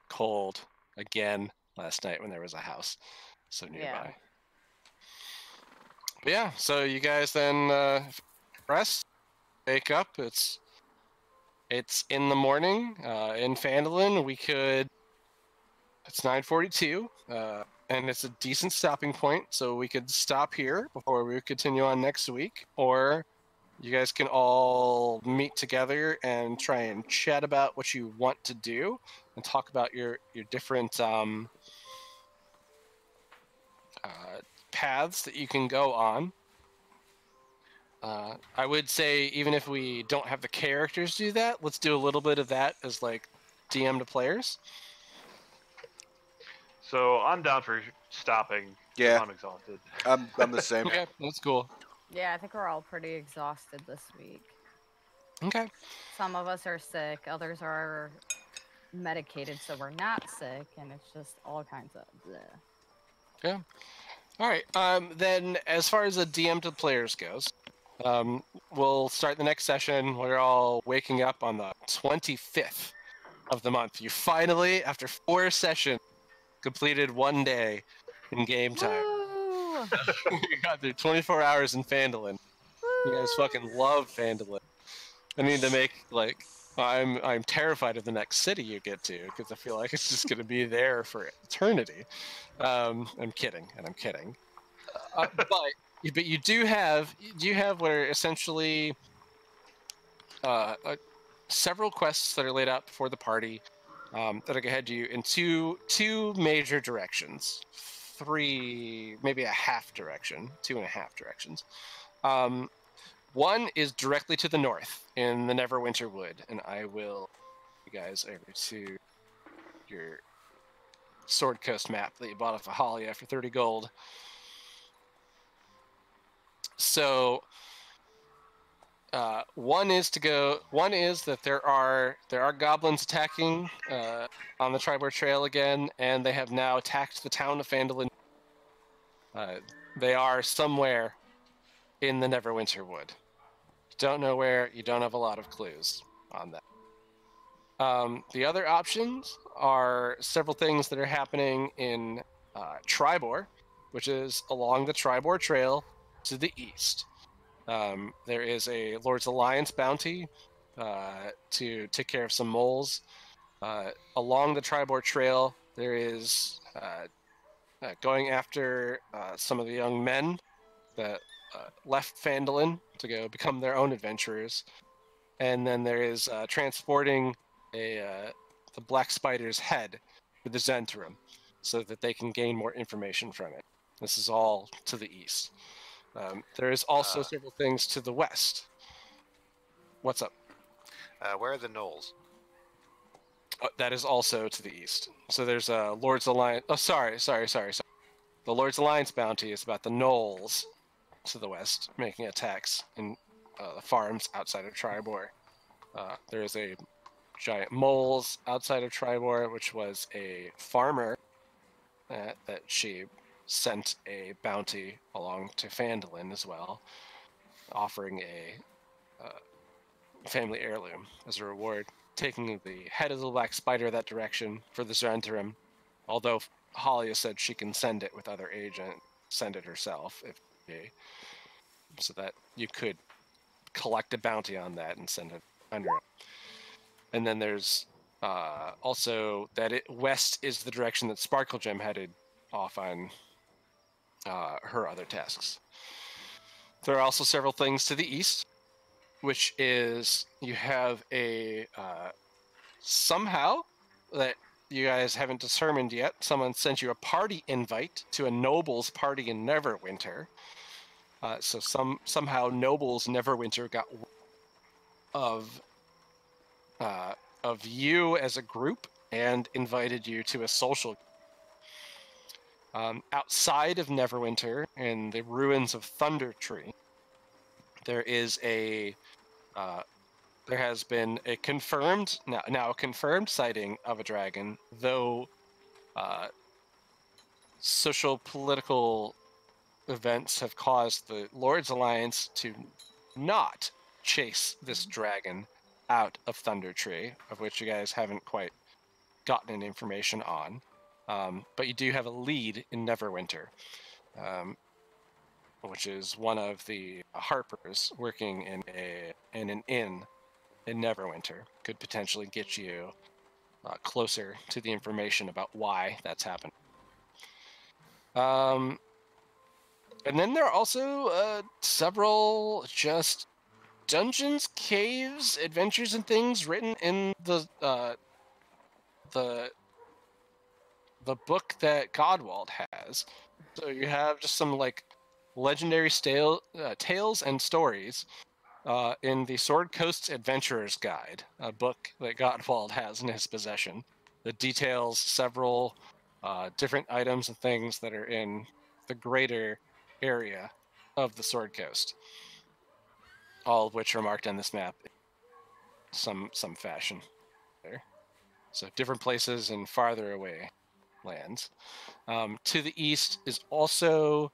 cold again last night when there was a house so nearby. But yeah, so you guys then rest, wake up. It's in the morning. In Phandalin, it's 9:42, and it's a decent stopping point. So we could stop here before we continue on next week, or you guys can all meet together and try and chat about what you want to do and talk about your different paths that you can go on. I would say even if we don't have the characters do that, let's do a little bit of that as like DM to players. So I'm down for stopping. 'cause Yeah. I'm exhausted. I'm the same. Okay, that's cool. Yeah, I think we're all pretty exhausted this week. Okay. Some of us are sick, others are medicated, so we're not sick, and it's just all kinds of bleh. Yeah. All right. Then as far as the DM to players goes, we'll start the next session. We're all waking up on the 25th of the month. You finally, after 4 sessions, completed 1 day in game time. Woo! You got through 24 hours in Phandalin. You guys fucking love Phandalin. I need to make like I'm terrified of the next city you get to because I feel like it's just going to be there for eternity. I'm kidding, and I'm kidding. But you do have what are essentially several quests that are laid out before the party that are going to head you in two major directions, 3 maybe a half direction, 2.5 directions. One is directly to the north in the Neverwinter Wood, and I will you guys over to your Sword Coast map that you bought off of Halia for 30 gold. So one is that there are goblins attacking on the Triboar Trail again, and they have now attacked the town of Phandalin. They are somewhere in the Neverwinter Wood. Don't know where, you don't have a lot of clues on that. The other options are several things that are happening in Triboar, which is along the Triboar Trail to the east. There is a Lord's Alliance bounty to take care of some moles. Along the Triboar Trail, there is going after some of the young men that left Phandalin to go become their own adventurers. And then there is transporting the Black Spider's head to the Zhentarim so that they can gain more information from it. This is all to the east. There is also several things to the west. What's up? Where are the gnolls? That is also to the east. So there's a Lord's Alliance. Oh, sorry. The Lord's Alliance bounty is about the gnolls to the west, making attacks in the farms outside of Triboar. There is a giant moles outside of Triboar, which was a farmer that she sent a bounty along to Phandalin as well, offering a family heirloom as a reward, taking the head of the Black Spider that direction for the Zhentarim, although Halia said she can send it with other agent, send it herself if they, so that you could collect a bounty on that and send it under it. And then there's also that west is the direction that Sparkle Gem headed off on her other tasks. There are also several things to the east, which is you have a somehow that you guys haven't determined yet. Someone sent you a party invite to a nobles party in Neverwinter. So somehow nobles Neverwinter got of you as a group and invited you to a social. Outside of Neverwinter, in the ruins of Thunder Tree, there is there has been a confirmed sighting of a dragon, though social political events have caused the Lord's Alliance to not chase this dragon out of Thunder Tree, of which you guys haven't quite gotten any information on. But you do have a lead in Neverwinter. which is one of the Harpers working in an inn in Neverwinter, could potentially get you closer to the information about why that's happened. And then there are also several just dungeons, caves, adventures, and things written in the book that Godwald has. So you have just some like legendary tales and stories in the Sword Coast Adventurer's Guide, a book that Godwald has in his possession that details several different items and things that are in the greater area of the Sword Coast, all of which are marked on this map in some fashion there. So different places and farther away lands. To the east is also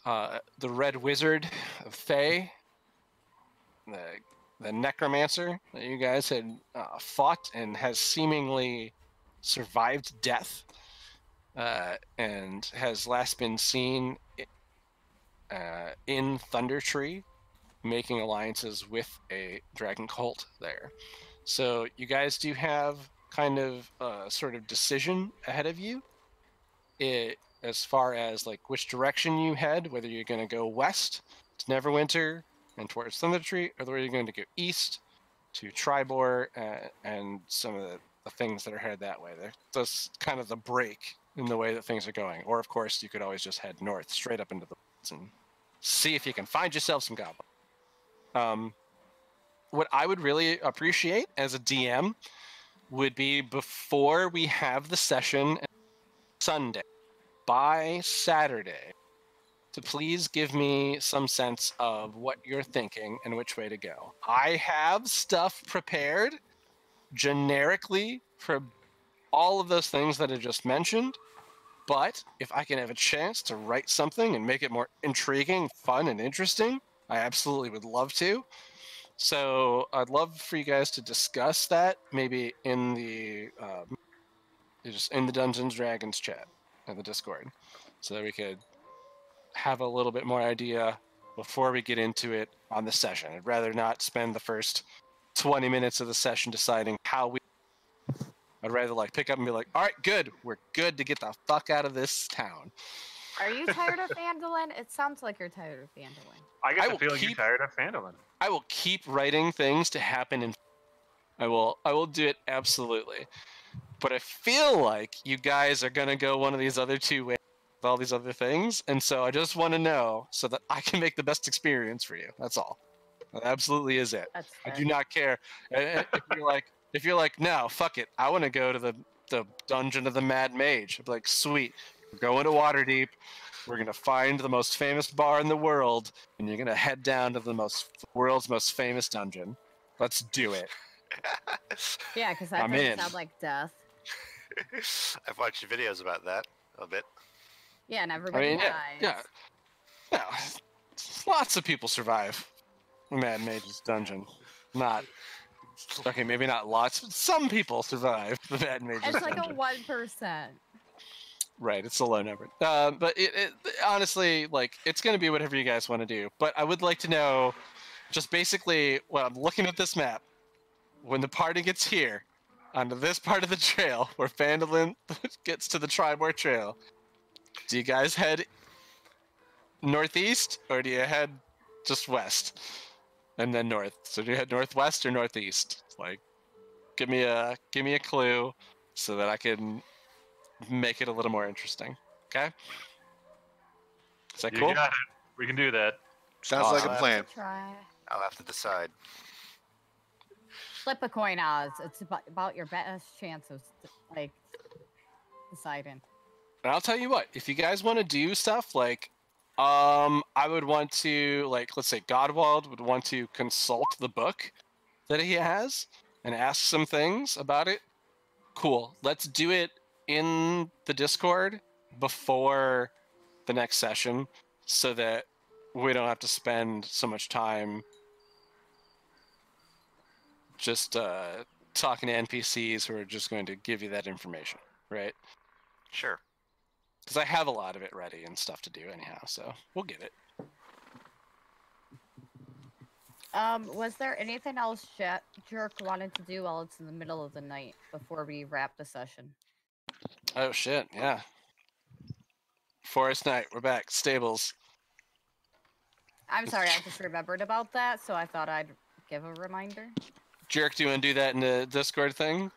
the Red Wizard of Thay, the necromancer that you guys had fought and has seemingly survived death, and has last been seen in Thundertree, making alliances with a dragon cult there. So you guys do have kind of a sort of decision ahead of you, as far as like which direction you head, whether you're going to go west to Neverwinter and towards Thundertree, or whether you're going to go east to Triboar and some of the things that are headed that way. That's kind of the break in the way that things are going. Or, of course, you could always just head north, straight up into the woods, and see if you can find yourself some goblins. What I would really appreciate as a DM would be, before we have the session Sunday, by Saturday, to please give me some sense of what you're thinking and which way to go. I have stuff prepared generically for all of those things that I just mentioned, but if I can have a chance to write something and make it more intriguing, fun, and interesting, I absolutely would love to. So I'd love for you guys to discuss that maybe in the just in the Dungeons Dragons chat in the Discord, so that we could have a little bit more idea before we get into it on the session. I'd rather not spend the first 20 minutes of the session deciding how we... I'd rather like pick up and be like, all right, good. We're good to get the fuck out of this town. Are you tired of Phandalin? It sounds like you're tired of Phandalin. I get the feeling you're tired of Phandalin. I will keep writing things to happen, and I will do it absolutely. But I feel like you guys are gonna go one of these other two ways with all these other things, and so I just want to know so that I can make the best experience for you. That's all. That absolutely is it. That's I fair. do not care if you're like, no, fuck it, I want to go to the Dungeon of the Mad Mage. I'm like, sweet, we're going to Waterdeep. We're gonna find the most famous bar in the world, and you're gonna head down to the world's most famous dungeon. Let's do it. Yeah, because that I'm doesn't in. sound like death. I've watched videos about that a bit. Yeah, and everybody dies. Yeah. Lots of people survive the Mad Mage's dungeon. Maybe not lots, but some people survive the Mad Mage's It's like dungeon. a 1%. Right, it's a low number. But it honestly, like, it's going to be whatever you guys want to do. But I would like to know, just basically, when I'm looking at this map, when the party gets here, onto this part of the trail, where Phandalin gets to the Triboar Trail, do you guys head northeast, or do you head just west, and then north? So do you head northwest or northeast? Like, give me a clue, so that I can make it a little more interesting. Okay? Is that You cool? got it. We can do that. Sounds like a Awesome. plan. Try. I'll have to decide. Flip a coin, Oz. It's about your best chance of like deciding. And I'll tell you what, if you guys want to do stuff like, I would want to, like, let's say Godwald would want to consult the book that he has and ask some things about it. Cool. Let's do it in the Discord before the next session, so that we don't have to spend so much time just talking to NPCs who are just going to give you that information, right? Sure. Because I have a lot of it ready and stuff to do anyhow, so we'll get it. Was there anything else Jerk wanted to do while it's in the middle of the night before we wrap the session? Oh shit, yeah. Forest Night, we're back. Stables. I'm sorry, I just remembered about that, so I thought I'd give a reminder. Jerk, do you want to do that in the Discord thing?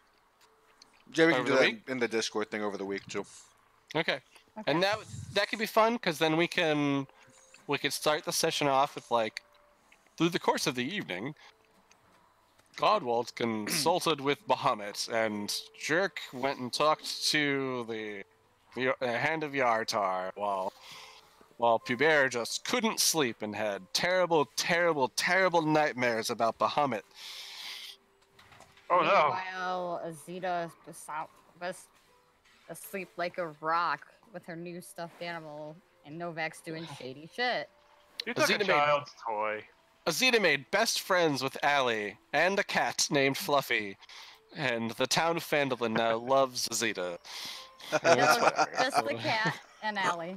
Yeah, we can Over do the that week? in the Discord thing over the week too. Okay. Okay. And that could be fun because then we could start the session off with like, through the course of the evening, Godwald consulted with Bahamut, and Jerk went and talked to the Hand of Yartar while Pubert just couldn't sleep and had terrible, terrible, terrible nightmares about Bahamut. Oh no! Meanwhile, Azita was asleep like a rock with her new stuffed animal, and Novak's doing shady shit. You took a Azita made- child's toy. Azita made best friends with Allie and a cat named Fluffy, and the town of Phandalin now loves Azita. And that's No, what- just the cat and Allie.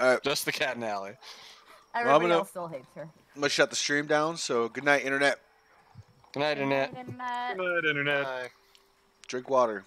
All right, Just the cat and Allie. Everybody gonna- else still hates her. I'm gonna shut the stream down. So good night, internet. Good night, Internet. Good night, Good night, internet. Bye. Drink water.